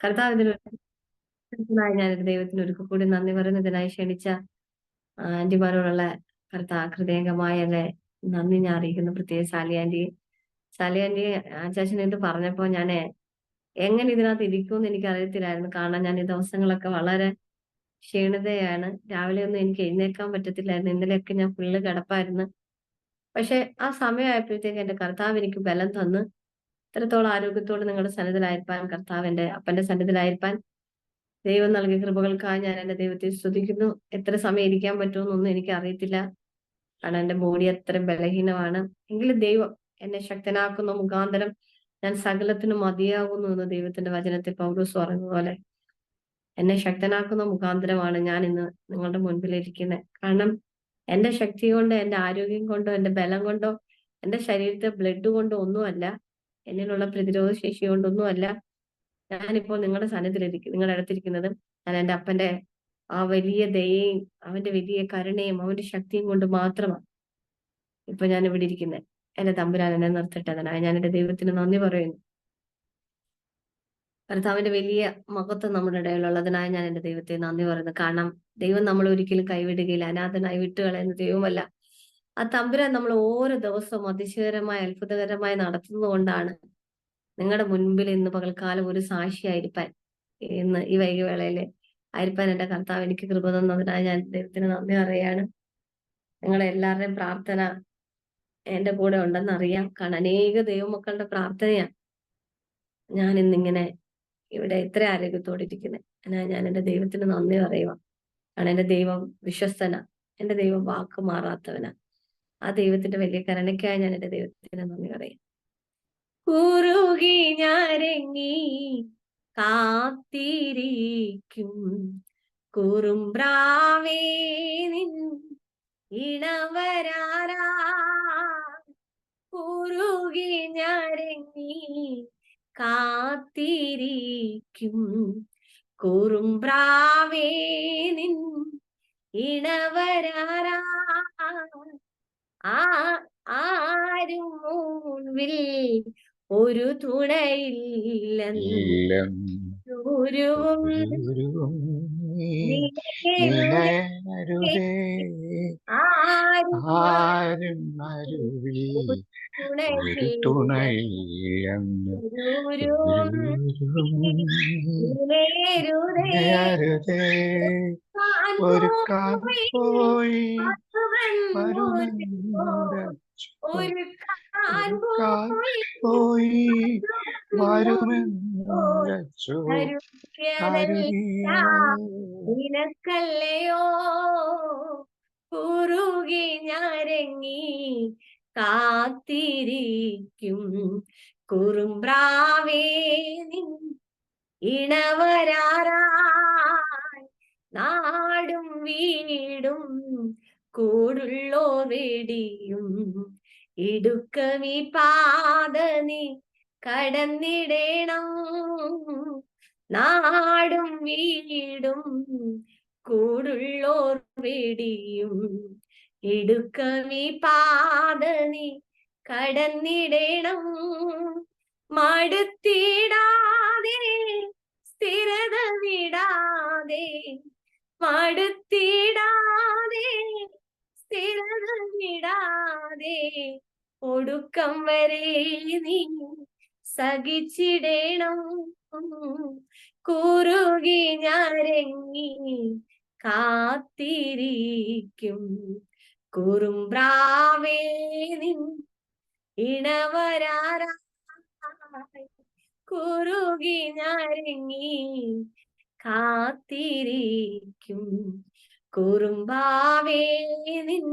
കർത്താവിന് ഞാനൊരു ദൈവത്തിന് ഒരിക്കൽ കൂടി നന്ദി പറയുന്നതിനായി ക്ഷണിച്ച ആന്റിമാരോടുള്ള ഹൃദയംഗമായ നന്ദി ഞാൻ അറിയിക്കുന്നു. പ്രത്യേക സാലി ആന്റി ചാച്ചൻ ഇത് പറഞ്ഞപ്പോ ഞാൻ എങ്ങനെ ഇതിനകത്ത് ഇരിക്കുമെന്ന് എനിക്ക് അറിയത്തില്ലായിരുന്നു. കാരണം ഞാൻ ഈ ദിവസങ്ങളൊക്കെ വളരെ ക്ഷീണിതയാണ്. രാവിലെ ഒന്നും എനിക്ക് എഴുന്നേക്കാൻ പറ്റത്തില്ലായിരുന്നു. ഇന്നലെയൊക്കെ ഞാൻ ഫുള്ള് കിടപ്പായിരുന്നു. പക്ഷെ ആ സമയമായപ്പോഴത്തേക്ക് എന്റെ കർത്താവ് എനിക്ക് ബലം തന്ന് ഇത്രത്തോളം ആരോഗ്യത്തോടെ നിങ്ങളുടെ സന്നിധിയിലായിരിക്കാൻ, കർത്താവിന്റെ അപ്പന്റെ സന്നിധിയിലായിരിക്കാൻ ദൈവം നൽകിയ കൃപകൾക്കായി ഞാൻ എന്റെ ദൈവത്തെ സ്തുതിക്കുന്നു. എത്ര സമയം ഇരിക്കാൻ പറ്റുമെന്നൊന്നും എനിക്ക് അറിയത്തില്ല. കാരണം എന്റെ ബോഡി അത്ര ബലഹീനമാണ്. എങ്കിലും ദൈവം എന്നെ ശക്തനാക്കുന്ന മുഖാന്തരം ഞാൻ സകലത്തിനും മതിയാകുന്നു എന്ന് ദൈവത്തിന്റെ വചനത്തിൽ പൗലോസ് പറഞ്ഞതുപോലെ എന്നെ ശക്തനാക്കുന്ന മുഖാന്തരമാണ് ഞാൻ ഇന്ന് നിങ്ങളുടെ മുൻപിൽ ഇരിക്കുന്നത്. കാരണം എന്റെ ശക്തി കൊണ്ടോ, എന്റെ ആരോഗ്യം കൊണ്ടോ, എന്റെ ബലം കൊണ്ടോ, എന്റെ ശരീരത്തെ ബ്ലഡ് കൊണ്ടോ ഒന്നുമല്ല, എന്നിലുള്ള പ്രതിരോധ ശേഷി കൊണ്ടൊന്നുമല്ല ഞാനിപ്പോൾ നിങ്ങളുടെ നിങ്ങളുടെ അടുത്തിരിക്കുന്നത്. ഞാൻ എന്റെ അപ്പന്റെ ആ വലിയ ദയയും അവന്റെ വലിയ കരുണയും അവന്റെ ശക്തിയും കൊണ്ട് മാത്രമാണ് ഇപ്പൊ ഞാൻ ഇവിടെ ഇരിക്കുന്നത്. എന്റെ തമ്പുരാൻ എന്നെ നിർത്തിട്ടതിനായി ഞാൻ എന്റെ ദൈവത്തിന് നന്ദി പറയുന്നു. കർത്താവിന്റെ വലിയ മഹത്വം നമ്മുടെ ഇടയിലുള്ളതിനായി ഞാൻ എന്റെ ദൈവത്തെ നന്ദി പറയുന്നു. കാരണം ദൈവം നമ്മൾ ഒരിക്കലും കൈവിടുകയില്ല, അനാഥനായി വിട്ടുകളയുന്ന ദൈവമല്ല. ആ തമ്പുരാൻ നമ്മൾ ഓരോ ദിവസവും അതിശയകരമായി അത്ഭുതകരമായി നടത്തുന്നത് കൊണ്ടാണ് നിങ്ങളുടെ മുൻപിൽ ഇന്ന് പകൽക്കാലം ഒരു സാക്ഷിയായിരിക്കാൻ, ഇന്ന് ഈ വൈകുവേളയില് ആയിരിക്കാൻ എന്റെ കർത്താവ് എനിക്ക് കൃപ തന്നതിനായി ഞാൻ ദൈവത്തിന് നന്ദി അറിയാണ്. നിങ്ങളെ എല്ലാവരുടെയും പ്രാർത്ഥന എന്റെ കൂടെ ഉണ്ടെന്ന് അറിയാം. കാരണം അനേക ദൈവമക്കളുടെ പ്രാർത്ഥനയാണ് ഞാൻ ഇന്നിങ്ങനെ ഇവിടെ ഇത്ര ആരോഗ്യത്തോടെ ഇരിക്കുന്നത്. ഞാൻ എന്റെ ദൈവത്തിന് നന്ദി പറയുക. കാരണം എന്റെ ദൈവം വിശ്വസ്തന, എന്റെ ദൈവം വാക്ക് മാറാത്തവനാ. ആ ദൈവത്തിന്റെ വലിയ കരുണയ്ക്കായി ഞാൻ എന്റെ ദൈവത്തിന് നന്ദി പറയാം. കുറുകി ഞാരെങ്ങി കാത്തിരിക്കും കുറുമ്പ്രാവേ നിൻ ഇണവരാരാ. കുറുകി ഞാരെങ്ങി കാത്തിരിക്കും കുറുമ്പ്രാവേ നിൻ ഇണവരാരാ. ആരും മുൻപിൽ ഒരു തുണയില്ലെന്നൂരും ആരും അരുവി ഒരു തുണയില്ലരുതേ ഒരു പോയി ഒരു പോയി വരുമെന്നുരച്ചു നിനക്കല്ലയോ കുറുകി ഞാരെങ്ങി കാത്തിരിക്കും കുറുമ്പ്രാവേ നിൻ ഇണവരാരായി. നാടും വീടും കൂടുള്ളോ വെടിയും ഇടുക്കമീ പാത നീ കടന്നിടേണം. നാടും വീടും കൂടുള്ളോർ വെടിയും ഇടുക്കമീ പാത നീ കടന്നിടേണം. മടുത്തിടാതെ സ്ഥിരത വിടാതെ, മടുത്തിടാതെ സ്ഥിരത വിടാതെ ഒടുക്കം വരെ നീ സഹിച്ചിടേണം. കുറുകി ഞാരെങ്ങി കാത്തിരിക്കും കുറുമ്പ്രാവേ നിൻ ഇണവരാരായി. കുറുകി ഞാരെങ്ങി കാത്തിരിക്കും കുറുമ്പാവേ നിൻ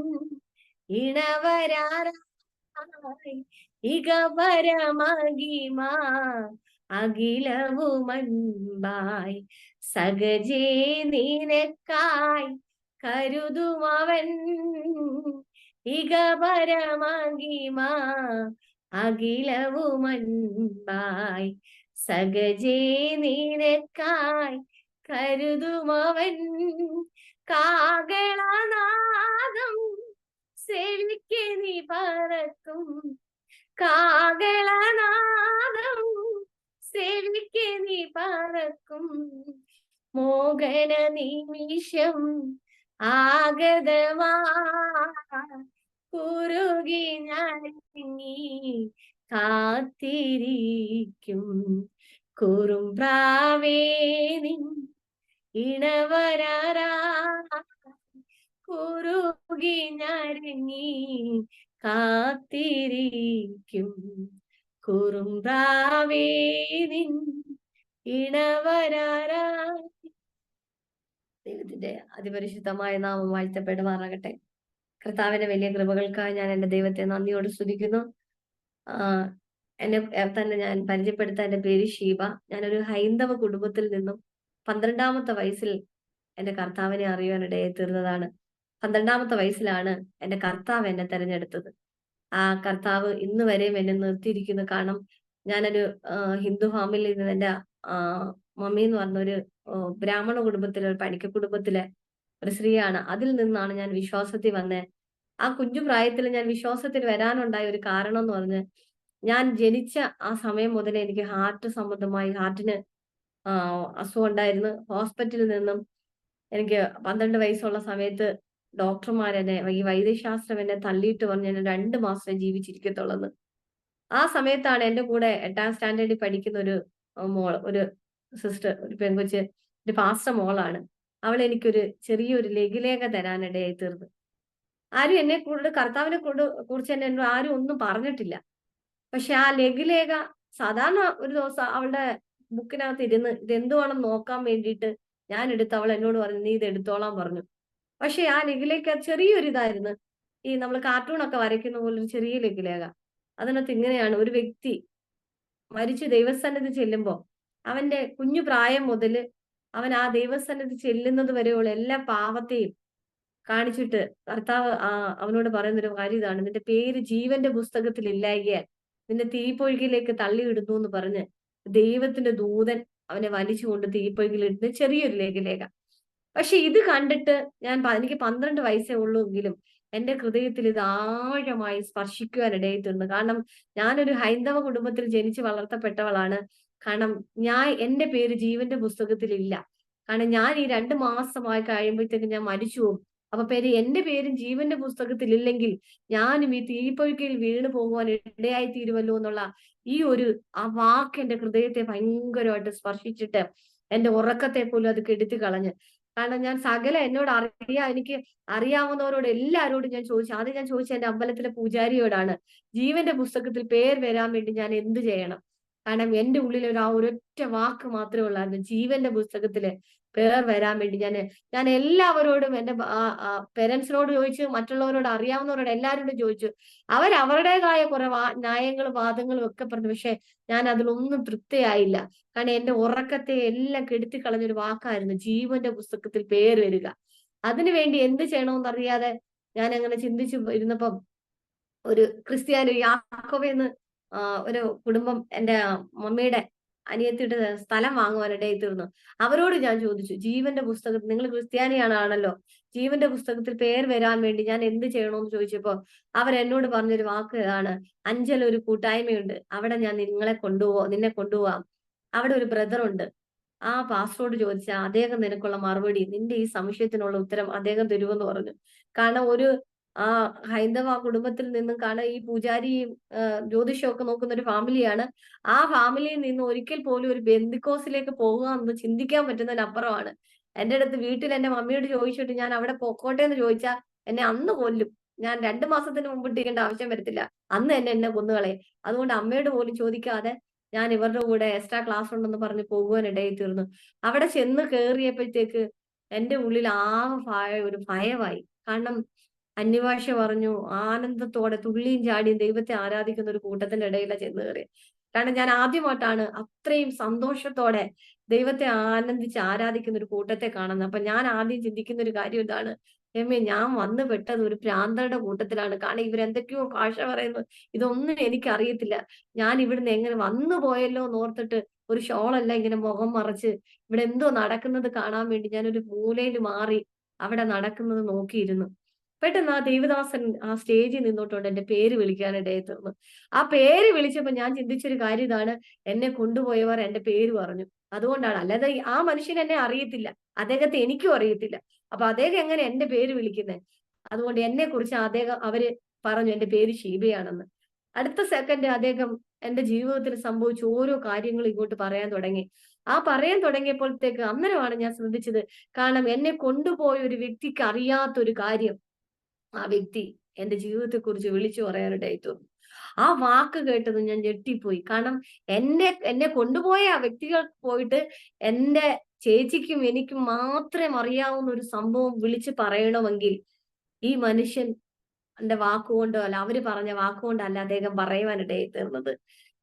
ഇണവരാരായി. ഇകപരമഹിമ അഖിലവുമൻപായി സകജേ നിനക്കായി കരുതുമവൻ. ഇകപരമഹിമ അഖിലവുമൻപായി സകജേ നിനക്കായി കരുതുമവൻ. കാകളനാദം സെവിക്ക് നീ പറക്കും, കാകളനാദം സേവിക്കെ നീ പറക്കും മോഹന നിമിഷം ആഗതമാ കുറുകി ഞാൻ നീ കാത്തിരിക്കും കുറുംപ്രാവേ നിൻ ഇണവരാ കുറുകി ഞരങ്ങി കാത്തിരിക്കും കുറുംപ്രാവേ നിൻ ഇണവരാ. ദൈവത്തിന്റെ അതിപരിശുദ്ധമായ നാമം വാഴ്ത്തപ്പെടുമാറാകട്ടെ. കർത്താവിന്റെ വലിയ കൃപകൾക്കായി ഞാൻ എന്റെ ദൈവത്തെ നന്ദിയോട് സ്തുതിക്കുന്നു. എന്നെ തന്നെ ഞാൻ പരിചയപ്പെടുത്താൻ, എന്റെ പേര് ഷീബ. ഞാനൊരു ഹൈന്ദവ കുടുംബത്തിൽ നിന്നും 12ാമത്തെ വയസ്സിൽ എന്റെ കർത്താവിനെ അറിയാനിടയായി തീർന്നതാണ്. 12ാമത്തെ വയസ്സിലാണ് എന്റെ കർത്താവ് എന്നെ തെരഞ്ഞെടുത്തത്. ആ കർത്താവ് ഇന്ന് വരെയും എന്നെ നിർത്തിയിരിക്കുന്നു. കാരണം ഞാനൊരു ഹിന്ദു ഫാമിലിയിൽ നിന്ന് എന്റെ മമ്മി എന്ന് പറഞ്ഞ ഒരു ബ്രാഹ്മണ കുടുംബത്തിലെ, ഒരു പണിക്ക കുടുംബത്തിലെ ഒരു സ്ത്രീയാണ്. അതിൽ നിന്നാണ് ഞാൻ വിശ്വാസത്തിൽ വന്നത്. ആ കുഞ്ഞു പ്രായത്തിൽ ഞാൻ വിശ്വാസത്തിൽ വരാനുണ്ടായ ഒരു കാരണം എന്ന് പറഞ്ഞ്, ഞാൻ ജനിച്ച ആ സമയം മുതലേ എനിക്ക് ഹാർട്ടിന് അസുഖം ഉണ്ടായിരുന്നു. ഹോസ്പിറ്റലിൽ നിന്നും എനിക്ക് 12 വയസ്സുള്ള സമയത്ത് ഡോക്ടർമാരെന്നെ, ഈ വൈദ്യശാസ്ത്രം എന്നെ തള്ളിയിട്ട് പറഞ്ഞ് ഞാൻ 2 മാസം ജീവിച്ചിരിക്കത്തുള്ളെന്ന്. ആ സമയത്താണ് എന്റെ കൂടെ 8ാം സ്റ്റാൻഡേർഡിൽ പഠിക്കുന്ന ഒരു ഒരു സിസ്റ്റർ, ഒരു പെൺകൊച്ച്, ഒരു പാസ്റ്റർ മോളാണ്. അവൾ എനിക്കൊരു ചെറിയൊരു ലഘുലേഖ തരാനിടയായി തീർന്നു. ആരും എന്നെ കർത്താവിനെ കുറിച്ച് എന്നെ ആരും ഒന്നും പറഞ്ഞിട്ടില്ല. പക്ഷെ ആ ലഘുലേഖ സാധാരണ ഒരു ദിവസം അവളുടെ ബുക്കിനകത്ത് ഇരുന്ന് ഇതെന്തുവാണെന്ന് നോക്കാൻ വേണ്ടിയിട്ട് ഞാൻ എടുത്ത്, അവൾ എന്നോട് പറഞ്ഞു നീ ഇത് എടുത്തോളാൻ പറഞ്ഞു. പക്ഷെ ആ ലഘുലേഖ ചെറിയൊരു ഇതായിരുന്നു. ഈ നമ്മൾ കാർട്ടൂണൊക്കെ വരയ്ക്കുന്ന പോലെ ഒരു ചെറിയ ലഘുലേഖ. അതിനകത്ത് ഇങ്ങനെയാണ്: ഒരു വ്യക്തി മരിച്ച് ദൈവസന്നിധി ചെല്ലുമ്പോ അവന്റെ കുഞ്ഞു പ്രായം മുതൽ അവൻ ആ ദൈവസന്നിധി ചെല്ലുന്നത് വരെയുള്ള എല്ലാ പാപത്തെയും കാണിച്ചിട്ട് കർത്താവ് അവനോട് പറയുന്നൊരു കാര്യം ഇതാണ്: നിന്റെ പേര് ജീവന്റെ പുസ്തകത്തിൽ ഇല്ലായകയാൽ നിന്നെ തീപ്പൊയ്കയിലേക്ക് തള്ളിയിടുന്നു എന്ന് പറഞ്ഞ് ദൈവത്തിന്റെ ദൂതൻ അവനെ വലിച്ചുകൊണ്ട് തീപ്പൊയ്കയിലിടുന്ന ചെറിയൊരു ലഘുലേഖ. പക്ഷെ ഇത് കണ്ടിട്ട് എനിക്ക് 12 വയസ്സേ ഉള്ളൂ എങ്കിലും എന്റെ ഹൃദയത്തിൽ ഇത് ആഴമായി സ്പർശിക്കുവാനിടയായി തീർന്നു. കാരണം ഞാനൊരു ഹൈന്ദവ കുടുംബത്തിൽ ജനിച്ച് വളർത്തപ്പെട്ടവളാണ്. കാരണം എന്റെ പേര് ജീവന്റെ പുസ്തകത്തിൽ ഇല്ല. കാരണം ഞാൻ ഈ 2 മാസമായി കഴിയുമ്പോഴത്തേക്ക് ഞാൻ മരിച്ചു പോകും. അപ്പൊ എന്റെ പേരും ജീവന്റെ പുസ്തകത്തിൽ ഇല്ലെങ്കിൽ ഞാനും ഈ തീപ്പൊയ്കയിൽ വീണു പോകുവാൻ ഇടയായി തീരുമല്ലോ എന്നുള്ള ആ വാക്ക് എന്റെ ഹൃദയത്തെ ഭയങ്കരമായിട്ട് സ്പർശിച്ചിട്ട് എന്റെ ഉറക്കത്തെ പോലും അത് കെടുത്തി കളഞ്ഞ്. കാരണം ഞാൻ എന്നോട് എനിക്ക് അറിയാവുന്നവരോട് എല്ലാവരോടും ഞാൻ ചോദിച്ചു. ആദ്യം ഞാൻ ചോദിച്ച എന്റെ അമ്പലത്തിലെ പൂജാരിയോടാണ്, ജീവന്റെ പുസ്തകത്തിൽ പേര് വരാൻ വേണ്ടി ഞാൻ എന്ത് ചെയ്യണം? കാരണം എന്റെ ഉള്ളിൽ ഒരൊറ്റ വാക്ക് മാത്രമേ ഉള്ളായിരുന്നു, ജീവന്റെ പുസ്തകത്തില് പേർ വരാൻ വേണ്ടി. ഞാൻ എല്ലാവരോടും, എന്റെ പേരൻസിനോട് ചോദിച്ചു, മറ്റുള്ളവരോട് അറിയാവുന്നവരോട് എല്ലാവരോടും ചോദിച്ചു. അവരുടേതായ കുറെ ന്യായങ്ങളും വാദങ്ങളും ഒക്കെ പറഞ്ഞു. പക്ഷെ ഞാൻ അതിലൊന്നും തൃപ്തിയായില്ല. കാരണം എന്റെ ഉറക്കത്തെ എല്ലാം കെടുത്തി കളഞ്ഞൊരു വാക്കായിരുന്നു ജീവന്റെ പുസ്തകത്തിൽ പേര് വരിക. അതിനുവേണ്ടി എന്ത് ചെയ്യണമെന്ന് അറിയാതെ ഞാൻ അങ്ങനെ ചിന്തിച്ചു ഇരുന്നപ്പം ഒരു ക്രിസ്ത്യാനി, യാക്കോബയെന്ന് ഒരു കുടുംബം എന്റെ മമ്മിയുടെ അനിയത്തിയുടെ സ്ഥലം വാങ്ങുവാനിടയായി തീർന്നു. അവരോട് ഞാൻ ചോദിച്ചു, ജീവന്റെ പുസ്തകത്തിൽ, നിങ്ങൾ ക്രിസ്ത്യാനിയാണല്ലോ, ജീവന്റെ പുസ്തകത്തിൽ പേര് വരാൻ വേണ്ടി ഞാൻ എന്ത് ചെയ്യണമെന്ന് ചോദിച്ചപ്പോ അവരെന്നോട് പറഞ്ഞൊരു വാക്ക് ഇതാണ്: അഞ്ചൽ ഒരു കൂട്ടായ്മയുണ്ട്, അവിടെ ഞാൻ നിന്നെ കൊണ്ടുപോവാം. അവിടെ ഒരു ബ്രദർ ഉണ്ട്, ആ പാസ്റ്ററോട് ചോദിച്ചാൽ അദ്ദേഹം നിനക്കുള്ള മറുപടി, നിന്റെ ഈ സംശയത്തിനുള്ള ഉത്തരം അദ്ദേഹം തരുമെന്ന് പറഞ്ഞു. കാരണം ഒരു ഹൈന്ദവ കുടുംബത്തിൽ നിന്നും, കാരണം ഈ പൂജാരിയും ജ്യോതിഷവും ഒക്കെ നോക്കുന്ന ഒരു ഫാമിലിയാണ്. ആ ഫാമിലിയിൽ നിന്ന് ഒരിക്കൽ പോലും ഒരു ബെന്തിക്കോസിലേക്ക് പോകുക എന്ന് ചിന്തിക്കാൻ പറ്റുന്നതിനപ്പുറമാണ്. എന്റെ അടുത്ത് വീട്ടിൽ എന്റെ മമ്മിയോട് ചോദിച്ചിട്ട് ഞാൻ അവിടെ പൊക്കോട്ടെ എന്ന് ചോദിച്ചാൽ എന്നെ അന്ന് കൊല്ലും. ഞാൻ 2 മാസത്തിന് മുമ്പിട്ടിരിക്കേണ്ട ആവശ്യം വരത്തില്ല, അന്ന് എന്നെ കൊന്നുകളയും. അതുകൊണ്ട് അമ്മയോട് പോലും ചോദിക്കാതെ ഞാൻ ഇവരുടെ കൂടെ എക്സ്ട്രാ ക്ലാസ് ഉണ്ടെന്ന് പറഞ്ഞ് പോകുവാനിടയായി തീർന്നു. അവിടെ ചെന്ന് കയറിയപ്പോഴത്തേക്ക് എന്റെ ഉള്ളിൽ ഒരു ഭയമായി. കാരണം അന്യഭാഷ പറഞ്ഞു ആനന്ദത്തോടെ തുള്ളിയും ചാടിയും ദൈവത്തെ ആരാധിക്കുന്ന ഒരു കൂട്ടത്തിന്റെ ഇടയിലാണ് ചെന്ന് കയറിയത്. കാരണം ഞാൻ ആദ്യമായിട്ടാണ് അത്രയും സന്തോഷത്തോടെ ദൈവത്തെ ആനന്ദിച്ച് ആരാധിക്കുന്ന ഒരു കൂട്ടത്തെ കാണുന്നത്. അപ്പൊ ഞാൻ ആദ്യം ചിന്തിക്കുന്ന ഒരു കാര്യം ഇതാണ്: ഞാൻ വന്നു പെട്ടത് ഒരു ഭ്രാന്തരുടെ കൂട്ടത്തിലാണ്. കാരണം ഇവരെന്തൊക്കെയോ ഭാഷ പറയുന്നു, ഇതൊന്നും എനിക്കറിയത്തില്ല. ഞാൻ ഇവിടുന്ന് എങ്ങനെ വന്നു പോയല്ലോ എന്നോർത്തിട്ട് ഒരു ഷോളല്ല ഇങ്ങനെ മുഖം മറച്ച് ഇവിടെ എന്തോ നടക്കുന്നത് കാണാൻ വേണ്ടി ഞാനൊരു മൂലയിൽ മാറി അവിടെ നടക്കുന്നത് നോക്കിയിരുന്നു. പെട്ടെന്ന് ആ ദേവദാസൻ ആ സ്റ്റേജിൽ നിന്നോട്ടുണ്ട് എന്റെ പേര് വിളിക്കാനിടയായി തീർന്നു. ആ പേര് വിളിച്ചപ്പോ ഞാൻ ചിന്തിച്ചൊരു കാര്യം ഇതാണ്, എന്നെ കൊണ്ടുപോയവർ എന്റെ പേര് പറഞ്ഞു. അതുകൊണ്ടാണ്. അല്ലാതെ ആ മനുഷ്യൻ എന്നെ അറിയത്തില്ല. അദ്ദേഹത്തെ എനിക്കും അറിയത്തില്ല. അപ്പൊ അദ്ദേഹം എങ്ങനെ എന്റെ പേര് വിളിക്കുന്നത്? അതുകൊണ്ട് എന്നെ കുറിച്ച് അവര് പറഞ്ഞു എന്റെ പേര് ഷീബയാണെന്ന്. അടുത്ത സെക്കൻഡ് അദ്ദേഹം എന്റെ ജീവിതത്തിൽ സംഭവിച്ച ഓരോ കാര്യങ്ങളും ഇങ്ങോട്ട് പറയാൻ തുടങ്ങി. ആ പറയാൻ തുടങ്ങിയപ്പോഴത്തേക്ക് അന്നേരമാണ് ഞാൻ ശ്രദ്ധിച്ചത്. കാരണം എന്നെ കൊണ്ടുപോയ ഒരു വ്യക്തിക്ക് അറിയാത്തൊരു കാര്യം ആ വ്യക്തി എന്റെ ജീവിതത്തെ കുറിച്ച് വിളിച്ചു പറയാനിടയായി തീർന്നു. ആ വാക്ക് കേട്ടത് ഞാൻ ഞെട്ടിപ്പോയി. കാരണം എന്നെ കൊണ്ടുപോയ ആ വ്യക്തികൾ പോയിട്ട് എന്റെ ചേച്ചിക്കും എനിക്കും മാത്രം അറിയാവുന്ന ഒരു സംഭവം വിളിച്ച് പറയണമെങ്കിൽ ഈ മനുഷ്യൻ എന്റെ വാക്കുകൊണ്ടോ അല്ല അവര് പറഞ്ഞ വാക്കുകൊണ്ടല്ല അദ്ദേഹം പറയുവാനിടയായി തീർന്നത്.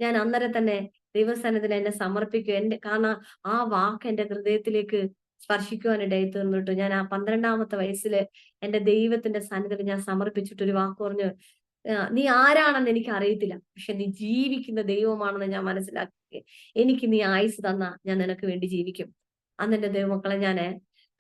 ഞാൻ അന്നേരം തന്നെ ദൈവസന്നിധിയിൽ എന്നെ സമർപ്പിക്കും. കാരണം ആ വാക്ക് എന്റെ ഹൃദയത്തിലേക്ക് സ്പർശിക്കുവാനിടയായി തീർന്നിട്ട് ഞാൻ ആ 12-ാമത്തെ വയസ്സില് എന്റെ ദൈവത്തിന്റെ സന്നിധിയിൽ ഞാൻ സമർപ്പിച്ചിട്ട് ഒരു വാക്ക് പറഞ്ഞു, നീ ആരാണെന്ന് എനിക്ക് അറിയത്തില്ല. പക്ഷെ നീ ജീവിക്കുന്ന ദൈവമാണെന്ന് ഞാൻ മനസ്സിലാക്കി. എനിക്ക് നീ ആയുസ് തന്നാ ഞാൻ നിനക്ക് വേണ്ടി ജീവിക്കും. അന്ന് എന്റെ ദൈവമക്കളെ ഞാന്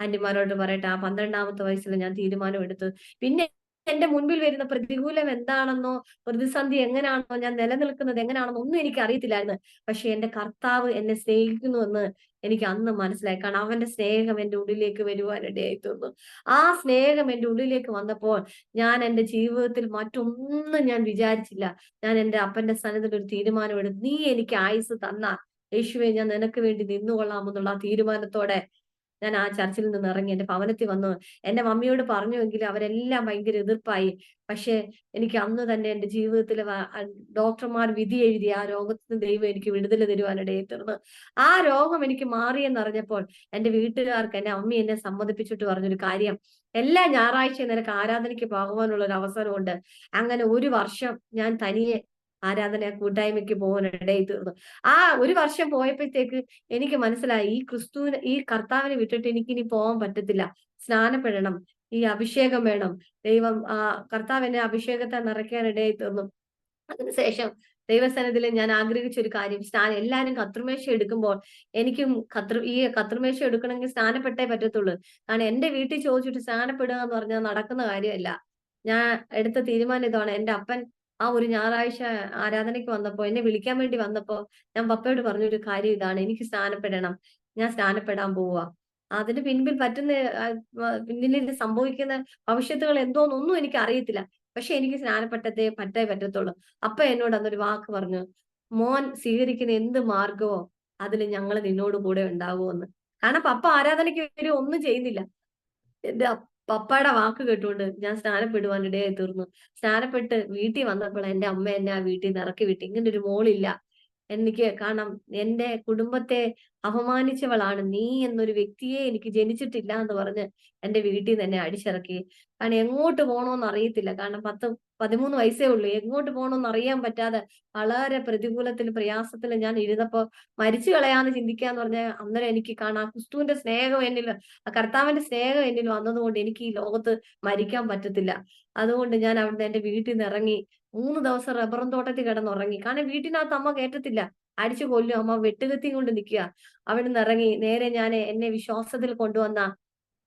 ആന്റിമാരോട് പറയട്ടെ, ആ 12-ാമത്തെ വയസ്സിൽ ഞാൻ തീരുമാനം എടുത്തു. പിന്നെ എന്റെ മുൻപിൽ വരുന്ന പ്രതികൂലം എന്താണെന്നോ പ്രതിസന്ധി എങ്ങനെയാണോ ഞാൻ നിലനിൽക്കുന്നത് എങ്ങനെയാണെന്നോ ഒന്നും എനിക്ക് അറിയത്തില്ലായിരുന്നു. പക്ഷെ എന്റെ കർത്താവ് എന്നെ സ്നേഹിക്കുന്നുവെന്ന് എനിക്ക് അന്ന് മനസ്സിലായി. കാരണം അവന്റെ സ്നേഹം എന്റെ ഉള്ളിലേക്ക് വരുവാനിടയായി തീർന്നു. ആ സ്നേഹം എന്റെ ഉള്ളിലേക്ക് വന്നപ്പോൾ ഞാൻ എന്റെ ജീവിതത്തിൽ മറ്റൊന്നും ഞാൻ വിചാരിച്ചില്ല. ഞാൻ എന്റെ അപ്പന്റെ സന്നിധിയിൽ ഒരു തീരുമാനം എടുത്തു. നീ എനിക്ക് ആയുസ് തന്ന യേശുവേ, ഞാൻ നിനക്ക് വേണ്ടി നിന്നുകൊള്ളാമെന്നുള്ള ആ തീരുമാനത്തോടെ ഞാൻ ആ ചർച്ചിൽ നിന്ന് ഇറങ്ങി എന്റെ ഭവനത്തിൽ വന്നു. എന്റെ മമ്മിയോട് പറഞ്ഞുവെങ്കിലും അവരെല്ലാം ഭയങ്കര എതിർപ്പായി. പക്ഷെ എനിക്ക് അന്ന് തന്നെ എന്റെ ജീവിതത്തിൽ ഡോക്ടർമാർ വിധി എഴുതി ആ രോഗത്തിന് ദൈവം എനിക്ക് വിടുതൽ തരുവാനിടയായി തീർന്നു. ആ രോഗം എനിക്ക് മാറിയെന്നറിഞ്ഞപ്പോൾ എന്റെ വീട്ടുകാർക്ക് എന്റെ അമ്മി എന്നെ സമ്മതിപ്പിച്ചിട്ട് പറഞ്ഞൊരു കാര്യം, എല്ലാ ഞായറാഴ്ചയും നിനക്ക് ആരാധനയ്ക്ക് പോകുവാനുള്ള ഒരു അവസരമുണ്ട്. അങ്ങനെ ഒരു വർഷം ഞാൻ തനിയെ ആരാധന കൂട്ടായ്മയ്ക്ക് പോകാനിടയായി തീർന്നു. ആ ഒരു വർഷം പോയപ്പോഴത്തേക്ക് എനിക്ക് മനസ്സിലായി ഈ കർത്താവിനെ വിട്ടിട്ട് എനിക്കിനി പോകാൻ പറ്റത്തില്ല. സ്നാനപ്പെടണം. ഈ അഭിഷേകം വേണം. ദൈവം കർത്താവ് എന്നെ അഭിഷേകത്തെ നിറയ്ക്കാനിടയായി തീർന്നു. അതിനുശേഷം ദൈവസന്നിധിയിൽ ഞാൻ ആഗ്രഹിച്ച ഒരു കാര്യം, എല്ലാരും കർത്തൃമേശ എടുക്കുമ്പോൾ എനിക്കും ഈ കർത്തൃമേശ എടുക്കണമെങ്കിൽ സ്നാനപ്പെട്ടേ പറ്റത്തുള്ളൂ. കാരണം എന്റെ വീട്ടിൽ ചോദിച്ചിട്ട് സ്നാനപ്പെടുക എന്ന് പറഞ്ഞാൽ നടക്കുന്ന കാര്യമല്ല. ഞാൻ എടുത്ത തീരുമാനം ഇതാണ്. എന്റെ അപ്പൻ ആ ഒരു ഞായറാഴ്ച ആരാധനയ്ക്ക് വന്നപ്പോ എന്നെ വിളിക്കാൻ വേണ്ടി വന്നപ്പോ ഞാൻ പപ്പയോട് പറഞ്ഞൊരു കാര്യം ഇതാണ്, എനിക്ക് സ്നാനപ്പെടണം. ഞാൻ സ്നാനപ്പെടാൻ പോവാ. അതിന് പിൻപിൽ പിന്നിൽ സംഭവിക്കുന്ന ഭവിഷ്യത്തുകൾ എന്തോന്നൊന്നും എനിക്ക് അറിയത്തില്ല. പക്ഷെ എനിക്ക് പറ്റേ പറ്റത്തുള്ളൂ. അപ്പ എന്നോട് അന്നൊരു വാക്ക് പറഞ്ഞു, മോൻ സ്വീകരിക്കുന്ന എന്ത് മാർഗമോ അതിൽ ഞങ്ങൾ നിന്നോട് കൂടെ ഉണ്ടാവുമെന്ന്. കാരണം പപ്പ ആരാധനയ്ക്ക് വരും ഒന്നും ചെയ്യുന്നില്ല. എന്റെ പപ്പായുടെ വാക്ക് കേട്ടുകൊണ്ട് ഞാൻ സ്നാനപ്പെടുവാൻ ഇടയായി തീർന്നു. സ്നാനപ്പെട്ട് വീട്ടിൽ വന്നപ്പോൾ എന്റെ അമ്മ എന്നെ ആ വീട്ടിൽ നിന്ന് ഇറക്കി വിട്ടു. ഇങ്ങനെ ഒരു മോളില്ല. എനിക്ക് കാരണം എന്റെ കുടുംബത്തെ അപമാനിച്ചവളാണ് നീ, എന്നൊരു വ്യക്തിയെ എനിക്ക് ജനിച്ചിട്ടില്ല എന്ന് പറഞ്ഞ് എന്റെ വീട്ടിൽ നിന്ന് എന്നെ അടിച്ചിറക്കി. കാരണം എങ്ങോട്ട് പോകണോന്ന് അറിയത്തില്ല. കാരണം 13 വയസ്സേ ഉള്ളൂ. എങ്ങോട്ട് പോകണോന്ന് അറിയാൻ പറ്റാതെ വളരെ പ്രതികൂലത്തിലും പ്രയാസത്തിലും ഞാൻ ഇരുന്നപ്പോ മരിച്ചു കളയാന്ന് ചിന്തിക്കാന്ന് പറഞ്ഞാൽ അന്നേരം എനിക്ക് കാണാം ക്രിസ്തുവിന്റെ സ്നേഹം എന്നിൽ, ആ കർത്താവിന്റെ സ്നേഹം എന്നിൽ വന്നതുകൊണ്ട് എനിക്ക് ഈ ലോകത്ത് മരിക്കാൻ പറ്റത്തില്ല. അതുകൊണ്ട് ഞാൻ അവിടുന്ന് എന്റെ വീട്ടിൽ നിന്ന് ഇറങ്ങി 3 ദിവസം റബ്ബറും തോട്ടത്തിൽ കിടന്നുറങ്ങി. കാരണം വീട്ടിനകത്ത് അമ്മ കേറ്റത്തില്ല. അടിച്ചു കൊല്ലും. അമ്മ വെട്ടുകത്തിയും കൊണ്ട് നിൽക്കുക. അവിടുന്ന് ഇറങ്ങി നേരെ എന്നെ വിശ്വാസത്തിൽ കൊണ്ടുവന്ന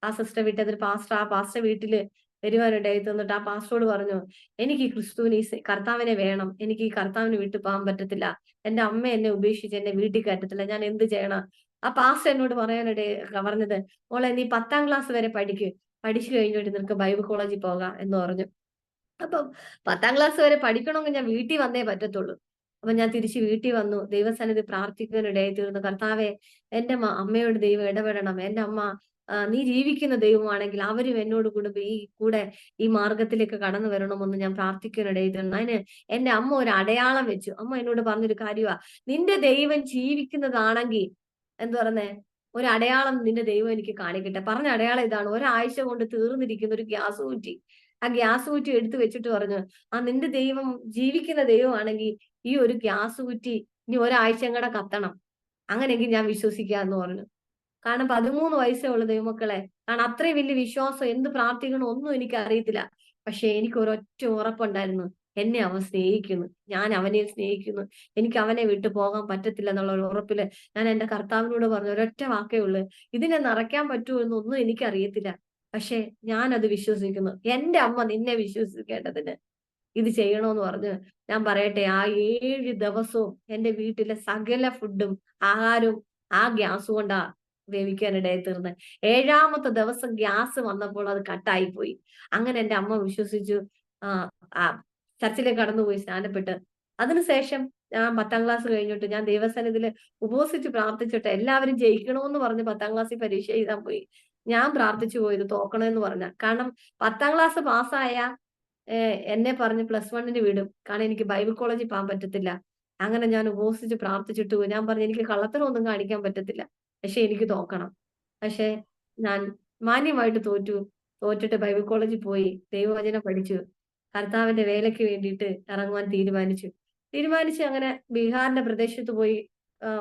ആ സിസ്റ്റർ വീട്ടിൽ ആ പാസ്റ്റർ വീട്ടില് വരുവാനിടയായി തീർന്നിട്ട് ആ പാസ്റ്ററോട് പറഞ്ഞു, എനിക്ക് ഈ കർത്താവിനെ വേണം. എനിക്ക് ഈ കർത്താവിനെ വിട്ടു പോകാൻ പറ്റത്തില്ല. എന്റെ അമ്മ എന്നെ ഉപേക്ഷിച്ച് എന്നെ വീട്ടിൽ കയറ്റത്തില്ല. ഞാൻ എന്ത് ചെയ്യണം? ആ പാസ്റ്റർ എന്നോട് പറഞ്ഞത്, മോളെ നീ 10ാം ക്ലാസ് വരെ പഠിച്ചു കഴിഞ്ഞിട്ട് നിനക്ക് ബൈബിൾ കോളേജിൽ പോകാം എന്ന് പറഞ്ഞു. അപ്പം 10ാം ക്ലാസ് വരെ പഠിക്കണമെങ്കിൽ ഞാൻ വീട്ടിൽ വന്നേ പറ്റത്തുള്ളൂ. അപ്പൊ ഞാൻ തിരിച്ച് വീട്ടിൽ വന്നു. ദൈവസന്നിധി പ്രാർത്ഥിക്കുവാനിടയായി തീർന്നു. കർത്താവെ, എന്റെ അമ്മയോട് ദൈവം ഇടപെടണം. എന്റെ അമ്മ നീ ജീവിക്കുന്ന ദൈവമാണെങ്കിൽ അവരും എന്നോട് കൂടെ ഈ മാർഗത്തിലേക്ക് കടന്നു വരണമെന്ന് ഞാൻ പ്രാർത്ഥിക്കാനിടയായി തീർന്നു. അതിന് എന്റെ അമ്മ ഒരു അടയാളം വെച്ചു. അമ്മ എന്നോട് പറഞ്ഞൊരു കാര്യമാ, നിന്റെ ദൈവം ജീവിക്കുന്നതാണെങ്കിൽ എന്ത് പറഞ്ഞേ, ഒരു അടയാളം നിന്റെ ദൈവം എനിക്ക് കാണിക്കട്ടെ. പറഞ്ഞ അടയാളം ഇതാണ്, ഒരാഴ്ച കൊണ്ട് തീർന്നിരിക്കുന്ന ഒരു ഗ്യാസ് കുറ്റി. ആ ഗ്യാസ് കുറ്റി എടുത്തു വെച്ചിട്ട് പറഞ്ഞു, നിന്റെ ദൈവം ജീവിക്കുന്ന ദൈവമാണെങ്കിൽ ഈ ഒരു ഗ്യാസ് കുറ്റി ഇനി ഒരാഴ്ചയും കൂടെ കത്തണം. അങ്ങനെയെങ്കിൽ ഞാൻ വിശ്വസിക്കാന്ന് പറഞ്ഞു. കാരണം 13 വയസ്സേ ഉള്ളു ദൈവമക്കളെ. കാരണം അത്രയും വലിയ വിശ്വാസം, എന്ത് പ്രാർത്ഥിക്കണം ഒന്നും എനിക്ക് അറിയത്തില്ല. പക്ഷെ എനിക്ക് ഒരൊറ്റ ഉറപ്പുണ്ടായിരുന്നു, എന്നെ അവൻ സ്നേഹിക്കുന്നു, ഞാൻ അവനെ സ്നേഹിക്കുന്നു, എനിക്ക് അവനെ വിട്ടു പോകാൻ പറ്റത്തില്ല എന്നുള്ള ഒരു ഉറപ്പില് ഞാൻ എന്റെ കർത്താവിനോട് പറഞ്ഞു ഒരൊറ്റ വാക്കേ ഉള്ളു, ഇതിനെ നിറയ്ക്കാൻ പറ്റുമോ എന്നൊന്നും എനിക്കറിയത്തില്ല. പക്ഷെ ഞാനത് വിശ്വസിക്കുന്നു. എന്റെ അമ്മ നിന്നെ വിശ്വസിക്കേണ്ടതിന് ഇത് ചെയ്യണോന്ന് പറഞ്ഞ് ഞാൻ പറയട്ടെ, ആ 7 ദിവസവും എന്റെ വീട്ടിലെ സകല ഫുഡും ആഹാരവും ആ ഗ്യാസ് കൊണ്ടാ വേവിക്കാനിടയായി തീർന്നത്. 7ാമത്തെ ദിവസം ഗ്യാസ് വന്നപ്പോൾ അത് കട്ടായി പോയി. അങ്ങനെ എന്റെ അമ്മ വിശ്വസിച്ചു. ആ ആ ചർച്ചിലേക്ക് കടന്നുപോയി സ്നാനപ്പെട്ട്. അതിനുശേഷം ഞാൻ 10ാം ക്ലാസ് കഴിഞ്ഞിട്ട് ഞാൻ ദൈവസന്നിധിയില് ഉപവസിച്ച് പ്രാർത്ഥിച്ചിട്ട് എല്ലാവരും ജയിക്കണോന്ന് പറഞ്ഞ് 10ാം ക്ലാസ്സിൽ പരീക്ഷ എഴുതാൻ പോയി. ഞാൻ പ്രാർത്ഥിച്ചു പോയത് തോക്കണമെന്ന് പറഞ്ഞ. കാരണം 10ാം ക്ലാസ് പാസ്സായ എന്നെ പറഞ്ഞ് +1 വിടും. കാരണം എനിക്ക് ബൈബിൾ കോളേജിൽ പോകാൻ പറ്റത്തില്ല. അങ്ങനെ ഞാൻ ഉപവസിച്ച് പ്രാർത്ഥിച്ചിട്ട് പോയി. ഞാൻ പറഞ്ഞു എനിക്ക് കള്ളത്തരമൊന്നും കാണിക്കാൻ പറ്റത്തില്ല. പക്ഷെ എനിക്ക് തോക്കണം. പക്ഷെ ഞാൻ മാന്യമായിട്ട് തോറ്റു. തോറ്റിട്ട് ബൈബിൾ കോളേജിൽ പോയി. ദൈവവചനം പഠിച്ചു. കർത്താവിന്റെ വേലയ്ക്ക് വേണ്ടിയിട്ട് ഇറങ്ങുവാൻ തീരുമാനിച്ചു. തീരുമാനിച്ച് അങ്ങനെ ബീഹാറിന്റെ പ്രദേശത്ത് പോയി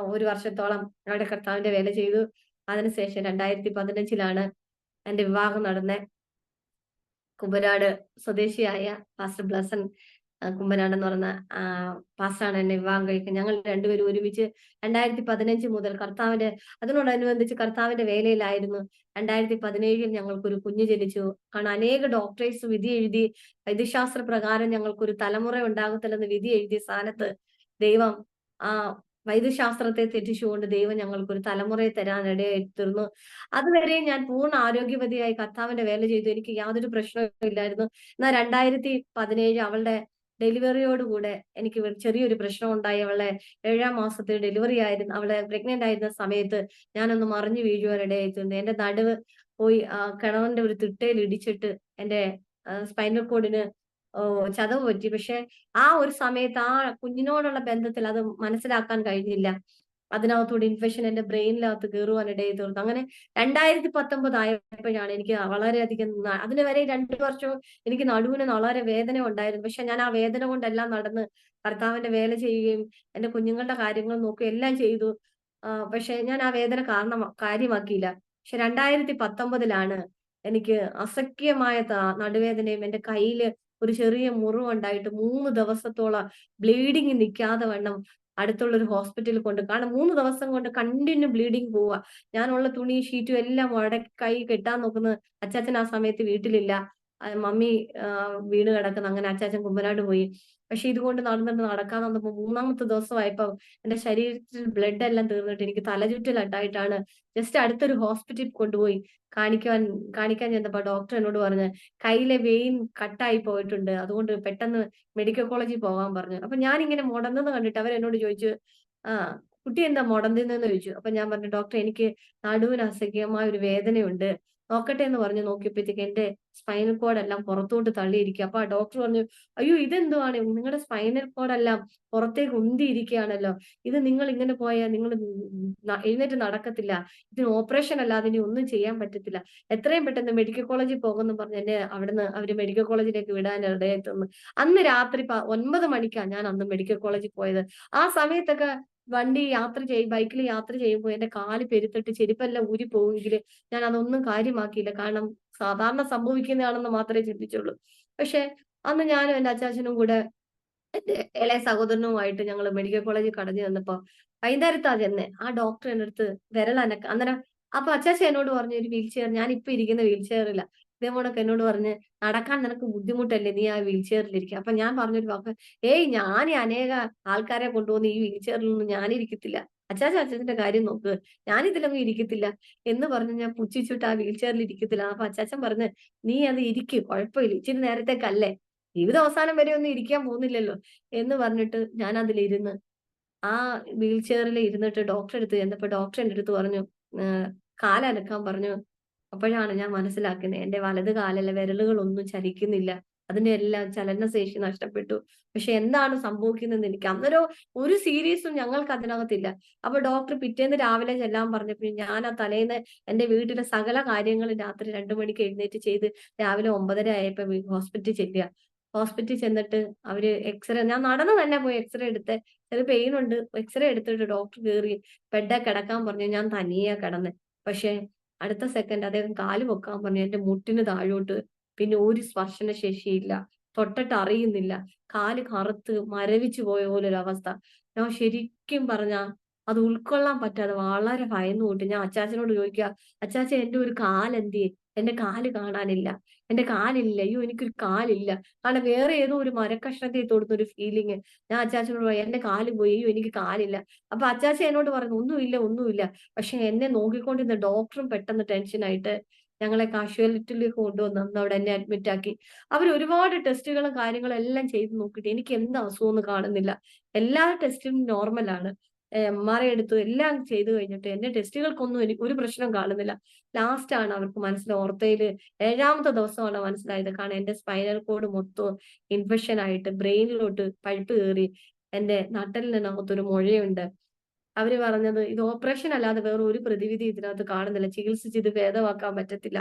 1 വർഷത്തോളം അവിടെ കർത്താവിന്റെ വേല ചെയ്തു. അതിനുശേഷം 2015 എന്റെ വിവാഹം നടന്നേ. കുമ്പനാട് സ്വദേശിയായ പാസ്റ്റർ ബ്ലസൻ കുമ്പനാട് എന്ന് പറയുന്ന പാസ്റ്ററാണ് എന്നെ വിവാഹം കഴിക്കുന്നത്. ഞങ്ങൾ രണ്ടുപേരും ഒരുമിച്ച് 2015 മുതൽ അതിനോടനുബന്ധിച്ച് കർത്താവിന്റെ വേലയിലായിരുന്നു. 2017 ഞങ്ങൾക്കൊരു കുഞ്ഞ് ജനിച്ചു. കാരണം അനേക ഡോക്ടേഴ്സ് വിധി എഴുതി വൈദ്യശാസ്ത്ര പ്രകാരം ഞങ്ങൾക്കൊരു തലമുറ ഉണ്ടാകത്തില്ലെന്ന് വിധി എഴുതിയ സ്ഥാനത്ത് ദൈവം ആ വൈദ്യശാസ്ത്രത്തെ തെറ്റിച്ചുകൊണ്ട് ദൈവം ഞങ്ങൾക്കൊരു തലമുറയെ തരാൻ ഇടയായി തീർന്നു. അതുവരെ ഞാൻ പൂർണ്ണ ആരോഗ്യവതിയായി കർത്താവിന്റെ വേല ചെയ്തു. എനിക്ക് യാതൊരു പ്രശ്നവും ഇല്ലായിരുന്നു. എന്നാൽ 2017 അവളുടെ ഡെലിവറിയോടുകൂടെ എനിക്ക് ചെറിയൊരു പ്രശ്നം ഉണ്ടായി. അവളെ 7ാം മാസത്തിൽ ഡെലിവറി ആയിരുന്നു. അവളെ പ്രഗ്നന്റ് ആയിരുന്ന സമയത്ത് ഞാനൊന്ന് മറിഞ്ഞു വീഴുവാനിടയായിട്ടുണ്ട്. എന്റെ നടുവ് പോയി കിണറിന്റെ ഒരു തിട്ടയിൽ ഇടിച്ചിട്ട് എന്റെ സ്പൈനൽ കോഡിന് ചതവ് പറ്റി. പക്ഷെ ആ ഒരു സമയത്ത് ആ കുഞ്ഞിനോടുള്ള ബന്ധത്തിൽ അത് മനസ്സിലാക്കാൻ കഴിഞ്ഞില്ല. അതിനകത്തൂടെ ഇൻഫെക്ഷൻ എന്റെ ബ്രെയിനിനകത്ത് കയറുവാനിടയായി തീർന്നു. അങ്ങനെ 2019 ആയപ്പോഴാണ് എനിക്ക് വളരെയധികം അതിന് വരെ 2 വർഷവും എനിക്ക് നടുവിന് വളരെ വേദന ഉണ്ടായിരുന്നു. പക്ഷെ ഞാൻ ആ വേദന കൊണ്ടെല്ലാം നടന്ന് കർത്താവിന്റെ വേല ചെയ്യുകയും എന്റെ കുഞ്ഞുങ്ങളുടെ കാര്യങ്ങൾ നോക്കുകയും എല്ലാം ചെയ്തു. പക്ഷെ ഞാൻ ആ വേദന കാര്യമാക്കിയില്ല. പക്ഷെ 2019 എനിക്ക് അസഖ്യമായ നടുവേദനയും എന്റെ കയ്യില് ഒരു ചെറിയ മുറിവുണ്ടായിട്ട് 3 ദിവസത്തോളം ബ്ലീഡിങ് നിൽക്കാതെ വണ്ണം അടുത്തുള്ള ഒരു ഹോസ്പിറ്റലിൽ കാരണം 3 ദിവസം കൊണ്ട് കണ്ടിന്യൂ ബ്ലീഡിങ് പോവാ. ഞാനുള്ള തുണി ഷീറ്റും എല്ലാം മടക്കി കൈ കെട്ടാൻ നോക്കുന്നു. അച്ചാച്ചൻ ആ സമയത്ത് വീട്ടിലില്ല. മമ്മി വീണ് കിടക്കുന്നു. അങ്ങനെ അച്ചാച്ചൻ കുമ്പനാട് പോയി. പക്ഷെ ഇതുകൊണ്ട് നടക്കാൻ വന്നപ്പോ 3ാമത്തെ ദിവസമായപ്പോ എന്റെ ശരീരത്തിൽ ബ്ലഡ് എല്ലാം തീർന്നിട്ട് എനിക്ക് തലചുറ്റലുണ്ടായിട്ടാണ് ജസ്റ്റ് അടുത്തൊരു ഹോസ്പിറ്റലിൽ കൊണ്ടുപോയി കാണിക്കാൻ ചെന്നപ്പോ ഡോക്ടർ എന്നോട് പറഞ്ഞ് കയ്യിലെ വെയിൻ കട്ടായി പോയിട്ടുണ്ട്. അതുകൊണ്ട് പെട്ടെന്ന് മെഡിക്കൽ കോളേജിൽ പോകാൻ പറഞ്ഞു. അപ്പൊ ഞാനിങ്ങനെ മുടന്തെന്ന് കണ്ടിട്ട് അവരെന്നോട് ചോദിച്ചു, ആ കുട്ടി എന്താ മുടന്തുന്നേന്ന് ചോദിച്ചു. അപ്പൊ ഞാൻ പറഞ്ഞു ഡോക്ടർ എനിക്ക് നടുവിന് അസഹ്യമായ ഒരു വേദനയുണ്ട്. നോക്കട്ടെ എന്ന് പറഞ്ഞു നോക്കിയപ്പോഴത്തേക്ക് എന്റെ സ്പൈനൽ കോഡ് എല്ലാം പുറത്തോട്ട് തള്ളിയിരിക്കുക. അപ്പൊ ആ ഡോക്ടർ പറഞ്ഞു, അയ്യോ ഇതെന്തുവാണ് നിങ്ങളുടെ സ്പൈനൽ കോഡ് എല്ലാം പുറത്തേക്ക് ഉന്തിയിരിക്കുകയാണല്ലോ. ഇത് നിങ്ങൾ ഇങ്ങനെ പോയാൽ നിങ്ങൾ എഴുന്നേറ്റ് നടക്കത്തില്ല. ഇതിന് ഓപ്പറേഷൻ അല്ലാതെ ഇനി ഒന്നും ചെയ്യാൻ പറ്റത്തില്ല. എത്രയും പെട്ടെന്ന് മെഡിക്കൽ കോളേജിൽ പോകുമെന്ന് പറഞ്ഞ് എന്നെ അവിടുന്ന് അവര് മെഡിക്കൽ കോളേജിലേക്ക് വിടാൻ ഇടയായി തീർന്നു. അന്ന് രാത്രി 9 മണിക്കാണ് ഞാൻ അന്ന് മെഡിക്കൽ കോളേജിൽ പോയത്. ആ സമയത്തൊക്കെ ബൈക്കിൽ യാത്ര ചെയ്യുമ്പോൾ എന്റെ കാല് പെരുത്തിട്ട് ചെരുപ്പെല്ലാം ഊരി പോവുമെങ്കിൽ ഞാൻ അതൊന്നും കാര്യമാക്കിയില്ല. കാരണം സാധാരണ സംഭവിക്കുന്നതാണെന്ന് മാത്രമേ ചിന്തിച്ചുള്ളൂ. പക്ഷെ അന്ന് ഞാനും എന്റെ അച്ചാച്ചനും കൂടെ എന്റെ ഇളയ സഹോദരനുമായിട്ട് ഞങ്ങൾ മെഡിക്കൽ കോളേജിൽ കടന്നു വന്നപ്പോ വൈകുന്നേരത്താ ചെന്നേ. ആ ഡോക്ടർ എന്റെ അടുത്ത് അന്നേരം അപ്പൊ അച്ചാച്ചൻ എന്നോട് പറഞ്ഞു ഒരു വീൽ ചെയർ, ഞാൻ ഇപ്പൊ ഇരിക്കുന്ന വീൽ ചെയറില്ല. ഇതേപോണൊക്കെ എന്നോട് പറഞ്ഞ് നടക്കാൻ നിനക്ക് ബുദ്ധിമുട്ടല്ലേ, നീ ആ വീൽ ചെയറിൽ ഇരിക്കുക. അപ്പൊ ഞാൻ പറഞ്ഞൊരു വാക്ക്, ഏയ് ഞാൻ അനേക ആൾക്കാരെ കൊണ്ടുപോകുന്ന ഈ വീൽ ചെയറിലൊന്നും ഞാൻ ഇരിക്കത്തില്ല. അച്ചാച്ചന്റെ കാര്യം നോക്ക്, ഞാൻ ഇതിലൊന്നും ഇരിക്കത്തില്ല എന്ന് പറഞ്ഞ് ഞാൻ പുച്ഛിച്ചിട്ട് ആ വീൽ ചെയറിൽ ഇരിക്കത്തില്ല. അപ്പൊ അച്ചാച്ചൻ പറഞ്ഞ് നീ അത് ഇരിക്കും, കുഴപ്പമില്ല, ഇച്ചിരി നേരത്തേക്കല്ലേ, ജീവിത അവസാനം വരെ ഒന്നും ഇരിക്കാൻ പോകുന്നില്ലല്ലോ എന്ന് പറഞ്ഞിട്ട് ഞാൻ അതിലിരുന്ന് ആ വീൽ ചെയറിൽ ഇരുന്നിട്ട് ഡോക്ടറെ അടുത്ത് ചെന്നപ്പോ ഡോക്ടർ എന്റെ അടുത്ത് പറഞ്ഞു കാലനക്കാൻ പറഞ്ഞു. അപ്പോഴാണ് ഞാൻ മനസ്സിലാക്കുന്നത് എന്റെ വലത് കാലിലെ വിരലുകളൊന്നും ചലിക്കുന്നില്ല. അതിന്റെ എല്ലാം ചലനശേഷി നഷ്ടപ്പെട്ടു. പക്ഷെ എന്താണ് സംഭവിക്കുന്നതെന്ന് എനിക്ക് അന്നേരം ഒരു സീരീസും ഞങ്ങൾക്ക് അതിനകത്തില്ല. അപ്പൊ ഡോക്ടർ പിറ്റേന്ന് രാവിലെ ചെല്ലാൻ പറഞ്ഞപ്പോൾ ഞാൻ ആ തലേന്ന് എന്റെ വീട്ടിലെ സകല കാര്യങ്ങളും രാത്രി 2 മണിക്ക് എഴുന്നേറ്റ് ചെയ്ത് രാവിലെ 9:30 ആയപ്പോ ഹോസ്പിറ്റലിൽ ചെല്ലുക. ഹോസ്പിറ്റലിൽ ചെന്നിട്ട് അവര് ഞാൻ നടന്ന് തന്നെ പോയി എക്സ്റേ എടുത്ത്. ചെറിയ പെയിൻ ഉണ്ട്. എക്സ്റേ എടുത്തിട്ട് ഡോക്ടർ കേറി ബെഡേ കിടക്കാൻ പറഞ്ഞു. ഞാൻ തനിയെ കിടന്ന്. പക്ഷെ അടുത്ത സെക്കൻഡ് അദ്ദേഹം കാല് പൊക്കാൻ പറഞ്ഞു. എന്റെ മുട്ടിന് താഴോട്ട് പിന്നെ ഒരു സ്പർശന ശേഷിയില്ല. തൊട്ടിട്ട് അറിയുന്നില്ല. കാല് കറുത്ത് മരവിച്ചു പോയ പോലൊരു അവസ്ഥ. ഞാൻ ശരിക്കും പറഞ്ഞ അത് ഉൾക്കൊള്ളാൻ പറ്റാതെ വളരെ ഭയന്നു പോയിട്ട് ഞാൻ അച്ചാച്ചനോട് ചോദിക്കുക, അച്ചാച്ച എന്റെ ഒരു കാലെന്തിയെ? എന്റെ കാല് കാണാനില്ല. എന്റെ കാലില്ല. അയ്യോ എനിക്കൊരു കാലില്ല. കാരണം വേറെ ഏതോ ഒരു മരക്കഷ്ണത്തെ തൊടുന്ന ഒരു ഫീലിംഗ്. ഞാൻ അച്ചാച്ചനോട് പറയാം എന്റെ കാല് പോയി. അയ്യോ എനിക്ക് കാലില്ല. അപ്പൊ അച്ചാച്ച എന്നോട് പറഞ്ഞു ഒന്നുമില്ല, ഒന്നുമില്ല. പക്ഷെ എന്നെ നോക്കിക്കൊണ്ടിരുന്ന ഡോക്ടറും പെട്ടെന്ന് ടെൻഷനായിട്ട് ഞങ്ങളെ കാഷ്വാലിറ്റിയിലേക്ക് കൊണ്ടുവന്ന് അന്ന് അവിടെ എന്നെ അഡ്മിറ്റ് ആക്കി. അവർ ഒരുപാട് ടെസ്റ്റുകളും കാര്യങ്ങളും എല്ലാം ചെയ്ത് നോക്കിയിട്ട് എനിക്ക് എന്ത് അസുഖമൊന്നും കാണുന്നില്ല. എല്ലാ ടെസ്റ്റും നോർമലാണ്. എംആർഐ എടുത്തു എല്ലാം ചെയ്തു കഴിഞ്ഞിട്ട് എന്റെ ടെസ്റ്റുകൾക്കൊന്നും എനിക്ക് ഒരു പ്രശ്നം കാണുന്നില്ല. ലാസ്റ്റ് ആണ് അവർക്ക് മനസ്സിലായത്. ഓർത്തയില് 7ാമത്തെ ദിവസമാണ് മനസ്സിലായത്. കാരണം എന്റെ സ്പൈനൽ കോഡ് മൊത്തം ഇൻഫെക്ഷൻ ആയിട്ട് ബ്രെയിനിലോട്ട് പഴുപ്പ് കേറി. എന്റെ നട്ടെല്ലിനകത്തൊരു മുഴയുണ്ട്. അവര് പറഞ്ഞത് ഇത് ഓപ്പറേഷൻ അല്ലാതെ വേറെ ഒരു പ്രതിവിധി ഇതിനകത്ത് കാണുന്നില്ല. ചികിത്സിച്ച് ഇത് ഭേദമാക്കാൻ പറ്റത്തില്ല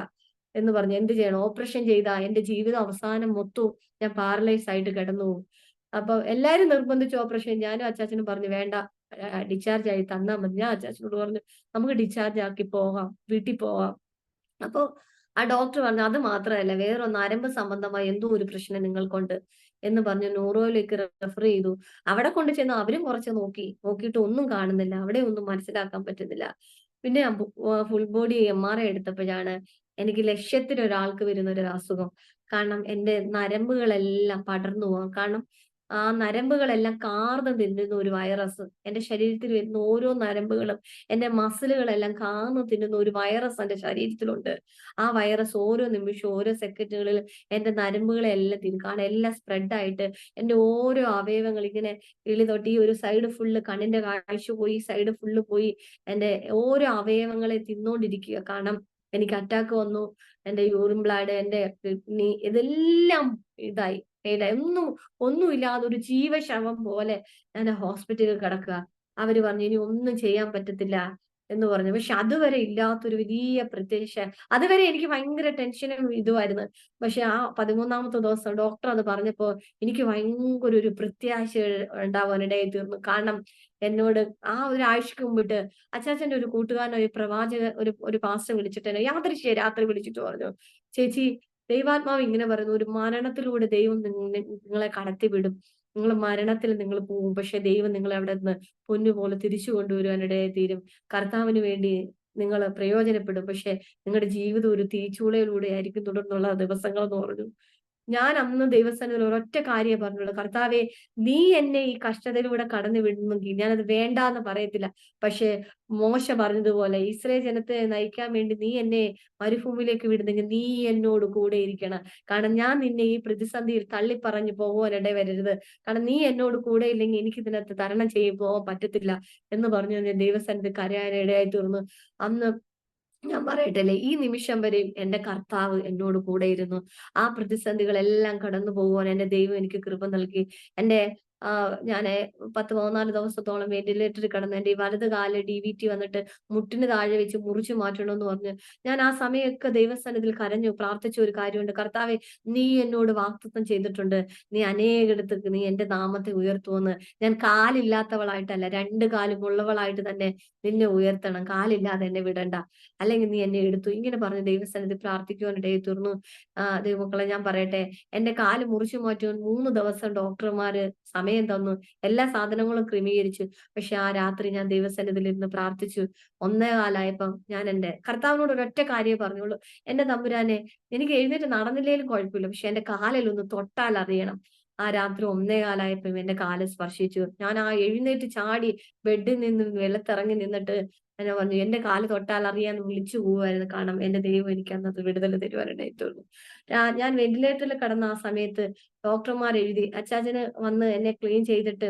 എന്ന് പറഞ്ഞു. എന്ത് ചെയ്യണം? ഓപ്പറേഷൻ ചെയ്താ എന്റെ ജീവിതം അവസാനം മൊത്തവും ഞാൻ പാരലൈസ് ആയിട്ട് കിടന്നു പോകും. അപ്പൊ എല്ലാരും നിർബന്ധിച്ചു ഓപ്പറേഷൻ. ഞാനും അച്ചാച്ചനും പറഞ്ഞു വേണ്ട, ഡിസ്ചാർജ് ആയി തന്നാ മതി. ഞാൻ അച്ചാച്ചനോട് പറഞ്ഞു നമുക്ക് ഡിസ്ചാർജ് ആക്കി പോകാം, വീട്ടിൽ പോവാം. അപ്പൊ ആ ഡോക്ടർ പറഞ്ഞു അത് മാത്രമല്ല വേറെ നരമ്പ് സംബന്ധമായ എന്തോ ഒരു പ്രശ്നം നിങ്ങൾക്കുണ്ട് എന്ന് പറഞ്ഞ് ന്യൂറോയിലേക്ക് റെഫർ ചെയ്തു. അവിടെ കൊണ്ട് ചെന്ന് അവരും കുറച്ച് നോക്കി. നോക്കിയിട്ട് ഒന്നും കാണുന്നില്ല. അവിടെ ഒന്നും മനസ്സിലാക്കാൻ പറ്റുന്നില്ല. പിന്നെ ഫുൾ ബോഡി എംആർഐ എടുത്തപ്പോഴാണ് എനിക്ക് ലക്ഷത്തിൽ ഒരാൾക്ക് വരുന്ന ഒരു അസുഖം. കാരണം എന്റെ നരമ്പുകളെല്ലാം പടർന്നു പോകാം. കാരണം ആ നരമ്പുകളെല്ലാം കാർന്ന് തിന്നുന്ന ഒരു വൈറസ്. എന്റെ ശരീരത്തിൽ വരുന്ന ഓരോ നരമ്പുകളും എന്റെ മസിലുകളെല്ലാം കാർന്ന് തിന്നുന്ന ഒരു വൈറസ് എന്റെ ശരീരത്തിലുണ്ട്. ആ വൈറസ് ഓരോ നിമിഷവും ഓരോ സെക്കൻഡുകളിൽ എന്റെ നരമ്പുകളെ എല്ലാം തിന്നും. കാരണം എല്ലാം സ്പ്രെഡ് ആയിട്ട് എന്റെ ഓരോ അവയവങ്ങൾ ഇങ്ങനെ കിളി തൊട്ട് ഈ ഒരു സൈഡ് ഫുള്ള് കണ്ണിന്റെ കാഴ്ച പോയി, സൈഡ് ഫുള്ള് പോയി. എന്റെ ഓരോ അവയവങ്ങളെ തിന്നോണ്ടിരിക്കുക. കാരണം എനിക്ക് അറ്റാക്ക് വന്നു. എന്റെ യൂറിൻ ബ്ലാഡ്, എന്റെ കിഡ്നി ഇതെല്ലാം ഇതായി. ഒന്നുമില്ലാതെ ഒരു ജീവശവം പോലെ ഞാൻ ഹോസ്പിറ്റലിൽ കിടക്കുക. അവര് പറഞ്ഞു ഇനി ഒന്നും ചെയ്യാൻ പറ്റത്തില്ല എന്ന് പറഞ്ഞു. പക്ഷെ അതുവരെ ഇല്ലാത്തൊരു വലിയ പ്രത്യക്ഷ അതുവരെ എനിക്ക് ഭയങ്കര ടെൻഷനും ഇതുമായിരുന്നു. പക്ഷെ ആ 13ാമത്തെ ദിവസം ഡോക്ടർ അത് പറഞ്ഞപ്പോ എനിക്ക് ഭയങ്കര ഒരു പ്രത്യാശ ഉണ്ടാവാനിടയായി തീർന്നു. കാരണം എന്നോട് ആ ഒരാഴ്ചക്ക് മുമ്പിട്ട് അച്ചാച്ചന്റെ ഒരു കൂട്ടുകാരൻ ഒരു പ്രവാചക ഒരു പാസ്റ്റർ വിളിച്ചിട്ട് എന്നെ യാദൃശ്ചികം രാത്രി വിളിച്ചിട്ട് പറഞ്ഞു, ചേച്ചി ദൈവാത്മാവ് ഇങ്ങനെ പറയുന്നു ഒരു മരണത്തിലൂടെ ദൈവം നിങ്ങളെ കടത്തിവിടും. നിങ്ങൾ മരണത്തിൽ നിങ്ങൾ പോവും. പക്ഷെ ദൈവം നിങ്ങളെ അവിടെ നിന്ന് പൊന്നുപോലെ തിരിച്ചു കൊണ്ടുവരുവാനിടയായി തീരും. കർത്താവിന് വേണ്ടി നിങ്ങൾ പ്രയോജനപ്പെടും. പക്ഷെ നിങ്ങളുടെ ജീവിതം ഒരു തീച്ചൂളയിലൂടെ ആയിരിക്കും തുടർന്നുള്ള ദിവസങ്ങൾ എന്ന് പറഞ്ഞു. ഞാൻ അന്ന് ദൈവസന്നിധിയിൽ ഒരൊറ്റ കാര്യമേ പറഞ്ഞുള്ളൂ. കർത്താവേ നീ എന്നെ ഈ കഷ്ടതയിലൂടെ കടന്നു വിടുന്നെങ്കിൽ ഞാനത് വേണ്ടാന്ന് പറയത്തില്ല. പക്ഷേ മോശ പറഞ്ഞതുപോലെ ഇസ്രായേൽ ജനത്തെ നയിക്കാൻ വേണ്ടി നീ എന്നെ മരുഭൂമിയിലേക്ക് വിടുന്നെങ്കിൽ നീ എന്നോട് കൂടെ ഇരിക്കണം. കാരണം ഞാൻ നിന്നെ ഈ പ്രതിസന്ധിയിൽ തള്ളിപ്പറഞ്ഞു പോകുവാൻ ഇടവരരുത്. കാരണം നീ എന്നോട് കൂടെ ഇല്ലെങ്കിൽ എനിക്ക് ഇതിനകത്ത് തരണം ചെയ്ത് പോകാൻ പറ്റത്തില്ല എന്ന് പറഞ്ഞു ഞാൻ ദൈവസന്നിധി കരയാൻ ഇടയായി തീർന്നു. അന്ന് ഞാൻ പറയട്ടല്ലേ ഈ നിമിഷം വരെയും എന്റെ കർത്താവ് എന്നോട് കൂടെ ഇരുന്നു. ആ പ്രതിസന്ധികളെല്ലാം കടന്നു പോകുവാൻ എന്റെ ദൈവം എനിക്ക് കൃപ നൽകി. എന്റെ ഞാന് 10, 14 ദിവസത്തോളം വെന്റിലേറ്ററിൽ കിടന്ന് എന്റെ ഈ വലത് കാല് DVT വന്നിട്ട് മുട്ടിന് താഴെ വെച്ച് മുറിച്ചു മാറ്റണമെന്ന് പറഞ്ഞ് ഞാൻ ആ സമയമൊക്കെ ദൈവസന്നിധിയിൽ കരഞ്ഞു പ്രാർത്ഥിച്ച ഒരു കാര്യമുണ്ട്. കർത്താവേ നീ എന്നോട് വാഗ്ദത്തം ചെയ്തിട്ടുണ്ട്. നീ അനേകയിടത്തേക്ക് നീ എന്റെ നാമത്തെ ഉയർത്തുമെന്ന്. ഞാൻ കാലില്ലാത്തവളായിട്ടല്ല 2 കാലും ഉള്ളവളായിട്ട് തന്നെ നിന്നെ ഉയർത്തണം. കാലില്ലാതെ എന്നെ വിടണ്ട. അല്ലെങ്കിൽ നീ എന്നെ എടുത്തു. ഇങ്ങനെ പറഞ്ഞ് ദൈവസന്നിധി പ്രാർത്ഥിക്കുവാനിടയായി തീർന്നു. ദൈവമക്കളെ ഞാൻ പറയട്ടെ, എന്റെ കാല് മുറിച്ചു മാറ്റുവാൻ 3 ദിവസം ഡോക്ടർമാര് സമയം തന്നു. എല്ലാ സാധനങ്ങളും ക്രമീകരിച്ചു. പക്ഷെ ആ രാത്രി ഞാൻ ദൈവസന്നിധിയിൽ ഇരുന്ന് പ്രാർത്ഥിച്ചു. 1:15 ഞാൻ എന്റെ കർത്താവിനോട് ഒരൊറ്റ കാര്യമേ പറഞ്ഞുള്ളൂ. എന്റെ തമ്പുരാനെ എനിക്ക് എഴുന്നേറ്റ് നടന്നില്ലേലും കുഴപ്പമില്ല. പക്ഷെ എന്റെ കാലിൽ ഒന്ന് തൊട്ടാൽ അറിയണം. ആ രാത്രി 1:15 എന്റെ കാല് സ്പർശിച്ചു. ഞാൻ ആ എഴുന്നേറ്റ് ചാടി ബെഡിൽ നിന്ന് വെള്ളത്തിറങ്ങി നിന്നിട്ട് ഞാൻ പറഞ്ഞു എന്റെ കാല് തൊട്ടാൽ അറിയാന്ന് വിളിച്ചു പോവായിരുന്നു. കാരണം എന്റെ ദൈവം എനിക്ക് അന്നത് വിടുതൽ തരുവാനിടയായി തീർന്നു. ഞാൻ വെന്റിലേറ്ററിൽ കിടന്ന ആ സമയത്ത് ഡോക്ടർമാർ എഴുതി അച്ചാച്ചന് വന്ന് എന്നെ ക്ലീൻ ചെയ്തിട്ട്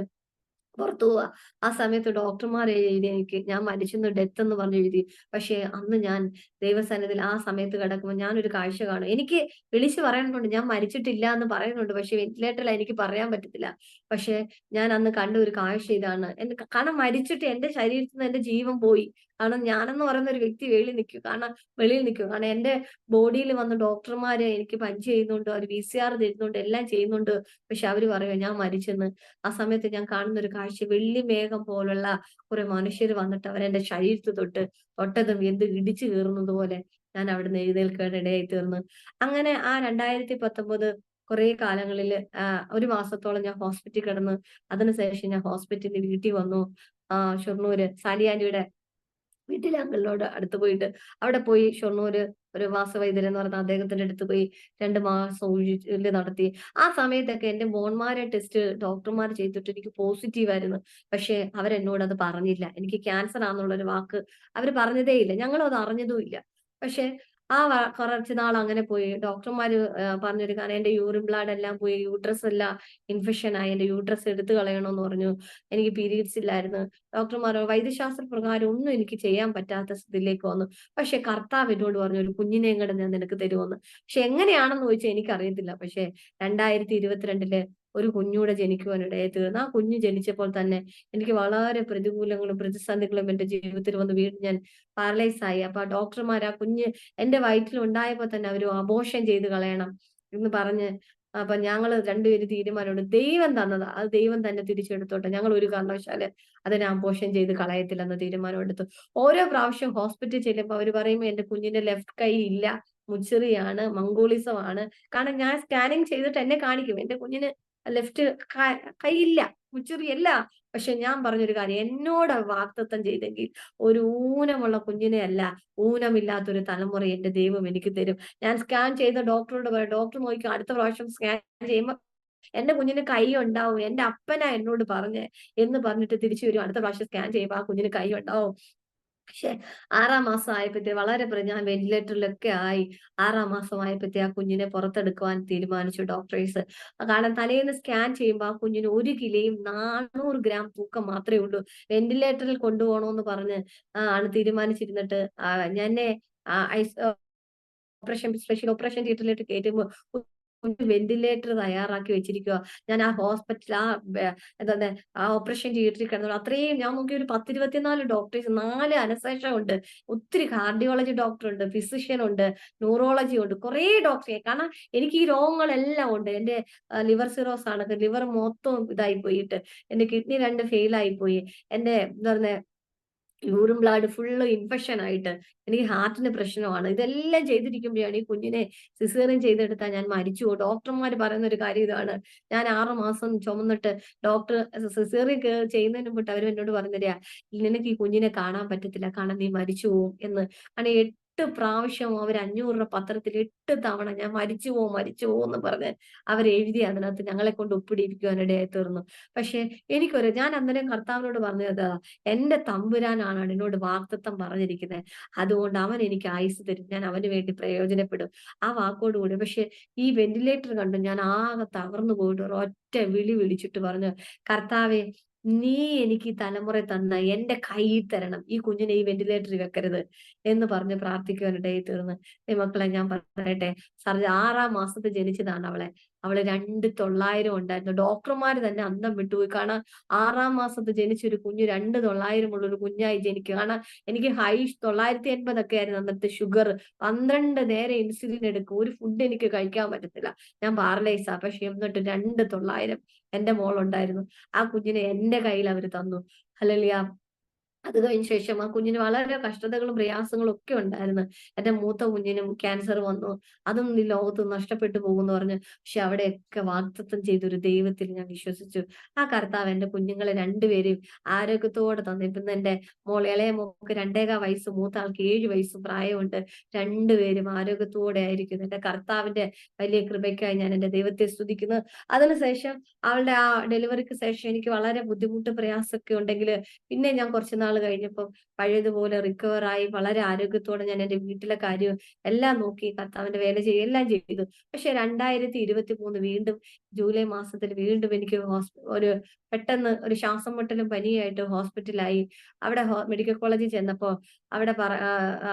പുറത്തു പോവാ. ആ സമയത്ത് ഡോക്ടർമാർ എഴുതി എനിക്ക് ഞാൻ മരിച്ചെന്ന് ഡെത്ത് എന്ന് പറഞ്ഞ് എഴുതി. പക്ഷെ അന്ന് ഞാൻ ദൈവസന്നിധിയിൽ ആ സമയത്ത് കിടക്കുമ്പോൾ ഞാനൊരു കാഴ്ച കാണും. എനിക്ക് വിളിച്ചു പറയുന്നുണ്ട് ഞാൻ മരിച്ചിട്ടില്ല എന്ന് പറയുന്നുണ്ട്. പക്ഷെ വെന്റിലേറ്ററിൽ എനിക്ക് പറയാൻ പറ്റത്തില്ല. പക്ഷെ ഞാൻ അന്ന് കണ്ട ഒരു കാഴ്ച ഇതാണ്. കാരണം മരിച്ചിട്ട് എന്റെ ശരീരത്തിൽ നിന്ന് എന്റെ ജീവൻ പോയി. കാരണം ഞാനെന്ന് പറയുന്ന ഒരു വ്യക്തി വെളിയിൽ നിൽക്കും. കാരണം എന്റെ ബോഡിയിൽ വന്ന് ഡോക്ടർമാര് എനിക്ക് പഞ്ച് ചെയ്യുന്നുണ്ട്, അവര് VCR തരുന്നുണ്ട്, എല്ലാം ചെയ്യുന്നുണ്ട്. പക്ഷെ അവര് പറയുക ഞാൻ മരിച്ചെന്ന്. ആ സമയത്ത് ഞാൻ കാണുന്ന ഒരു കാഴ്ച വെള്ളി മേഘം പോലുള്ള കുറെ മനുഷ്യര് വന്നിട്ട് അവരെന്റെ ശരീരത്തിൽ തൊട്ടതും എന്ത് ഇടിച്ചു കീറുന്നത് പോലെ ഞാൻ അവിടുന്ന് എഴുന്നേൽക്കാൻ ഇടയായി തീർന്നു. അങ്ങനെ ആ 2019 കുറെ കാലങ്ങളില് 1 മാസത്തോളം ഞാൻ ഹോസ്പിറ്റലിൽ കിടന്നു. അതിനുശേഷം ഞാൻ ഹോസ്പിറ്റലിൽ വീട്ടിൽ വന്നു. ഷൊർണൂര് സാലി ആന്റിയുടെ വീട്ടിലെ അങ്കിളിനോട് അടുത്ത് പോയിട്ട് അവിടെ പോയി ഷൊർണൂര് ഒരു വാസവൈദ്യൻ എന്ന് പറഞ്ഞ അദ്ദേഹത്തിന്റെ അടുത്ത് പോയി 2 മാസം ഉഴിച്ചില് നടത്തി. ആ സമയത്തൊക്കെ എന്റെ ബോൺമാരെ ടെസ്റ്റ് ഡോക്ടർമാർ ചെയ്തിട്ട് എനിക്ക് പോസിറ്റീവ് ആയിരുന്നു. പക്ഷെ അവരെന്നോട് അത് പറഞ്ഞില്ല. എനിക്ക് ക്യാൻസർ ആണെന്നുള്ളൊരു വാക്ക് അവര് പറഞ്ഞതേ ഇല്ല. ഞങ്ങളും അത് അറിഞ്ഞതും ഇല്ല. പക്ഷെ കുറച്ച് നാൾ അങ്ങനെ പോയി. ഡോക്ടർമാര് പറഞ്ഞൊരു കാര്യം, എന്റെ യൂറിൻ ബ്ലാഡ് എല്ലാം പോയി, യൂട്രസ് എല്ലാം ഇൻഫെക്ഷൻ ആയി. എന്റെ യൂട്രസ് എടുത്തു കളയണമെന്ന് പറഞ്ഞു. എനിക്ക് പീരീഡ്സ് ഇല്ലായിരുന്നു. ഡോക്ടർമാർ വൈദ്യശാസ്ത്ര പ്രകാരം ഒന്നും എനിക്ക് ചെയ്യാൻ പറ്റാത്ത സ്ഥിതിയിലേക്ക് വന്നു. പക്ഷെ കർത്താവ് എന്നോട് പറഞ്ഞു, ഒരു കുഞ്ഞിനെയും കൂടെ ഞാൻ നിനക്ക് തരുമെന്ന്. പക്ഷെ എങ്ങനെയാണെന്ന് ചോദിച്ചാൽ എനിക്കറിയത്തില്ല. പക്ഷെ 2022 ഒരു കുഞ്ഞൂടെ ജനിക്കുവാനിടയായി തീർന്നു. ആ കുഞ്ഞ് ജനിച്ചപ്പോൾ തന്നെ എനിക്ക് വളരെ പ്രതികൂലങ്ങളും പ്രതിസന്ധികളും എന്റെ ജീവിതത്തിൽ വന്ന് വീണ്ടും ഞാൻ പാരലൈസ് ആയി. അപ്പൊ ആ ഡോക്ടർമാർ ആ കുഞ്ഞ് എന്റെ വയറ്റിൽ ഉണ്ടായപ്പോ തന്നെ അവര് അബോർഷൻ ചെയ്ത് കളയണം എന്ന് പറഞ്ഞ്, അപ്പൊ ഞങ്ങള് രണ്ടുപേരും തീരുമാനമുണ്ട്, ദൈവം തന്നതാ, അത് ദൈവം തന്നെ തിരിച്ചെടുത്തോട്ടെ, ഞങ്ങൾ ഒരു കാരണവശാല് അതിനെ അബോർഷൻ ചെയ്ത് കളയത്തില്ലെന്ന് തീരുമാനമെടുത്തു. ഓരോ പ്രാവശ്യം ഹോസ്പിറ്റലിൽ ചെല്ലുമ്പോ അവര് പറയുമ്പോ എന്റെ കുഞ്ഞിന്റെ ലെഫ്റ്റ് കൈ ഇല്ല, മുച്ചിറിയാണ്, മംഗോളിസം ആണ്. കാരണം ഞാൻ സ്കാനിങ് ചെയ്തിട്ട് എന്നെ കാണിക്കും, എന്റെ കുഞ്ഞിന് ലെഫ്റ്റ് കൈയില്ല, മുച്ചിറിയല്ല. പക്ഷെ ഞാൻ പറഞ്ഞൊരു കാര്യം, എന്നോട് വാഗ്ദത്തം ചെയ്തെങ്കിൽ ഒരു ഊനമുള്ള കുഞ്ഞിനെ അല്ല, ഊനമില്ലാത്തൊരു തലമുറ എന്റെ ദൈവം എനിക്ക് തരും. ഞാൻ സ്കാൻ ചെയ്ത ഡോക്ടറോട് പറയാം, ഡോക്ടർ നോക്കി അടുത്ത പ്രാവശ്യം സ്കാൻ ചെയ്യുമ്പോ എന്റെ കുഞ്ഞിന് കൈ ഉണ്ടാവും, എന്റെ അപ്പനാ എന്നോട് പറഞ്ഞേ എന്ന് പറഞ്ഞിട്ട് തിരിച്ചു വരും. അടുത്ത പ്രാവശ്യം സ്കാൻ ചെയ്യുമ്പോ ആ കുഞ്ഞിന് കൈ ഉണ്ടാവും. പക്ഷെ 6-ാം മാസം ആയപ്പോഴത്തേ വളരെ ഞാൻ വെന്റിലേറ്ററിലൊക്കെ ആയി. 6-ാം മാസം ആയപ്പോഴത്തേ ആ കുഞ്ഞിനെ പുറത്തെടുക്കുവാൻ തീരുമാനിച്ചു ഡോക്ടേഴ്സ്. കാരണം തലേന്ന് സ്കാൻ ചെയ്യുമ്പോൾ ആ കുഞ്ഞിന് 1 കിലോയും 400 ഗ്രാം തൂക്കം മാത്രമേ ഉള്ളൂ. വെന്റിലേറ്ററിൽ കൊണ്ടുപോകണമെന്ന് പറഞ്ഞ് ആണ് തീരുമാനിച്ചിരുന്നിട്ട് എന്നെ സ്പെഷ്യൽ ഓപ്പറേഷൻ തിയേറ്ററിലേക്ക് കയറ്റുമ്പോൾ വെന്റിലേറ്റർ തയ്യാറാക്കി വെച്ചിരിക്കുക. ഞാൻ ആ ഹോസ്പിറ്റൽ എന്താണ് ആ ഓപ്പറേഷൻ തിയേറ്ററിൽ കിടന്നു. അത്രയും ഞാൻ നോക്കി, ഒരു 10-24 ഡോക്ടേഴ്സ്, 4 അനസ്തേഷ്യ ഉണ്ട്, ഒത്തിരി കാർഡിയോളജി ഡോക്ടർ ഉണ്ട്, ഫിസിഷ്യൻ ഉണ്ട്, ന്യൂറോളജി ഉണ്ട്, കുറേ ഡോക്ടറെ. കാരണം എനിക്ക് ഈ രോഗങ്ങളെല്ലാം ഉണ്ട്. എന്റെ ലിവർ സിറോസ് ആണ്, ലിവർ മൊത്തം ഇതായി പോയിട്ട്, എന്റെ കിഡ്നി 2 ഫെയിൽ ആയി പോയി, എന്റെ എന്താ പറയുക യൂറിൻ ബ്ലാഡ് ഫുള്ള് ഇൻഫെക്ഷൻ ആയിട്ട് എനിക്ക് ഹാർട്ടിന് പ്രശ്നമാണ്. ഇതെല്ലാം ചെയ്തിരിക്കുമ്പോഴാണ് ഈ കുഞ്ഞിനെ സിസേറിയൻ ചെയ്തെടുത്താൽ ഞാൻ മരിച്ചു പോകും. ഡോക്ടർമാർ പറയുന്ന ഒരു കാര്യം ഇതാണ്. ഞാൻ 6 മാസം ചുമന്നിട്ട് ഡോക്ടർ സിസേറിയൻ ചെയ്യുന്നതിന് മുമ്പ് അവർ എന്നോട് പറഞ്ഞുതരാ, നിനക്ക് ഈ കുഞ്ഞിനെ കാണാൻ പറ്റത്തില്ല, കാരണം നീ മരിച്ചു പോകും എന്ന്. കാരണം 8 പ്രാവശ്യം അവർ 500 രൂപ പത്രത്തിൽ 8 തവണ ഞാൻ മരിച്ചു പോകും എന്ന് പറഞ്ഞ് അവരെഴുതി അതിനകത്ത് ഞങ്ങളെ കൊണ്ട് ഒപ്പിടിയിരിക്കുവാനിടയായി തീർന്നു. പക്ഷെ ഞാൻ അന്നേരം കർത്താവിനോട് പറഞ്ഞത്, എന്റെ തമ്പുരാനാണ് എന്നോട് വാഗ്ദത്തം പറഞ്ഞിരിക്കുന്നത്, അതുകൊണ്ട് അവൻ എനിക്ക് ആയുസ് തരും, ഞാൻ അവന് വേണ്ടി പ്രയോജനപ്പെടും, ആ വാക്കോടുകൂടി. പക്ഷെ ഈ വെന്റിലേറ്റർ കണ്ടു ഞാൻ ആകെ തകർന്നു പോയിട്ട് ഒരൊറ്റ വിളി വിളിച്ചിട്ട് പറഞ്ഞു, കർത്താവെ, നീ എനിക്ക് ഈ തലമുറ തന്ന എന്റെ കയ്യിൽ തരണം, ഈ കുഞ്ഞിനെ ഈ വെന്റിലേറ്ററിൽ വെക്കരുത് എന്ന് പറഞ്ഞ് പ്രാർത്ഥിക്കുവാനിടയിൽ തീർന്ന്. മക്കളെ ഞാൻ പറയട്ടെ, 6-ാം മാസത്തിൽ ജനിച്ചതാണ് അവള് 2,900 ഉണ്ടായിരുന്നു. ഡോക്ടർമാര് തന്നെ അന്തം വിട്ടുപോയി. കാരണം 6-ാം മാസത്തിൽ ജനിച്ച ഒരു കുഞ്ഞ് 2,900 ഉള്ള ഒരു കുഞ്ഞായി ജനിക്കുക. കാരണം എനിക്ക് 980 ഒക്കെ ആയിരുന്നു അന്നത്തെ ഷുഗർ. 12 നേരം ഇൻസുലിൻ എടുക്കും, ഒരു ഫുഡ് എനിക്ക് കഴിക്കാൻ പറ്റത്തില്ല, ഞാൻ പാരലൈസാ. പക്ഷെ എന്നിട്ട് 2,900 എന്റെ മോളുണ്ടായിരുന്നു. ആ കുഞ്ഞിനെ എന്റെ കയ്യിൽ അവര് തന്നു. ഹല്ലേലൂയ. അത് കഴിഞ്ഞ ശേഷം ആ കുഞ്ഞിന് വളരെ കഷ്ടതകളും പ്രയാസങ്ങളും ഒക്കെ ഉണ്ടായിരുന്നു. എന്റെ മൂത്ത കുഞ്ഞിനും ക്യാൻസർ വന്നു. അതും ഈ ലോകത്ത് നഷ്ടപ്പെട്ടു പോകുമെന്ന് പറഞ്ഞു. പക്ഷെ അവിടെയൊക്കെ വാഗ്ദത്തം ചെയ്തൊരു ദൈവത്തിൽ ഞാൻ വിശ്വസിച്ചു. ആ കർത്താവ് എന്റെ കുഞ്ഞുങ്ങളെ രണ്ടുപേരെയും ആരോഗ്യത്തോടെ തന്നു. ഇപ്പം എന്റെ ഇളയ മോൾക്ക് 2.25 വയസ്സ്, മൂത്ത ആൾക്ക് 7 വയസ്സ് പ്രായമുണ്ട്. രണ്ടുപേരും ആരോഗ്യത്തോടെ ആയിരിക്കുന്നു. എന്റെ കർത്താവിന്റെ വലിയ കൃപയ്ക്കായി ഞാൻ എന്റെ ദൈവത്തെ സ്തുതിക്കുന്നു. അതിനുശേഷം അവളുടെ ആ ഡെലിവറിക്ക് ശേഷം എനിക്ക് വളരെ ബുദ്ധിമുട്ട് പ്രയാസമൊക്കെ ഉണ്ടെങ്കിൽ പിന്നെ ഞാൻ കുറച്ച് നാൾ കഴിഞ്ഞപ്പോൾ പഴയതുപോലെ റിക്കവർ ആയി വളരെ ആരോഗ്യത്തോടെ ഞാൻ എന്റെ വീട്ടിലെ കാര്യം എല്ലാം നോക്കി കർത്താവിന്റെ വേല എല്ലാം ചെയ്തു. പക്ഷെ 2023 വീണ്ടും ജൂലൈ മാസത്തിൽ വീണ്ടും എനിക്ക് ഒരു പെട്ടെന്ന് ഒരു ശ്വാസം മുട്ടലും പനിയായിട്ട് ഹോസ്പിറ്റലായി. അവിടെ മെഡിക്കൽ കോളേജിൽ ചെന്നപ്പോ അവിടെ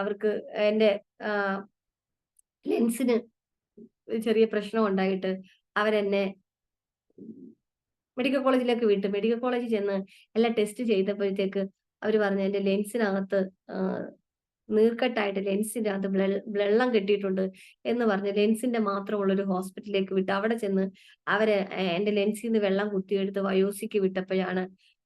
അവർക്ക് എന്റെ ലെൻസിന് ചെറിയ പ്രശ്നം ഉണ്ടായിട്ട് അവരെന്നെ മെഡിക്കൽ കോളേജിലേക്ക് വിട്ടു. മെഡിക്കൽ കോളേജിൽ ചെന്ന് എല്ലാം ടെസ്റ്റ് ചെയ്തപ്പോഴത്തേക്ക് അവര് പറഞ്ഞു, എന്റെ ലെൻസിനകത്ത് നീർക്കെട്ടായിട്ട് ലെൻസിന്റെ അകത്ത് വെള്ളം കെട്ടിയിട്ടുണ്ട് എന്ന് പറഞ്ഞ് ലെൻസിന്റെ മാത്രമുള്ള ഒരു ഹോസ്പിറ്റലിലേക്ക് വിട്ടു. അവിടെ ചെന്ന് അവര് എന്റെ ലെൻസിൽ നിന്ന് വെള്ളം കുത്തിയെടുത്ത് വയോസിക്ക് വിട്ടപ്പോഴാണ്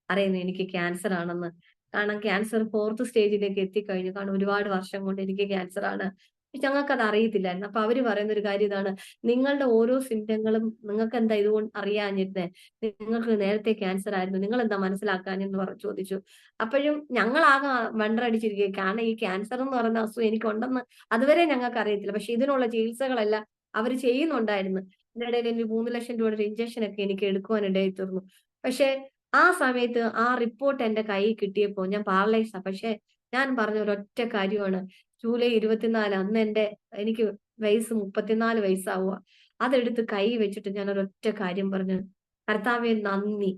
അറിയുന്നത് എനിക്ക് ക്യാൻസർ ആണെന്ന്. കാരണം ക്യാൻസർ 4th സ്റ്റേജിലേക്ക് എത്തിക്കഴിഞ്ഞു. കാരണം ഒരുപാട് വർഷം കൊണ്ട് എനിക്ക് ക്യാൻസർ ആണ്. ഞങ്ങൾക്കത് അറിയത്തില്ലായിരുന്നു. അപ്പൊ അവര് പറയുന്ന ഒരു കാര്യം ഇതാണ്: നിങ്ങളുടെ ഓരോ സിംറ്റങ്ങളും നിങ്ങൾക്ക് എന്താ ഇതുകൊണ്ട് അറിയാഞ്ഞിരുന്നേ? നിങ്ങൾക്ക് നേരത്തെ ക്യാൻസർ ആയിരുന്നു. നിങ്ങൾ എന്താ മനസ്സിലാക്കാഞ്ഞെന്ന് ചോദിച്ചു. അപ്പോഴും ഞങ്ങളാകെ വണ്ടറടിച്ചിരിക്കുക. കാരണം ഈ ക്യാൻസർ എന്ന് പറയുന്ന അസുഖം എനിക്കുണ്ടെന്ന് അതുവരെ ഞങ്ങൾക്ക് അറിയത്തില്ല. പക്ഷെ ഇതിനുള്ള ചികിത്സകളെല്ലാം അവര് ചെയ്യുന്നുണ്ടായിരുന്നു. ഇതിനിടയിൽ ഒരു 3,00,000 രൂപയുടെ ഒരു ഇഞ്ചക്ഷൻ ഒക്കെ എനിക്ക് എടുക്കുവാനിടയായി തീർന്നു. പക്ഷെ ആ സമയത്ത് ആ റിപ്പോർട്ട് എന്റെ കയ്യിൽ കിട്ടിയപ്പോ ഞാൻ പാരലൈസാ. പക്ഷെ ഞാൻ പറഞ്ഞ ഒരൊറ്റ കാര്യമാണ്: ജൂലൈ 24 അന്ന് എനിക്ക് വയസ്സ് 34 വയസ്സാവുക. അതെടുത്ത് കൈ വെച്ചിട്ട് ഞാൻ ഒരൊറ്റ കാര്യം പറഞ്ഞു: കർത്താവേ നന്ദി.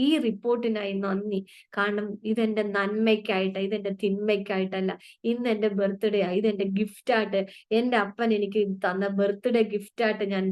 ഈ റിപ്പോർട്ടിനായി നന്ദി. കാരണം ഇതെന്റെ നന്മയ്ക്കായിട്ട്, ഇതെന്റെ തിന്മയ്ക്കായിട്ടല്ല. ഇന്ന് എന്റെ ബർത്ത്ഡേ ആ. ഇതെന്റെ ഗിഫ്റ്റായിട്ട് എന്റെ അപ്പൻ എനിക്ക് തന്ന ബർത്ത്ഡേ ഗിഫ്റ്റായിട്ട് ഞാൻ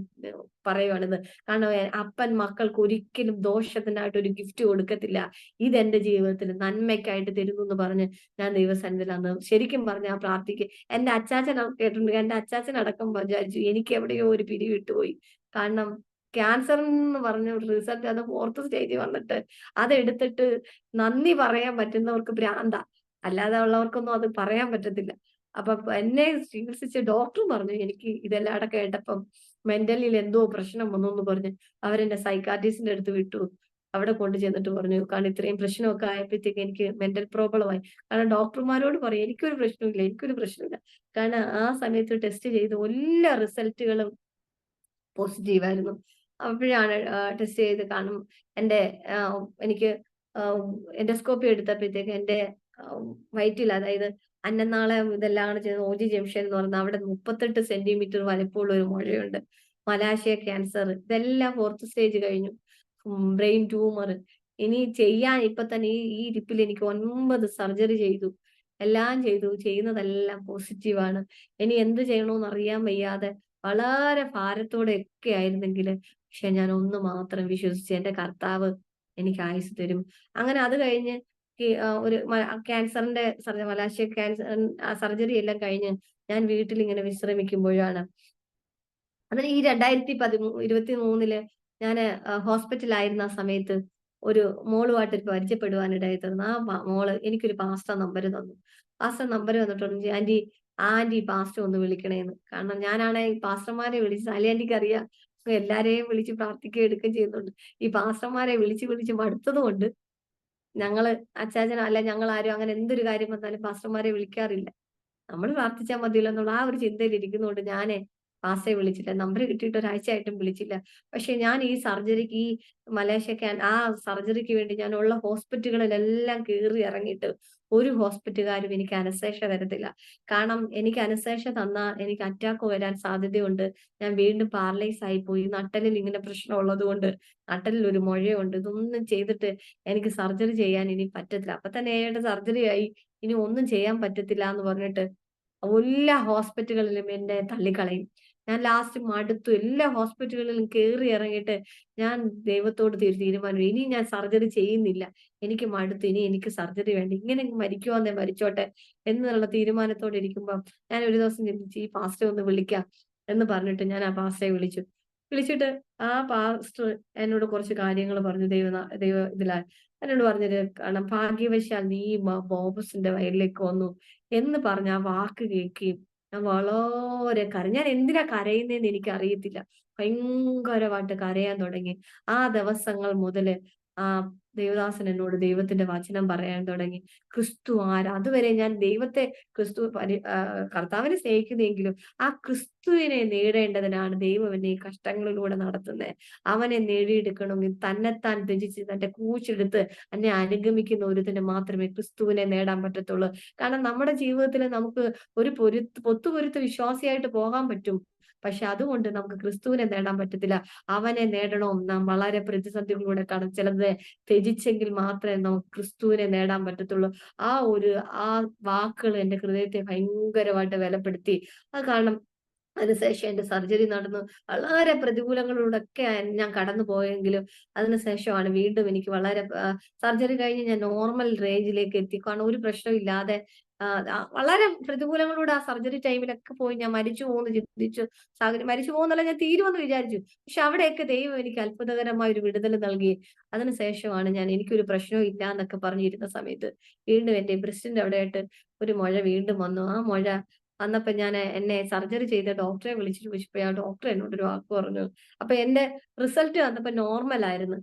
പറയുവാണിത്. കാരണം അപ്പൻ മക്കൾക്ക് ഒരിക്കലും ദോഷത്തിനായിട്ട് ഒരു ഗിഫ്റ്റ് കൊടുക്കത്തില്ല. ഇതെന്റെ ജീവിതത്തിൽ നന്മയ്ക്കായിട്ട് തരുന്നു എന്ന് പറഞ്ഞ് ഞാൻ ദൈവസന്നിധിയിൽ അന്ന് ശരിക്കും പറഞ്ഞാ പ്രാർത്ഥിക്കുക. എന്റെ അച്ചാച്ചൻ കേട്ടിട്ടുണ്ട്. എന്റെ അച്ചാച്ചൻ അടക്കം വിചാരിച്ചു എനിക്ക് എവിടെയോ ഒരു പിടി വിട്ടുപോയി. കാരണം ക്യാൻസർ എന്ന് പറഞ്ഞ ഒരു റിസൾട്ട് അത് 4th സ്റ്റേജ് വന്നിട്ട് അതെടുത്തിട്ട് നന്ദി പറയാൻ പറ്റുന്നവർക്ക് ഭ്രാന്താ. അല്ലാതെ ഉള്ളവർക്കൊന്നും അത് പറയാൻ പറ്റത്തില്ല. അപ്പൊ എന്നെ ചികിത്സിച്ച ഡോക്ടർ പറഞ്ഞു എനിക്ക് ഇതെല്ലാം അവിടെ കേട്ടപ്പം മെന്റലിൽ എന്തോ പ്രശ്നം വന്നുന്ന് പറഞ്ഞ് അവരെന്നെ സൈക്കാട്രിസ്റ്റിന്റെ അടുത്ത് വിട്ടു. അവിടെ കൊണ്ട് ചെന്നിട്ട് പറഞ്ഞു, കാരണം ഇത്രയും പ്രശ്നമൊക്കെ ആയപ്പോഴത്തേക്ക് എനിക്ക് മെന്റൽ പ്രോബ്ലം ആയി. കാരണം ഡോക്ടർമാരോട് പറയും എനിക്കൊരു പ്രശ്നമില്ല, എനിക്കൊരു പ്രശ്നമില്ല. കാരണം ആ സമയത്ത് ടെസ്റ്റ് ചെയ്ത എല്ലാ റിസൾട്ടുകളും പോസിറ്റീവ് ആയിരുന്നു. അപ്പോഴാണ് ടെസ്റ്റ് ചെയ്ത് കാണും എന്റെ എനിക്ക് എൻഡോസ്കോപ്പി എടുത്തപ്പോഴത്തേക്ക് എന്റെ വയറ്റിൽ, അതായത് അന്നനാളം ഇതെല്ലാം കൂടെ ചേർന്ന് ഓജി ജംഗ്ഷൻ എന്ന് പറയുന്ന അവിടെ 38 സെന്റിമീറ്റർ വലിപ്പമുള്ള ഒരു മുഴയുണ്ട്. മലാശയ ക്യാൻസർ ഇതെല്ലാം 4th സ്റ്റേജ് കഴിഞ്ഞു. Brain tumour. ഇനി ചെയ്യാൻ ഇപ്പൊ തന്നെ ഈ ഇരിപ്പിൽ എനിക്ക് 9 സർജറി ചെയ്തു. എല്ലാം ചെയ്തു. ചെയ്യുന്നതെല്ലാം പോസിറ്റീവ് ആണ്. ഇനി എന്ത് ചെയ്യണോന്ന് അറിയാൻ വയ്യാതെ വളരെ ഭാരത്തോടെയൊക്കെ ആയിരുന്നെങ്കില്, പക്ഷെ ഞാൻ ഒന്ന് മാത്രം വിശ്വസിച്ചു: എന്റെ കർത്താവ് എനിക്ക് ആയുസ്സ് തരും. അങ്ങനെ അത് കഴിഞ്ഞ് ഒരു ക്യാൻസറിന്റെ മലാശയ ക്യാൻസർ സർജറി എല്ലാം കഴിഞ്ഞ് ഞാൻ വീട്ടിൽ ഇങ്ങനെ വിശ്രമിക്കുമ്പോഴാണ്, അതിന് ഈ 2023 ഞാന് ഹോസ്പിറ്റലായിരുന്ന ആ സമയത്ത് ഒരു മോളുമായിട്ട് പരിചയപ്പെടുവാനിടയായി തീർന്നു. ആ മോള് എനിക്കൊരു പാസ്റ്റർ നമ്പർ തന്നു. പാസ്റ്റർ നമ്പർ തന്നിട്ട് പറഞ്ഞു: ആന്റി പാസ്റ്റർ ഒന്ന് വിളിക്കണേന്ന്. കാരണം ഞാനാണെ ഈ പാസ്റ്റർമാരെ വിളിച്ച് സാലി ആന്റിക്ക് അറിയാം എല്ലാരെയും വിളിച്ച് പ്രാർത്ഥിക്കുകയും എടുക്കുകയും ചെയ്യുന്നുണ്ട്. ഈ പാസ്റ്റർമാരെ വിളിച്ച് വിളിച്ച് മടുത്തത് കൊണ്ട് ഞങ്ങള് അച്ചാച്ചൻ അല്ല ഞങ്ങളാരും അങ്ങനെ എന്തൊരു കാര്യം വന്നാലും പാസ്റ്റർമാരെ വിളിക്കാറില്ല. നമ്മള് പ്രാർത്ഥിച്ചാ മതിയല്ലോ എന്നുള്ള ആ ഒരു ചിന്തയിൽ ഇരിക്കുന്നതുകൊണ്ട് ഞാനേ പാസ്റ്ററെ വിളിച്ചില്ല. നമ്പർ കിട്ടിയിട്ട് ഒരാഴ്ചയായിട്ടും വിളിച്ചില്ല. പക്ഷെ ഞാൻ ഈ സർജറിക്ക്, ഈ ആ സർജറിക്ക് വേണ്ടി ഞാൻ ഉള്ള ഹോസ്പിറ്റലുകളിലെല്ലാം കേറി ഇറങ്ങിയിട്ട് ഒരു ഹോസ്പിറ്റലുകാരും എനിക്ക് അനസ്തേഷ്യ തരത്തില്ല. കാരണം എനിക്ക് അനസ്തേഷ്യ തന്നാ എനിക്ക് അറ്റാക്ക് വരാൻ സാധ്യതയുണ്ട്. ഞാൻ വീണ്ടും പാരലൈസ് ആയി പോയി. നട്ടെല്ലിൽ ഇങ്ങനെ പ്രശ്നം ഉള്ളതുകൊണ്ട്, നട്ടെല്ലിൽ ഒരു മുഴയുണ്ട്. ഇതൊന്നും ചെയ്തിട്ട് എനിക്ക് സർജറി ചെയ്യാൻ ഇനി പറ്റത്തില്ല. അപ്പൊ തന്നെ 7 സർജറി ആയി. ഇനി ഒന്നും ചെയ്യാൻ പറ്റത്തില്ല എന്ന് പറഞ്ഞിട്ട് എല്ലാ ഹോസ്പിറ്റലുകളിലും എന്നെ തള്ളിക്കളയും. ഞാൻ ലാസ്റ്റ് മടുത്തു. എല്ലാ ഹോസ്പിറ്റലുകളിലും കേറി ഇറങ്ങിയിട്ട് ഞാൻ ദൈവത്തോട് തീരുമാനം: ഇനി ഞാൻ സർജറി ചെയ്യുന്നില്ല. എനിക്ക് മടുത്തു. ഇനി എനിക്ക് സർജറി വേണ്ട. ഇങ്ങനെ മരിക്കുവാന്നേ മരിച്ചോട്ടെ എന്നുള്ള തീരുമാനത്തോടെ ഇരിക്കുമ്പം ഞാൻ ഒരു ദിവസം ചിന്തിച്ചു: ഈ പാസ്റ്ററെ ഒന്ന് വിളിക്കാം എന്ന് പറഞ്ഞിട്ട് ഞാൻ ആ പാസ്റ്ററെ വിളിച്ചു. വിളിച്ചിട്ട് ആ പാസ്റ്റർ എന്നോട് കുറച്ച് കാര്യങ്ങൾ പറഞ്ഞു. ദൈവ ഇതിലാ എന്നോട് പറഞ്ഞത്: കാരണം ഭാഗ്യവശാൽ നീ ബോബസിന്റെ വയലിലേക്ക് വന്നു എന്ന് പറഞ്ഞ ആ വാക്ക് കേൾക്കുകയും ഞാൻ വളരെ ഞാൻ എന്തിനാ കരയുന്നേന്ന് എനിക്കറിയത്തില്ല. ഭയങ്കരമായിട്ട് കരയാൻ തുടങ്ങി. ആ ദിവസങ്ങൾ മുതല് ആ ദേവദാസൻ എന്നോട് ദൈവത്തിന്റെ വചനം പറയാൻ തുടങ്ങി. ക്രിസ്തു ആരാ? അതുവരെ ഞാൻ ദൈവത്തെ, കർത്താവിനെ സ്നേഹിക്കുന്നെങ്കിലും ആ ക്രിസ്തുവിനെ നേടേണ്ടതിനാണ് ദൈവം എന്നെ ഈ കഷ്ടങ്ങളിലൂടെ നടത്തുന്നത്. അവനെ നേടിയെടുക്കണമെങ്കിൽ തന്നെത്താൻ ത്യജിച്ച് തന്റെ ക്രൂശെടുത്ത് എന്നെ അനുഗമിക്കുന്ന ഒരുത്തന് മാത്രമേ ക്രിസ്തുവിനെ നേടാൻ പറ്റത്തുള്ളൂ. കാരണം നമ്മുടെ ജീവിതത്തിൽ നമുക്ക് ഒരു പൊത്തുപൊരുത്ത് വിശ്വാസിയായിട്ട് പോകാൻ പറ്റും. പക്ഷെ അതുകൊണ്ട് നമുക്ക് ക്രിസ്തുവിനെ നേടാൻ പറ്റത്തില്ല. അവനെ നേടണം. നാം വളരെ പ്രതിസന്ധികളിലൂടെ ചിലത് ത്യജിച്ചെങ്കിൽ മാത്രമേ നമുക്ക് ക്രിസ്തുവിനെ നേടാൻ പറ്റത്തുള്ളൂ. ആ വാക്കുകൾ എന്റെ ഹൃദയത്തെ ഭയങ്കരമായിട്ട് ബലപ്പെടുത്തി. അത് കാരണം അതിനുശേഷം എന്റെ സർജറി നടന്നു. വളരെ പ്രതികൂലങ്ങളിലൂടെയൊക്കെ ഞാൻ കടന്നു പോയെങ്കിലും അതിനുശേഷമാണ് വീണ്ടും എനിക്ക് വളരെ സർജറി കഴിഞ്ഞ് ഞാൻ നോർമൽ റേഞ്ചിലേക്ക് എത്തി. കാരണം ഒരു പ്രശ്നമില്ലാതെ വളരെ പ്രതികൂലങ്ങളിലൂടെ ആ സർജറി ടൈമിലൊക്കെ പോയി ഞാൻ മരിച്ചു പോകുമെന്ന് ചിന്തിച്ചു. മരിച്ചു പോകുന്നല്ല, ഞാൻ തീരുമെന്ന് വിചാരിച്ചു. പക്ഷെ അവിടെയൊക്കെ ദൈവം എനിക്ക് അത്ഭുതകരമായ ഒരു വിടുതൽ നൽകി. അതിനുശേഷമാണ് ഞാൻ എനിക്കൊരു പ്രശ്നവും ഇല്ല എന്നൊക്കെ പറഞ്ഞിരുന്ന സമയത്ത് വീണ്ടും എന്റെ ബ്രസ്റ്റിന്റെ അവിടെയായിട്ട് ഒരു മുഴ വീണ്ടും വന്നു. ആ മുഴ വന്നപ്പോ ഞാൻ എന്നെ സർജറി ചെയ്ത ഡോക്ടറെ വിളിച്ച് ചോദിച്ചപ്പോ ആ ഡോക്ടർ എന്നോടൊരു വാക്ക് പറഞ്ഞു. അപ്പൊ എന്റെ റിസൾട്ട് വന്നപ്പോ നോർമൽ ആയിരുന്നു.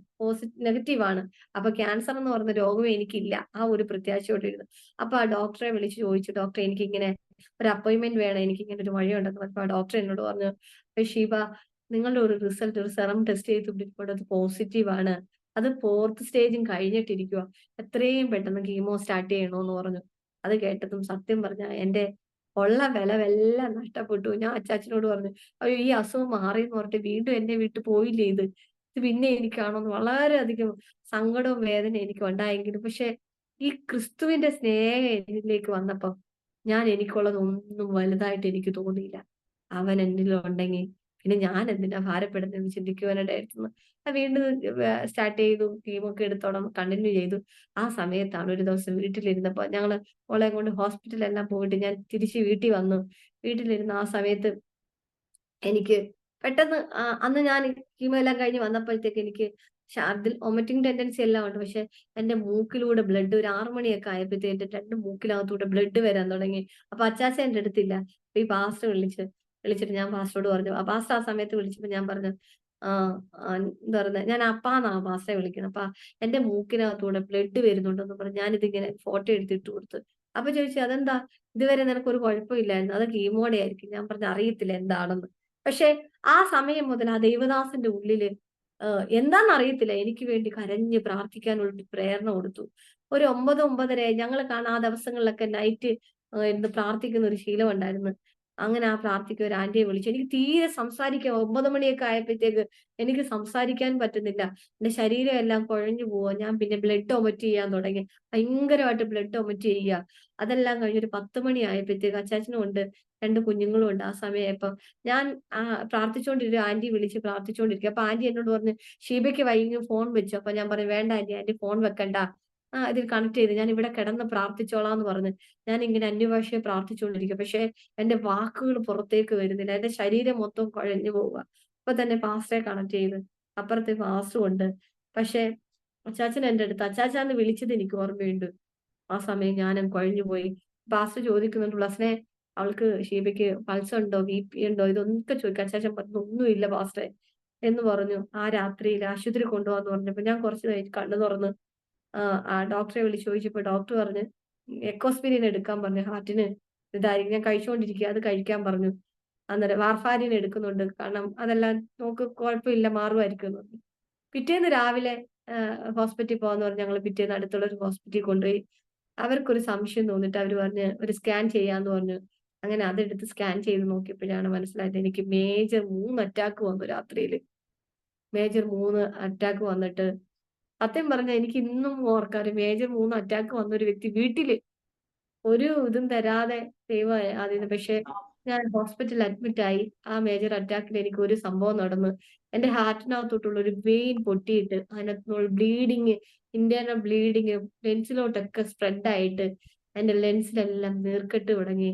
നെഗറ്റീവ് ആണ്. അപ്പൊ ക്യാൻസർ എന്ന് പറയുന്ന രോഗം എനിക്കില്ല. ആ ഒരു പ്രത്യാശയോടിരുന്നു. അപ്പൊ ആ ഡോക്ടറെ വിളിച്ച് ചോദിച്ചു, ഡോക്ടറെ എനിക്കിങ്ങനെ ഒരു അപ്പോയിന്റ്മെന്റ് വേണം. എനിക്കിങ്ങനെ ഒരു വഴിയുണ്ടെന്ന് പറഞ്ഞപ്പോ ആ ഡോക്ടർ എന്നോട് പറഞ്ഞു, ഷീബ, നിങ്ങളുടെ ഒരു റിസൾട്ട് ഒരു സെറം ടെസ്റ്റ് ചെയ്ത് അത് പോസിറ്റീവ് ആണ്. അത് 4th സ്റ്റേജും കഴിഞ്ഞിട്ടിരിക്കുക. എത്രയും പെട്ടെന്ന് കീമോ സ്റ്റാർട്ട് ചെയ്യണമെന്ന് പറഞ്ഞു. അത് കേട്ടതും സത്യം പറഞ്ഞാ എന്റെ ഉള്ള ബലമെല്ലാം നഷ്ടപ്പെട്ടു. ഞാൻ അച്ചാച്ചനോട് പറഞ്ഞു, അയ്യോ ഈ അസുഖം മാറിയെന്ന് പറഞ്ഞിട്ട് വീണ്ടും എന്നെ വിട്ടു പോയില്ലേ ഇത്. ഇത് പിന്നെ എനിക്കാണോന്ന് വളരെയധികം സങ്കടവും വേദനയും എനിക്ക് ഉണ്ടായെങ്കിലും പക്ഷെ ഈ ക്രിസ്തുവിന്റെ സ്നേഹം എന്നിലേക്ക് വന്നപ്പം ഞാൻ എനിക്കുള്ളതൊന്നും വലുതായിട്ട് എനിക്ക് തോന്നിയില്ല. അവൻ എന്നിലുണ്ടെങ്കിൽ പിന്നെ ഞാൻ എന്തിനാ ഭാരപ്പെടുന്നതെന്ന് ചിന്തിക്കുവാനിടയായിരുന്നു. വീണ്ടും സ്റ്റാർട്ട് ചെയ്തു. കീമോക്കെ എടുത്തോളം കണ്ടിന്യൂ ചെയ്തു. ആ സമയത്താണ് ഒരു ദിവസം വീട്ടിലിരുന്നപ്പോ ഞങ്ങള് മോളെയും കൊണ്ട് ഹോസ്പിറ്റലെല്ലാം പോയിട്ട് ഞാൻ തിരിച്ച് വീട്ടിൽ വന്നു. വീട്ടിലിരുന്ന ആ സമയത്ത് എനിക്ക് പെട്ടെന്ന് അന്ന് ഞാൻ കീമോ എല്ലാം കഴിഞ്ഞ് വന്നപ്പോഴത്തേക്ക് എനിക്ക് വൊമിറ്റിംഗ് ടെൻഡൻസി എല്ലാം ഉണ്ട്. പക്ഷെ എന്റെ മൂക്കിലൂടെ ബ്ലഡ് ഒരു 6 മണിയൊക്കെ ആയപ്പോഴത്തേക്ക് എന്റെ 2 മൂക്കിനകത്തൂടെ ബ്ലഡ് വരാൻ തുടങ്ങി. അപ്പൊ അച്ചാച്ചൻ എന്റെ അടുത്തില്ല. അപ്പൊ ഈ പാസ്റ്റർ വിളിച്ചിട്ട് ഞാൻ പാസ്റ്ററോട് പറഞ്ഞു. ആ പാസ്റ്റർ ആ സമയത്ത് വിളിച്ചപ്പോ ഞാൻ പറഞ്ഞു, ആ എന്താ പറയുന്നത്, ഞാൻ അപ്പാന്നാ പാസ്റ്ററെ വിളിക്കുന്നത്. അപ്പൊ എന്റെ മൂക്കിനകത്തൂടെ ബ്ലഡ് വരുന്നുണ്ടെന്ന് പറഞ്ഞു. ഞാനിതിങ്ങനെ ഫോട്ടോ എടുത്തിട്ട് കൊടുത്തു. അപ്പൊ ചോദിച്ചു, അതെന്താ ഇതുവരെ നിനക്കൊരു കുഴപ്പമില്ലായിരുന്നു, അത് കീമോടെ ആയിരിക്കും. ഞാൻ പറഞ്ഞു അറിയത്തില്ല എന്താണെന്ന്. പക്ഷെ ആ സമയം മുതൽ ആ ദൈവദാസന്റെ ഉള്ളില് എന്താന്നറിയത്തില്ല എനിക്ക് വേണ്ടി കരഞ്ഞ് പ്രാർത്ഥിക്കാനുള്ള ഒരു പ്രേരണ കൊടുത്തു. ഒരു 9, 9:30 ഞങ്ങള് കാണാ ആ ദിവസങ്ങളിലൊക്കെ നൈറ്റ് ഇരുന്ന് പ്രാർത്ഥിക്കുന്ന ഒരു ശീലം ഉണ്ടായിരുന്നു. അങ്ങനെ ആ പ്രാർത്ഥിക്കുന്ന ഒരു ആന്റിയെ വിളിച്ചു. എനിക്ക് തീരെ സംസാരിക്കാൻ 9 മണിയൊക്കെ ആയപ്പോഴത്തേക്ക് എനിക്ക് സംസാരിക്കാൻ പറ്റുന്നില്ല. എന്റെ ശരീരം എല്ലാം കുഴഞ്ഞു പോവാ. ഞാൻ പിന്നെ ബ്ലഡ് വൊമിറ്റ് ചെയ്യാൻ തുടങ്ങി. ഭയങ്കരമായിട്ട് ബ്ലഡ് വൊമിറ്റ് ചെയ്യുക. അതെല്ലാം കഴിഞ്ഞ് ഒരു 10 മണി ആയപ്പോഴത്തേക്ക് അച്ചാച്ചനും ഉണ്ട്, 2 കുഞ്ഞുങ്ങളും ഉണ്ട്. ആ സമയമായപ്പം ഞാൻ പ്രാർത്ഥിച്ചുകൊണ്ടിരിക്കുക. ആന്റി വിളിച്ച് പ്രാർത്ഥിച്ചുകൊണ്ടിരിക്കുക. അപ്പൊ ആന്റി എന്നോട് പറഞ്ഞു, ഷീബയ്ക്ക് വൈകി ഫോൺ വെച്ചു. അപ്പൊ ഞാൻ പറഞ്ഞു, വേണ്ട ആന്റി, ആന്റി ഫോൺ വെക്കണ്ട. ഇതിൽ കണക്ട് ചെയ്ത് ഞാൻ ഇവിടെ കിടന്ന് പ്രാർത്ഥിച്ചോളാം എന്ന് പറഞ്ഞു. ഞാൻ ഇങ്ങനെ അന്യഭാഷയെ പ്രാർത്ഥിച്ചുകൊണ്ടിരിക്കുക. പക്ഷെ എന്റെ വാക്കുകൾ പുറത്തേക്ക് വരുന്നില്ല. എന്റെ ശരീരം മൊത്തം കുഴഞ്ഞു പോവുക. അപ്പൊ തന്നെ പാസ്റ്ററെ കണക്ട് ചെയ്ത് അപ്പുറത്തെ പാസ്റ്ററും ഉണ്ട്. പക്ഷെ അച്ചാച്ചൻ എന്റെ അടുത്ത് അച്ചാച്ചാന്ന് വിളിച്ചത് എനിക്ക് ഓർമ്മയുണ്ട്. ആ സമയം ഞാനങ്ങ് കുഴഞ്ഞു പോയി. പാസ്റ്റർ ചോദിക്കുന്നുണ്ട്, പ്ലസിനെ അവൾക്ക് ഷീബയ്ക്ക് പൾസ് ഉണ്ടോ, ബിപി ഉണ്ടോ, ഇതൊക്കെ ചോദിക്കും. അച്ചാച്ചൻ പറഞ്ഞു ഒന്നുമില്ല പാസ്റ്ററെ എന്ന് പറഞ്ഞു. ആ രാത്രിയിൽ ആശുപത്രി കൊണ്ടുപോകാന്ന് പറഞ്ഞപ്പോ ഞാൻ കുറച്ച് കഴിഞ്ഞ് കണ്ണു തുറന്ന് ഡോക്ടറെ വിളിച്ച് ചോദിച്ചപ്പോ ഡോക്ടർ പറഞ്ഞ് എക്കോസ്പിരിൻ എടുക്കാൻ പറഞ്ഞു. ഹാർട്ടിന് ഇതായിരിക്കും. ഞാൻ കഴിച്ചുകൊണ്ടിരിക്കുക, അത് കഴിക്കാൻ പറഞ്ഞു. അന്നേരം വാർഫാരിൻ എടുക്കുന്നുണ്ട്, കാരണം അതെല്ലാം നമുക്ക് കുഴപ്പമില്ല, മാറുമായിരിക്കും എന്ന് പറഞ്ഞു. പിറ്റേന്ന് രാവിലെ ഹോസ്പിറ്റലിൽ പോകാന്ന് പറഞ്ഞ് ഞങ്ങൾ പിറ്റേന്ന് അടുത്തുള്ള ഒരു ഹോസ്പിറ്റലിൽ കൊണ്ടുപോയി. അവർക്കൊരു സംശയം തോന്നിട്ട് അവര് പറഞ്ഞ് ഒരു സ്കാൻ ചെയ്യാന്ന് പറഞ്ഞു. അങ്ങനെ അതെടുത്ത് സ്കാൻ ചെയ്ത് നോക്കിയപ്പോഴാണ് മനസ്സിലായത് എനിക്ക് മേജർ 3 അറ്റാക്ക് വന്നു രാത്രിയില്. മേജർ 3 അറ്റാക്ക് വന്നിട്ട് സത്യം പറഞ്ഞാ എനിക്ക് ഇന്നും ഓർക്കാം. ഒരു മേജർ 3 അറ്റാക്ക് വന്ന ഒരു വ്യക്തി വീട്ടില് ഒരു ഇതും തരാതെ ദൈവം അതിന്. പക്ഷെ ഞാൻ ഹോസ്പിറ്റലിൽ അഡ്മിറ്റ് ആയി. ആ മേജർ അറ്റാക്കിൽ എനിക്ക് ഒരു സംഭവം നടന്നു. എന്റെ ഹാർട്ടിനകത്തോട്ടുള്ള ഒരു വെയിൻ പൊട്ടിയിട്ട് അതിനകത്തുള്ള ബ്ലീഡിങ്, ഇന്റേണൽ ബ്ലീഡിങ് ലെൻസിലോട്ടൊക്കെ സ്പ്രെഡ് ആയിട്ട് എന്റെ ലെൻസിലെല്ലാം നീർക്കെട്ട് തുടങ്ങി.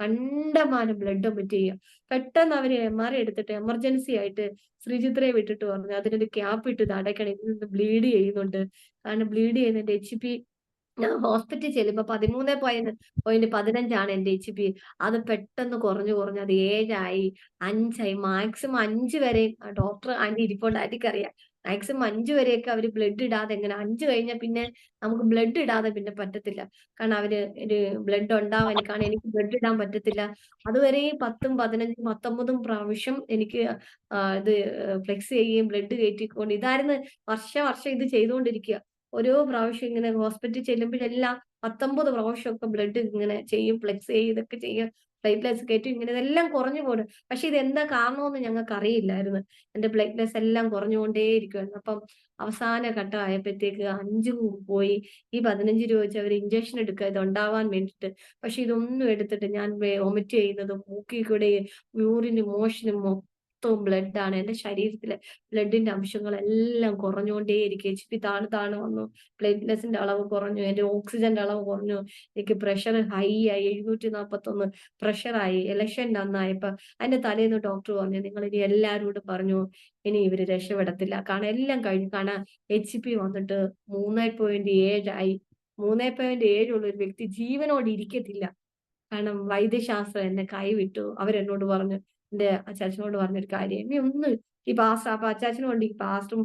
കണ്ടമാനം ബ്ലഡ് വൊമിറ്റ് ചെയ്യുക. പെട്ടെന്ന് അവര് MRI എടുത്തിട്ട് എമർജൻസി ആയിട്ട് ശ്രീചിത്രയെ വിട്ടിട്ട് പറഞ്ഞു അതിനൊരു ക്യാപ്പ് ഇട്ട് ഇത് അടയ്ക്കണം, ഇതിൽ നിന്ന് ബ്ലീഡ് ചെയ്യുന്നുണ്ട്. കാരണം ബ്ലീഡ് ചെയ്യുന്നതിന്റെ HP ഞാൻ ഹോസ്പിറ്റലിൽ ചെല്ലുമ്പോ 13.15 എന്റെ HP. അത് പെട്ടെന്ന് കുറഞ്ഞ് അത് 7 ആയി, 5 ആയി. മാക്സിമം 5 വരെ ഡോക്ടർ ആന്റി ഇരിപ്പുണ്ട്. ആന്റിക്കറിയാം. മാക്സിമം 5 വരെയൊക്കെ അവര് ബ്ലഡ് ഇടാതെ എങ്ങനെ 5 കഴിഞ്ഞാൽ പിന്നെ നമുക്ക് ബ്ലഡ് ഇടാതെ പിന്നെ പറ്റത്തില്ല. കാരണം അവര് ഒരു ബ്ലഡ് ഉണ്ടാവാൻ, കാരണം എനിക്ക് ബ്ലഡ് ഇടാൻ പറ്റത്തില്ല. അതുവരെ 10ഉം 15ഉം 19ഉം പ്രാവശ്യം എനിക്ക് ഇത് ഫ്ലെക്സ് ചെയ്യുകയും ബ്ലഡ് കയറ്റിക്കൊണ്ട് ഇതായിരുന്നു വർഷം ഇത് ചെയ്തുകൊണ്ടിരിക്കുക. ഓരോ പ്രാവശ്യം ഇങ്ങനെ ഹോസ്പിറ്റലിൽ ചെല്ലുമ്പോഴെല്ലാം 19 പ്രാവശ്യമൊക്കെ ബ്ലഡ് ഇങ്ങനെ ചെയ്യും, ഫ്ലെക്സ് ചെയ്യും, ഇതൊക്കെ ചെയ്യും, പ്ലേറ്റ്ലെറ്റ്സ് കയറ്റും, ഇങ്ങനെ ഇതെല്ലാം കുറഞ്ഞു പോണ്. പക്ഷെ ഇതെന്താ കാരണമെന്ന് ഞങ്ങൾക്ക് അറിയില്ലായിരുന്നു. എന്റെ പ്ലേറ്റ്ലെറ്റ്സ് എല്ലാം കുറഞ്ഞുകൊണ്ടേയിരിക്കുവായിരുന്നു. അപ്പം അവസാന ഘട്ടം ആയപ്പോഴത്തേക്ക് 5 പോയി. ഈ 15 രൂപ വെച്ച് അവർ ഇഞ്ചക്ഷൻ എടുക്കുക ഇത് ഉണ്ടാവാൻ വേണ്ടിയിട്ട്. പക്ഷെ ഇതൊന്നും എടുത്തിട്ട് ഞാൻ വൊമിറ്റ് ചെയ്യുന്നതും മൂക്കിൽ കൂടെ യൂറിനും മോഷനും മൊത്തവും ബ്ലഡ് ആണ്. എന്റെ ശരീരത്തിലെ ബ്ലഡിന്റെ അംശങ്ങളെല്ലാം കുറഞ്ഞുകൊണ്ടേയിരിക്കും. HP താണ് വന്നു. പ്ലേറ്റ്ലെറ്റ്സിന്റെ അളവ് കുറഞ്ഞു. എന്റെ ഓക്സിജന്റെ അളവ് കുറഞ്ഞു. എനിക്ക് പ്രഷർ ഹൈ ആയി. 741 പ്രഷറായി. ഇലക്ഷന്റെ അന്നായപ്പോ അതിന്റെ തലേന്ന് ഡോക്ടർ പറഞ്ഞു നിങ്ങൾ ഇനി എല്ലാരോടും പറഞ്ഞു ഇനി ഇവര് രക്ഷപ്പെടത്തില്ല. കാരണം എല്ലാം കഴിഞ്ഞു. കാരണം HP വന്നിട്ട് 3.7 ആയി. 3.7 ഉള്ള ഒരു വ്യക്തി ജീവനോടെ ഇരിക്കത്തില്ല. കാരണം വൈദ്യശാസ്ത്രം എന്നെ കൈവിട്ടു. അവരെന്നോട് പറഞ്ഞു, എന്റെ അച്ചാച്ചനോട് പറഞ്ഞൊരു കാര്യം, "നീ ഒന്ന് ഈ പാസ്റ്റർ", അപ്പൊ അച്ചാച്ചനും ഉണ്ട്, ഈ പാസ്റ്ററും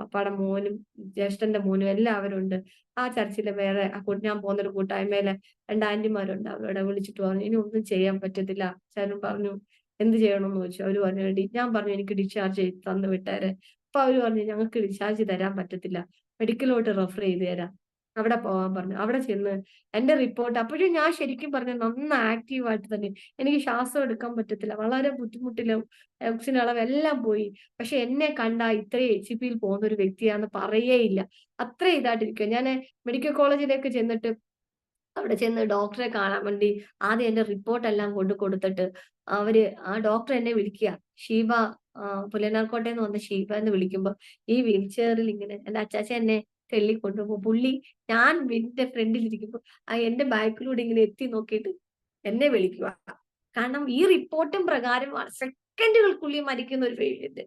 അപ്പാടെ മോനും ജ്യേഷ്ഠന്റെ മോനും എല്ലാവരും ഉണ്ട്. ആ ചർച്ചിലെ വേറെ ഞാൻ പോകുന്നൊരു കൂട്ടായ്മയിലെ 2 ആന്റിമാരുണ്ട്. അവരോട് വിളിച്ചിട്ട് പറഞ്ഞു, "ഇനി ഒന്നും ചെയ്യാൻ പറ്റത്തില്ല." അച്ചായനും പറഞ്ഞു, "എന്ത് ചെയ്യണമെന്ന്?" ചോദിച്ചു. അവര് പറഞ്ഞു, ഞാൻ പറഞ്ഞു, "എനിക്ക് ഡിസ്ചാർജ് ചെയ്ത് തന്ന് വിട്ടേരെ." അപ്പൊ അവര് പറഞ്ഞു, "ഞങ്ങൾക്ക് ഡിസ്ചാർജ് തരാൻ പറ്റത്തില്ല. മെഡിക്കലോട്ട് റെഫർ ചെയ്ത് തരാം." അവിടെ പോവാൻ പറഞ്ഞു. അവിടെ ചെന്ന് എന്റെ റിപ്പോർട്ട് അപ്പോഴും ഞാൻ ശരിക്കും പറഞ്ഞ നന്ന ആക്റ്റീവ് ആയിട്ട് തന്നെ, എനിക്ക് ശ്വാസം എടുക്കാൻ പറ്റത്തില്ല. വളരെ ബുദ്ധിമുട്ടിലും ഓക്സിജൻ അളവ് എല്ലാം പോയി. പക്ഷെ എന്നെ കണ്ടാ ഇത്രയും HCPയിൽ പോകുന്ന ഒരു വ്യക്തിയാന്ന് പറയേയില്ല. അത്ര ഇതായിട്ടിരിക്കുവാ. ഞാന് മെഡിക്കൽ കോളേജിലേക്ക് ചെന്നിട്ട് അവിടെ ചെന്ന് ഡോക്ടറെ കാണാൻ വേണ്ടി ആദ്യം എന്റെ റിപ്പോർട്ട് എല്ലാം കൊടുത്തിട്ട് ആ ഡോക്ടർ എന്നെ വിളിക്കുക. ഷീബ, പുലയനാർക്കോട്ടേന്ന് വന്ന ഷീബ എന്ന് വിളിക്കുമ്പോ ഈ വീൽ ചെയറിൽ ഇങ്ങനെ എന്റെ അച്ചാച്ചൻ എന്നെ തെള്ളിക്കൊണ്ടുപോ പുള്ളി, ഞാൻ വീടിന്റെ ഫ്രണ്ടിൽ ഇരിക്കുമ്പോ എന്റെ ബാക്കിലൂടെ ഇങ്ങനെ എത്തി നോക്കിയിട്ട് എന്നെ വിളിക്കുക. കാരണം ഈ റിപ്പോർട്ടും പ്രകാരം സെക്കൻഡുകൾക്കുള്ളിൽ മരിക്കുന്ന ഒരു പേഷ്യന്റ്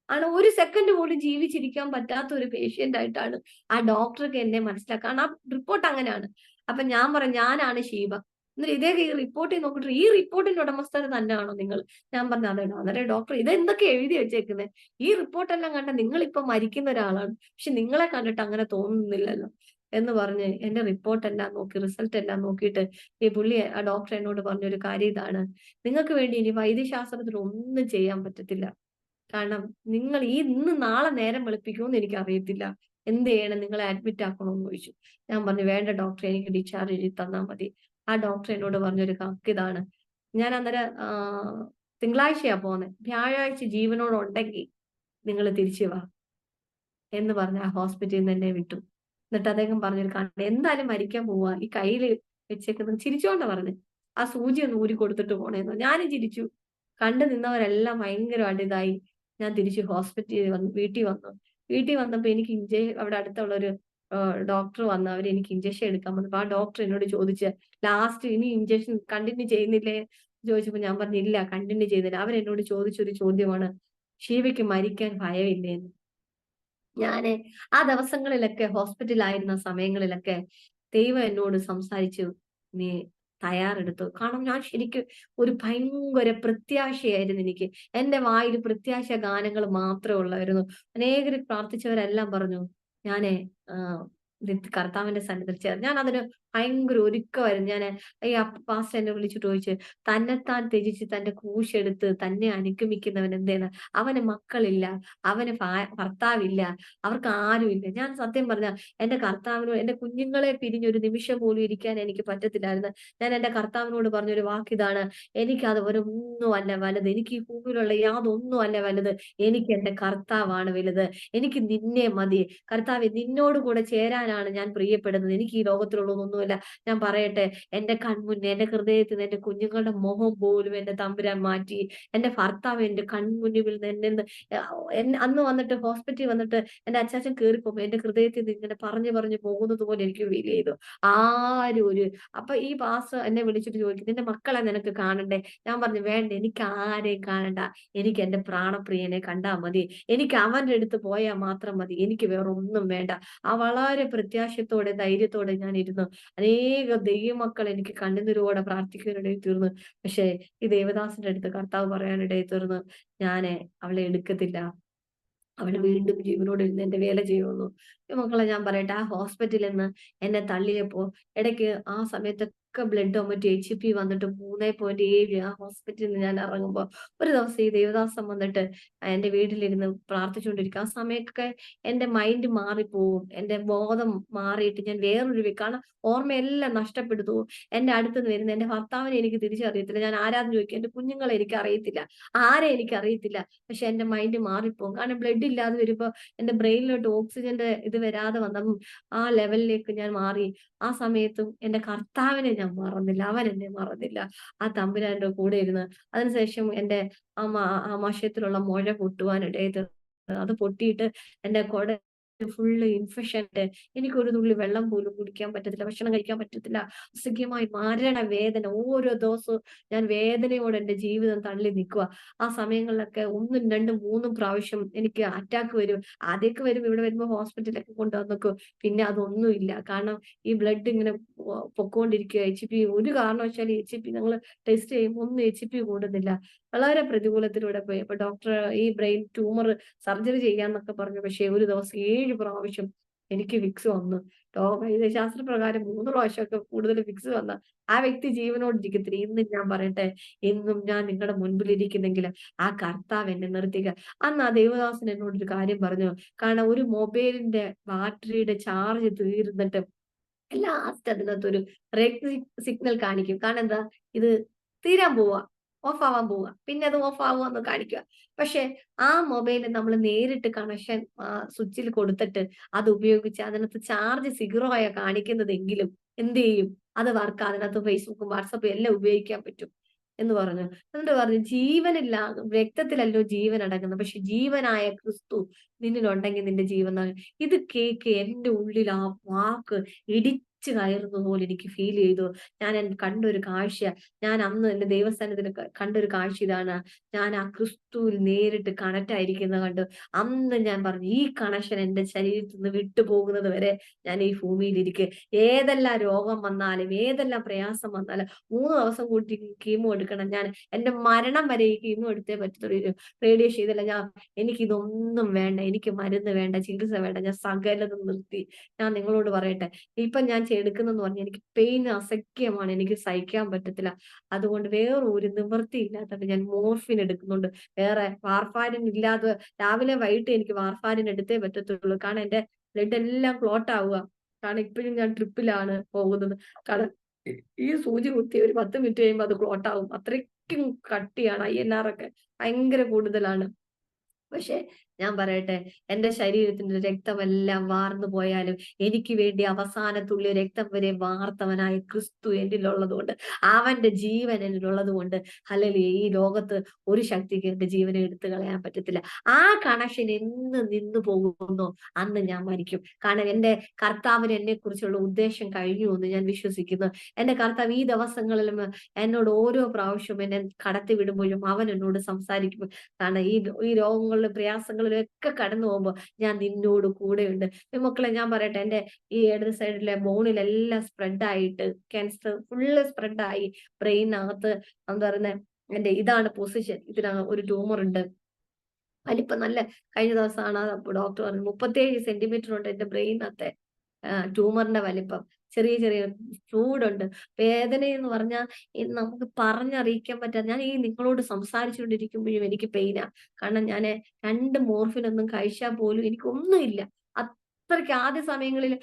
ആണ്. ഒരു സെക്കൻഡ് പോലും ജീവിച്ചിരിക്കാൻ പറ്റാത്ത ഒരു പേഷ്യന്റ് ആയിട്ടാണ് ആ ഡോക്ടർക്ക് എന്നെ മനസ്സിലാക്കുക. കാരണം ആ റിപ്പോർട്ട് അങ്ങനെയാണ്. അപ്പൊ ഞാൻ പറഞ്ഞു, "ഞാനാണ് ഷീബ." എന്നിട്ട് ഇതേ ഈ റിപ്പോർട്ടിൽ നോക്കിയിട്ട്, "ഈ റിപ്പോർട്ടിന്റെ ഉടമസ്ഥൻ തന്നെയാണോ നിങ്ങൾ?" ഞാൻ പറഞ്ഞു, "അതെടാ." അന്നേരം ഡോക്ടർ, "ഇതെന്തൊക്കെ എഴുതി വെച്ചേക്കുന്നത്? ഈ റിപ്പോർട്ടെല്ലാം കണ്ട നിങ്ങളിപ്പോ മരിക്കുന്ന ഒരാളാണ്. പക്ഷെ നിങ്ങളെ കണ്ടിട്ട് അങ്ങനെ തോന്നുന്നില്ലല്ലോ." എന്ന് പറഞ്ഞ് എന്റെ റിപ്പോർട്ട് എല്ലാം നോക്കി, റിസൾട്ട് എല്ലാം നോക്കിയിട്ട് ആ ഡോക്ടർ എന്നോട് പറഞ്ഞൊരു കാര്യം ഇതാണ്: "നിങ്ങൾക്ക് വേണ്ടി ഇനി വൈദ്യശാസ്ത്രത്തിൽ ഒന്നും ചെയ്യാൻ പറ്റത്തില്ല. കാരണം നിങ്ങൾ ഇന്ന് നാളെ നേരം വെളുപ്പിക്കുമെന്ന് എനിക്കറിയത്തില്ല. എന്ത് ചെയ്യണം? നിങ്ങളെ അഡ്മിറ്റ് ആക്കണോന്ന് ചോദിച്ചു." ഞാൻ പറഞ്ഞു, "വേണ്ട ഡോക്ടറെ, എനിക്ക് ഡിസ്ചാർജ് എഴുതി തന്നാ മതി." ആ ഡോക്ടർ എന്നോട് പറഞ്ഞൊരു കണക്കിതാണ്. ഞാൻ അന്നേരം തിങ്കളാഴ്ചയാ പോന്നെ. "വ്യാഴാഴ്ച ജീവനോടെ ഉണ്ടെങ്കി നിങ്ങള് തിരിച്ചു വാ" എന്ന് പറഞ്ഞ് ആ ഹോസ്പിറ്റലിന്ന് എന്നെ വിട്ടു. എന്നിട്ട് അദ്ദേഹം പറഞ്ഞൊരു കാര്യം, "എന്തായാലും മരിക്കാൻ പോവാ. ഈ കയ്യില് വെച്ചേക്കുന്നത്" ചിരിച്ചോണ്ടാ പറഞ്ഞെ, "ആ സൂചി ഒന്ന് ഊരി കൊടുത്തിട്ട് പോണേന്ന്." ഞാനും ചിരിച്ചു. കണ്ടു നിന്നവരെല്ലാം ഭയങ്കരമായിട്ട് ഇതായി. ഞാൻ തിരിച്ച് ഹോസ്പിറ്റലിൽ വന്നു, വീട്ടിൽ വന്നു. വീട്ടിൽ വന്നപ്പോ എനിക്ക് അവിടെ അടുത്തുള്ള ഒരു ഡോക്ടർ വന്ന് അവര് എനിക്ക് ഇഞ്ചക്ഷൻ എടുക്കാൻ വന്നപ്പോ ആ ഡോക്ടർ എന്നോട് ചോദിച്ച്, "ലാസ്റ്റ് ഇനി ഇഞ്ചക്ഷൻ കണ്ടിന്യൂ ചെയ്യുന്നില്ലേ?" ചോദിച്ചപ്പോ ഞാൻ പറഞ്ഞു, "ഇല്ല, കണ്ടിന്യൂ ചെയ്യുന്നില്ല." അവരെന്നോട് ചോദിച്ചൊരു ചോദ്യമാണ്, "ഷീബയ്ക്ക് മരിക്കാൻ ഭയമില്ലേന്ന്?" ഞാന് ആ ദിവസങ്ങളിലൊക്കെ ഹോസ്പിറ്റലിലായിരുന്ന സമയങ്ങളിലൊക്കെ ദൈവം എന്നോട് സംസാരിച്ചു, "നീ തയ്യാറെടുത്തു." കാരണം ഞാൻ ശരിക്കും ഒരു ഭയങ്കര പ്രത്യാശയായിരുന്നു എനിക്ക്. എന്റെ വായിൽ പ്രത്യാശ ഗാനങ്ങൾ മാത്രമേ ഉള്ളായിരുന്നു. അനേകര് പ്രാർത്ഥിച്ചവരെല്ലാം പറഞ്ഞു, ഞാന് ആഹ് കർത്താവിന്റെ സന്നിധിയിൽ ചേർന്നു. ഞാൻ അതിന് ഭയങ്കര ഒരുക്കമായിരുന്നു. ഈ പാസ്റ്റർ എന്നെ വിളിച്ചിട്ട് ചോദിച്ചു, "തന്നെത്താൻ ത്യജിച്ച് തന്റെ ക്രൂശെടുത്ത് തന്നെ അനുഗമിക്കുന്നവൻ എന്തേന്ന്? അവന് മക്കളില്ല, അവന് ഭർത്താവില്ല, അവർക്ക് ആരുമില്ല." ഞാൻ സത്യം പറഞ്ഞാ എന്റെ കർത്താവിനോട് എന്റെ കുഞ്ഞുങ്ങളെ പിരിഞ്ഞ് ഒരു നിമിഷം പോലും ഇരിക്കാൻ എനിക്ക് പറ്റത്തില്ലായിരുന്നു. ഞാൻ എന്റെ കർത്താവിനോട് പറഞ്ഞൊരു വാക്കിതാണ്, "എനിക്കത് ഒരൊന്നും അല്ല വലുത്. എനിക്ക് ഈ ഭൂമിയിലുള്ള യാതൊന്നും അല്ല വലുത്. എനിക്ക് എന്റെ കർത്താവാണ് വലുത്. എനിക്ക് നിന്നെ മതി. കർത്താവേ, നിന്നോട് കൂടെ ചേരാനാണ് ഞാൻ പ്രിയപ്പെടുന്നത്. എനിക്ക് ഈ ലോകത്തിലുള്ളതൊന്നുമല്ല." ഞാൻ പറയട്ടെ, എന്റെ കൺമുന്നേ, എന്റെ ഹൃദയത്തിൽ നിന്ന് എന്റെ കുഞ്ഞുങ്ങളുടെ മുഖം പോലും എന്റെ തമ്പുരാൻ മാറ്റി. എന്റെ ഭർത്താവ് എന്റെ കൺമുന്നിൽ നിന്ന് അന്ന് വന്നിട്ട് ഹോസ്പിറ്റലിൽ വന്നിട്ട് എന്റെ അച്ചാച്ചൻ കേറിപ്പോകുമ്പോ എന്റെ ഹൃദയത്തിൽ നിന്ന് ഇങ്ങനെ പറഞ്ഞു പറഞ്ഞു പോകുന്നത് പോലെ എനിക്ക് ഫീൽ ചെയ്തു. ആരും ഒരു അപ്പൊ ഈ പാസ്റ്റർ എന്നെ വിളിച്ചിട്ട് ചോദിക്കും, "നിന്റെ മക്കളെ നിനക്ക് കാണണ്ടേ?" ഞാൻ പറഞ്ഞു, "വേണ്ട, എനിക്ക് ആരെയും കാണണ്ട. എനിക്ക് എന്റെ പ്രാണപ്രിയനെ കണ്ടാ മതി. എനിക്ക് അവന്റെ അടുത്ത് പോയാൽ മാത്രം മതി. എനിക്ക് വേറെ ഒന്നും വേണ്ട." വളരെ പ്രത്യാശയത്തോടെ ധൈര്യത്തോടെ ഞാൻ ഇരുന്നു. അനേക ദൈവമക്കൾ എനിക്ക് കണ്ണുനീരോടെ പ്രാർത്ഥിക്കാനിടയിൽ തീർന്നു. പക്ഷേ ഈ ദേവദാസന്റെ അടുത്ത് കർത്താവ് പറയാനിടയിൽ തീർന്നു, "ഞാന് അവളെ എടുക്കത്തില്ല. അവള് വീണ്ടും ജീവനോടെ ഇരുന്ന് എന്റെ വേല ചെയ്യുമെന്നു." മക്കളെ ഞാൻ പറയട്ടെ, ആ ഹോസ്പിറ്റലിൽ നിന്ന് എന്നെ തള്ളിയപ്പോ ഇടയ്ക്ക് ആ സമയത്തൊക്കെ ബ്ലഡ് വൊമിറ്റ് HB വന്നിട്ട് 3.7 ആ ഹോസ്പിറ്റലിൽ നിന്ന് ഞാൻ ഇറങ്ങുമ്പോ ഒരു ദിവസം ഈ ദേവദാസം വന്നിട്ട് എന്റെ വീട്ടിലിരുന്ന് പ്രാർത്ഥിച്ചുകൊണ്ടിരിക്കും. ആ സമയമൊക്കെ എന്റെ മൈൻഡ് മാറിപ്പോവും. എന്റെ ബോധം മാറിയിട്ട് ഞാൻ കാരണം ഓർമ്മയെല്ലാം നഷ്ടപ്പെടുത്തു. എന്റെ അടുത്തുനിന്ന് വരുന്ന എന്റെ ഭർത്താവിനെ എനിക്ക് തിരിച്ചറിയത്തില്ല. ഞാൻ ആരാന്ന് ചോദിക്കും. എന്റെ കുഞ്ഞുങ്ങളെ എനിക്കറിയത്തില്ല. ആരെ എനിക്കറിയത്തില്ല. പക്ഷെ എന്റെ മൈൻഡ് മാറിപ്പോകും. കാരണം ബ്ലഡ് ഇല്ലാതെ വരുമ്പോ എന്റെ ബ്രെയിനിലോട്ട് ഓക്സിജന്റെ ഇത് വരാതെ വന്നപ്പം ആ ലെവലിലേക്ക് ഞാൻ മാറി. ആ സമയത്തും എന്റെ കർത്താവിനെ ഞാൻ മറന്നില്ല. അവൻ എന്നെ മറന്നില്ല. ആ തമ്പുരാന്റെ കൂടെ ഇരുന്ന് അതിനുശേഷം എന്റെ ആമാശയത്തിലുള്ള മുഴ പൊട്ടുവാനിടയായി തീർന്നു. അത് പൊട്ടിയിട്ട് എന്റെ ഫുള്ള് ഇൻഫെക്ഷൻ ആയിട്ട് എനിക്കൊരു തുള്ളി വെള്ളം പോലും കുടിക്കാൻ പറ്റത്തില്ല, ഭക്ഷണം കഴിക്കാൻ പറ്റത്തില്ല. അസഹ്യമായി മരണവേദന. ഓരോ ദിവസവും ഞാൻ വേദനയോടെ എന്റെ ജീവിതം തള്ളി നിൽക്കുക. ആ സമയങ്ങളിലൊക്കെ 1ഉം 2ഉം 3ഉം പ്രാവശ്യം എനിക്ക് അറ്റാക്ക് വരും. ആദ്യമൊക്കെ വരും, ഇവിടെ വരുമ്പോ ഹോസ്പിറ്റലിലൊക്കെ കൊണ്ടുവന്നേക്കും. പിന്നെ അതൊന്നുമില്ല. കാരണം ഈ ബ്ലഡ് ഇങ്ങനെ പൊക്കോണ്ടിരിക്കുക. HB ഒരു കാരണവശാലും HB ഞങ്ങള് ടെസ്റ്റ് ചെയ്യുമ്പോൾ ഒന്നും HB കൂടുന്നില്ല. വളരെ പ്രതികൂലത്തിലൂടെ പോയി. അപ്പൊ ഡോക്ടർ ഈ ബ്രെയിൻ ട്യൂമർ സർജറി ചെയ്യാന്നൊക്കെ പറഞ്ഞു. പക്ഷെ ഒരു ദിവസം 7 പ്രാവശ്യം എനിക്ക് വിക്സ് വന്നു. വൈദ്യശാസ്ത്രപ്രകാരം 3 പ്രാവശ്യമൊക്കെ കൂടുതൽ വിക്സ് വന്ന ആ വ്യക്തി ജീവനോട് ഇരിക്കത്തില്ല. ഇന്നും ഞാൻ പറയട്ടെ, ഇന്നും ഞാൻ നിങ്ങളുടെ മുൻപിൽ ആ കർത്താവ് എന്നെ നിർത്തിക. അന്ന് ആ ദേവദാസൻ എന്നോടൊരു കാര്യം പറഞ്ഞു. കാരണം ഒരു മൊബൈലിന്റെ ബാറ്ററിയുടെ ചാർജ് തീർന്നിട്ട് ലാസ്റ്റ് അതിനകത്തൊരു റെഡ് സിഗ്നൽ കാണിക്കും. കാരണം എന്താ? ഇത് തീരാൻ പോവാ. ഓഫ് ആവാൻ പോവാ. പിന്നെ അത് ഓഫ് ആവുമെന്ന് കാണിക്കുക. പക്ഷെ ആ മൊബൈൽ നമ്മൾ നേരിട്ട് കണക്ഷൻ സ്വിച്ചിൽ കൊടുത്തിട്ട് അത് ഉപയോഗിച്ച് അതിനകത്ത് ചാർജ് 0 ആയ കാണിക്കുന്നതെങ്കിലും എന്ത് ചെയ്യും? അത് വർക്ക് അതിനകത്ത് ഫേസ്ബുക്കും വാട്സപ്പും എല്ലാം ഉപയോഗിക്കാൻ പറ്റും എന്ന് പറഞ്ഞു. എന്നിട്ട് പറഞ്ഞു, ജീവനില്ല, രക്തത്തിലല്ലോ ജീവൻ അടങ്ങുന്നത്. പക്ഷെ ജീവനായ ക്രിസ്തു നിന്നിലുണ്ടെങ്കിൽ നിന്റെ ജീവൻ ഇത് കേക്ക് എന്റെ ഉള്ളിൽ ആ വാക്ക് ഇടിച്ചു കയറുന്ന പോലെ എനിക്ക് ഫീൽ ചെയ്തു. ഞാൻ കണ്ടൊരു കാഴ്ച, ഞാൻ അന്ന് എന്റെ ദൈവസ്ഥാനത്തിൽ കണ്ടൊരു കാഴ്ച ഇതാണ്. ഞാൻ ആ ക്രിസ്തുവിൽ നേരിട്ട് കണക്ട് ആയിരിക്കുന്നത് കണ്ടു. അന്ന് ഞാൻ പറഞ്ഞു, ഈ കണക്ഷൻ എന്റെ ശരീരത്തിൽ നിന്ന് വിട്ടുപോകുന്നത് വരെ ഞാൻ ഈ ഭൂമിയിൽ ഇരിക്കെ. ഏതെല്ലാം രോഗം വന്നാലും ഏതെല്ലാം പ്രയാസം വന്നാലും 3 ദിവസം കൂട്ടി കീമോ എടുക്കണം. ഞാൻ എന്റെ മരണം വരെ ഈ കീമോ എടുത്തേ പറ്റത്തുള്ളൂ. റേഡിയേഷൻ ഇതല്ല. എനിക്കിതൊന്നും വേണ്ട. എനിക്ക് മരുന്ന് വേണ്ട, ചികിത്സ വേണ്ട. ഞാൻ സകലതും നിർത്തി. ഞാൻ നിങ്ങളോട് പറയട്ടെ, ഇപ്പൊ ഞാൻ എടുക്കുന്നെന്ന് പറഞ്ഞാൽ എനിക്ക് പെയിൻ അസഖ്യമാണ്. എനിക്ക് സഹിക്കാൻ പറ്റത്തില്ല. അതുകൊണ്ട് വേറെ ഒരു നിവൃത്തിയില്ലാത്തത് ഞാൻ മോർഫിൻ എടുക്കുന്നുണ്ട്. വേറെ വാർഫാരിൻ ഇല്ലാതെ രാവിലെ വൈകിട്ട് എനിക്ക് വാർഫാരിൻ എടുത്തേ പറ്റത്തുള്ളൂ. കാരണം എന്റെ ബ്ലഡ് എല്ലാം ക്ലോട്ട് ആവുക. കാരണം ഇപ്പോഴും ഞാൻ ട്രിപ്പിലാണ് പോകുന്നത്. കാരണം ഈ സൂചി കുത്തി ഒരു 10 മിനിറ്റ് കഴിയുമ്പോൾ അത് ക്ലോട്ട് ആവും. അത്രയ്ക്കും കട്ടിയാണ്. INR ഒക്കെ ഭയങ്കര കൂടുതലാണ്. പക്ഷെ ഞാൻ പറയട്ടെ, എന്റെ ശരീരത്തിന്റെ രക്തമെല്ലാം വാർന്നു പോയാലും എനിക്ക് വേണ്ടി അവസാന തുള്ളി രക്തം വരെ വാർത്തവനായ ക്രിസ്തു എന്നിലുള്ളത് കൊണ്ട്, അവന്റെ ജീവൻ എന്നിലുള്ളത് കൊണ്ട്, ഹല്ലേലൂയ, ഈ ലോകത്ത് ഒരു ശക്തിക്ക് എന്റെ ജീവനെ എടുത്തു കളയാൻ പറ്റത്തില്ല. ആ കണക്ഷൻ എന്ന് നിന്നു പോകുന്നോ അന്ന് ഞാൻ മരിക്കും. കാരണം എന്റെ കർത്താവിന് എന്നെ കുറിച്ചുള്ള ഉദ്ദേശം കഴിഞ്ഞു എന്ന് ഞാൻ വിശ്വസിക്കുന്നു. എന്റെ കർത്താവ് ഈ ദിവസങ്ങളിലും എന്നോട് ഓരോ പ്രാവശ്യവും എന്നെ കടത്തി വിടുമ്പോഴും അവൻ എന്നോട് സംസാരിക്കും. കാരണം ഈ രോഗങ്ങളിലും പ്രയാസങ്ങളിലും ഒക്കെ കടന്നു പോകുമ്പോ ഞാൻ നിന്നോട് കൂടെയുണ്ട്. മക്കളെ ഞാൻ പറയട്ടെ, എന്റെ ഈ ഇടത് സൈഡിലെ ബോണിലെല്ലാം സ്പ്രെഡ് ആയിട്ട് ക്യാൻസർ ഫുള്ള് സ്പ്രെഡ് ആയി. ബ്രെയിനകത്ത് എന്താ പറയുന്നത്, എന്റെ ഇതാണ് പൊസിഷൻ. ഇതിനകത്ത് ഒരു ട്യൂമർ ഉണ്ട്. വലിപ്പം നല്ല, കഴിഞ്ഞ ദിവസമാണ് ഡോക്ടർ പറഞ്ഞു 37 സെന്റിമീറ്റർ ഉണ്ട് എന്റെ ബ്രെയിനകത്തെ ട്യൂമറിന്റെ വലിപ്പം. ചെറിയ ചെറിയ ചൂടുണ്ട്. വേദനയെന്ന് പറഞ്ഞാൽ നമുക്ക് പറഞ്ഞറിയിക്കാൻ പറ്റാത്ത, ഞാൻ ഈ നിങ്ങളോട് സംസാരിച്ചുകൊണ്ടിരിക്കുമ്പോഴും എനിക്ക് പെയിനാ. കാരണം ഞാന് 2 മോർഫിനൊന്നും കഴിച്ചാൽ പോലും എനിക്കൊന്നുമില്ല. അത്രയ്ക്ക് ആദ്യ സമയങ്ങളിൽ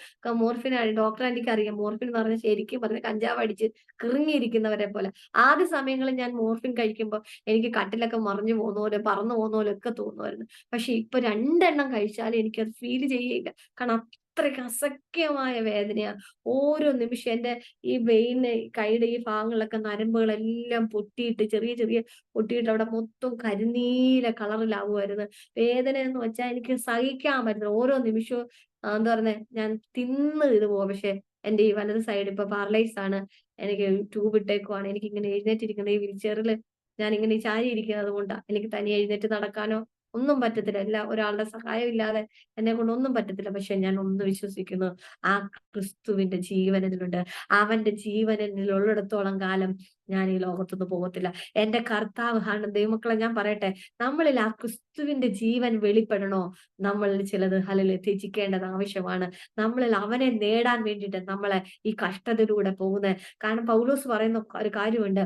മോർഫിൻ ഡോക്ടർ ആന്റിക്ക് അറിയാം. മോർഫിൻ എന്ന് പറഞ്ഞാൽ ശരിക്കും പറഞ്ഞ കഞ്ചാവ് അടിച്ച് കിറുങ്ങിയിരിക്കുന്നവരെ പോലെ. ആദ്യ സമയങ്ങളിൽ ഞാൻ മോർഫിൻ കഴിക്കുമ്പോൾ എനിക്ക് കട്ടിലൊക്കെ മറിഞ്ഞു പോകുന്ന പോലെ, പറന്നു പോകുന്ന പോലെ ഒക്കെ തോന്നുമായിരുന്നു. പക്ഷെ ഇപ്പൊ 2 എണ്ണം കഴിച്ചാലും എനിക്കത് ഫീൽ ചെയ്യില്ല. കാരണം അത്രയ്ക്ക് അസഖ്യമായ വേദനയാ. ഓരോ നിമിഷം എന്റെ ഈ വെയിന് കൈയുടെ ഈ ഭാഗങ്ങളിലൊക്കെ നരമ്പുകളെല്ലാം പൊട്ടിയിട്ട് ചെറിയ ചെറിയ പൊട്ടിയിട്ട് അവിടെ മൊത്തം കരിനീല കളറിലാവുമായിരുന്നു. വേദന എന്ന് വെച്ചാൽ എനിക്ക് സഹിക്കാൻ പറ്റുന്നില്ല. ഓരോ നിമിഷവും എന്താ പറയുന്നേ, ഞാൻ തിന്ന് ഇത് പോവാ. പക്ഷെ എന്റെ ഈ വലത് സൈഡ് ഇപ്പൊ പാരലൈസ് ആണ്. എനിക്ക് ട്യൂബ് ഇട്ടേക്കുവാണ്. എനിക്ക് ഇങ്ങനെ എഴുന്നേറ്റിരിക്കുന്ന ഈ വീൽചെയറിൽ ഞാൻ ഇങ്ങനെ ചാരി ഇരിക്കുന്നത് കൊണ്ടാ. എനിക്ക് തനിയെ എഴുന്നേറ്റ് നടക്കാനോ ഒന്നും പറ്റത്തില്ല. ഒരാളുടെ സഹായം ഇല്ലാതെ എന്നെ കൊണ്ട് ഒന്നും പറ്റത്തില്ല. പക്ഷെ ഞാൻ ഒന്ന് വിശ്വസിക്കുന്നു, ആ ക്രിസ്തുവിന്റെ ജീവൻ എന്നിലുണ്ട്. അവന്റെ ജീവൻ എന്നിൽ ഉള്ളിടത്തോളം കാലം ഞാൻ ഈ ലോകത്തുനിന്ന് പോകത്തില്ല. എന്റെ കർത്താവ് ദൈവമക്കളെ ഞാൻ പറയട്ടെ, നമ്മളിൽ ആ ക്രിസ്തുവിന്റെ ജീവൻ വെളിപ്പെടണോ, നമ്മളിൽ ചിലത് ത്യജിക്കേണ്ടത് ആവശ്യമാണ്. നമ്മളിൽ അവനെ നേടാൻ വേണ്ടിയിട്ട് നമ്മളെ ഈ കഷ്ടതയിലൂടെ പോകുന്നത്. കാരണം പൗലോസ് പറയുന്ന ഒരു കാര്യമുണ്ട്,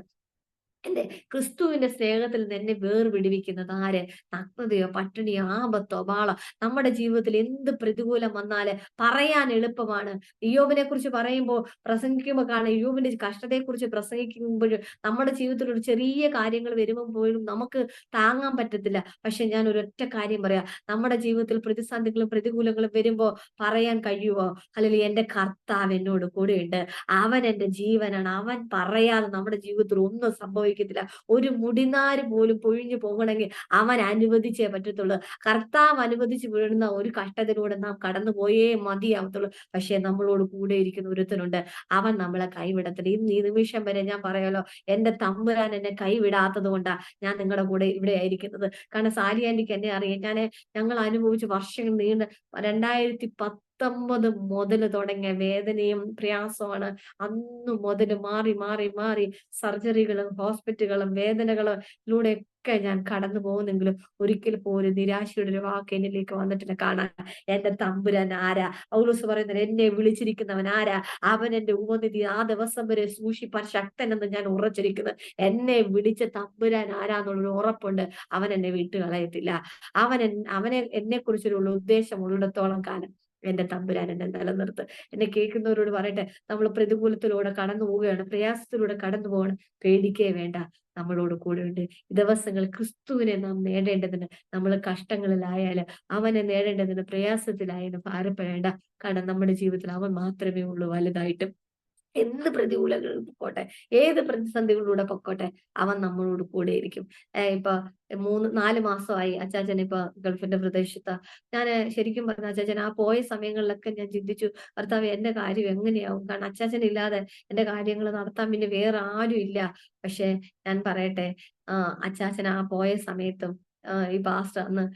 എന്റെ ക്രിസ്തുവിന്റെ സ്നേഹത്തിൽ നിന്ന് എന്നെ വേർപിടിവിക്കുന്നത് ആര്? നഗ്നതയോ പട്ടിണിയോ ആപത്തോ വാളോ. നമ്മുടെ ജീവിതത്തിൽ എന്ത് പ്രതികൂലം വന്നാല് പറയാൻ എളുപ്പമാണ്. ഇയ്യോബിനെ കുറിച്ച് പറയുമ്പോൾ പ്രസംഗിക്കുമ്പോൾ കാണാം, ഇയ്യോബിന്റെ കഷ്ടതയെ കുറിച്ച് പ്രസംഗിക്കുമ്പോൾ നമ്മുടെ ജീവിതത്തിൽ ഒരു ചെറിയ കാര്യങ്ങൾ വരുമ്പോൾ പോലും നമുക്ക് താങ്ങാൻ പറ്റത്തില്ല. പക്ഷെ ഞാൻ ഒരൊറ്റ കാര്യം പറയാം, നമ്മുടെ ജീവിതത്തിൽ പ്രതിസന്ധികളും പ്രതികൂലങ്ങളും വരുമ്പോ പറയാൻ കഴിയുമോ? അല്ലെങ്കിൽ എന്റെ കർത്താവ് എന്നോട് കൂടെയുണ്ട്, അവൻ എന്റെ ജീവനാണ്, അവൻ പറയാതെ നമ്മുടെ ജീവിതത്തിൽ ഒന്നും സംഭവിക്കില്ല. സംഭവിക്കത്തില്ല. ഒരു മുടിനാര് പോലും പൊഴിഞ്ഞു പോകണമെങ്കിൽ അവൻ അനുവദിച്ചേ പറ്റത്തുള്ളൂ. കർത്താവ് അനുവദിച്ച് വീഴുന്ന ഒരു കഷ്ടത്തിലൂടെ നാം കടന്നു പോയേ മതിയാവത്തുള്ളൂ. പക്ഷേ നമ്മളോട് കൂടെ ഇരിക്കുന്ന ഒരുത്തനുണ്ട്. അവൻ നമ്മളെ കൈവിടത്തില്ല. ഇന്ന് ഈ നിമിഷം വരെ ഞാൻ പറയാലോ, എന്റെ തമ്പുരാൻ എന്നെ കൈവിടാത്തത് കൊണ്ടാ ഞാൻ നിങ്ങളുടെ കൂടെ ഇവിടെ ആയിരിക്കുന്നത്. കാരണം സാലി ആന്റിക്ക് എന്നെ അറിയാം. ഞങ്ങൾ അനുഭവിച്ച വർഷങ്ങൾ നീണ്ട 2019 മുതൽ തുടങ്ങിയ വേദനയും പ്രയാസമാണ്. അന്ന് മുതൽ മാറി മാറി മാറി സർജറികളും ഹോസ്പിറ്റലുകളും വേദനകളിലൂടെയൊക്കെ ഞാൻ കടന്നു പോകുന്നെങ്കിലും ഒരിക്കൽ പോലും നിരാശയുടെ ഒരു വാക്ക് എന്നിലേക്ക് വന്നിട്ടില്ല. കാണാൻ എന്റെ തമ്പുരാൻ ആരാ? പൗലോസ് പറയുന്നത്, എന്നെ വിളിച്ചിരിക്കുന്നവൻ ആരാ? അവൻ എന്റെ ഉപനിധി ആ ദിവസം വരെ സൂക്ഷിപ്പാൻ ശക്തനെന്ന് ഞാൻ ഉറച്ചിരിക്കുന്നത്. എന്നെ വിളിച്ച തമ്പുരാൻ ആരാന്നുള്ളൊരു ഉറപ്പുണ്ട്. അവൻ എന്നെ വിട്ടു കളയത്തില്ല. അവനെ എന്നെ കുറിച്ചൊരു ഉദ്ദേശം ഉള്ളിടത്തോളം കാലം എന്റെ തമ്പുരാൻ എന്നെ നിലനിർത്ത്. എന്നെ കേൾക്കുന്നവരോട് പറയട്ടെ, നമ്മൾ പ്രതികൂലത്തിലൂടെ കടന്നു പോവുകയാണ്, പ്രയാസത്തിലൂടെ കടന്നു പോവാണ്. പേടിക്കേ വേണ്ട, നമ്മളോട് കൂടെയുണ്ട്. ഈ ദിവസങ്ങൾ ക്രിസ്തുവിനെ നാം നേടേണ്ടതിന്, നമ്മൾ കഷ്ടങ്ങളിലായാലും അവനെ നേടേണ്ടതിന്, പ്രയാസത്തിലായാലും ഭാരപ്പെടേണ്ട. കാരണം നമ്മുടെ ജീവിതത്തിൽ അവൻ മാത്രമേ ഉള്ളൂ വലുതായിട്ടും. എന്ത് പ്രതികൂലങ്ങൾ പൊക്കോട്ടെ, ഏത് പ്രതിസന്ധികളിലൂടെ പൊക്കോട്ടെ, അവൻ നമ്മളോട് കൂടെയിരിക്കും. ഇപ്പൊ 4 മാസമായി അച്ചാച്ചൻ ഇപ്പൊ ഗൾഫിന്റെ പ്രദേശത്താ. ശരിക്കും പറഞ്ഞ അച്ചാച്ചൻ ആ പോയ സമയങ്ങളിലൊക്കെ ഞാൻ ചിന്തിച്ചു, ഭർത്താവ് എന്റെ കാര്യം എങ്ങനെയാവും? കാരണം അച്ചാച്ചൻ ഇല്ലാതെ എന്റെ കാര്യങ്ങൾ നടത്താൻ പിന്നെ വേറെ ആരും ഇല്ല. പക്ഷെ ഞാൻ പറയട്ടെ, അച്ചാച്ചൻ ആ പോയ സമയത്തും ഈ പാസ്റ്റർ അന്ന്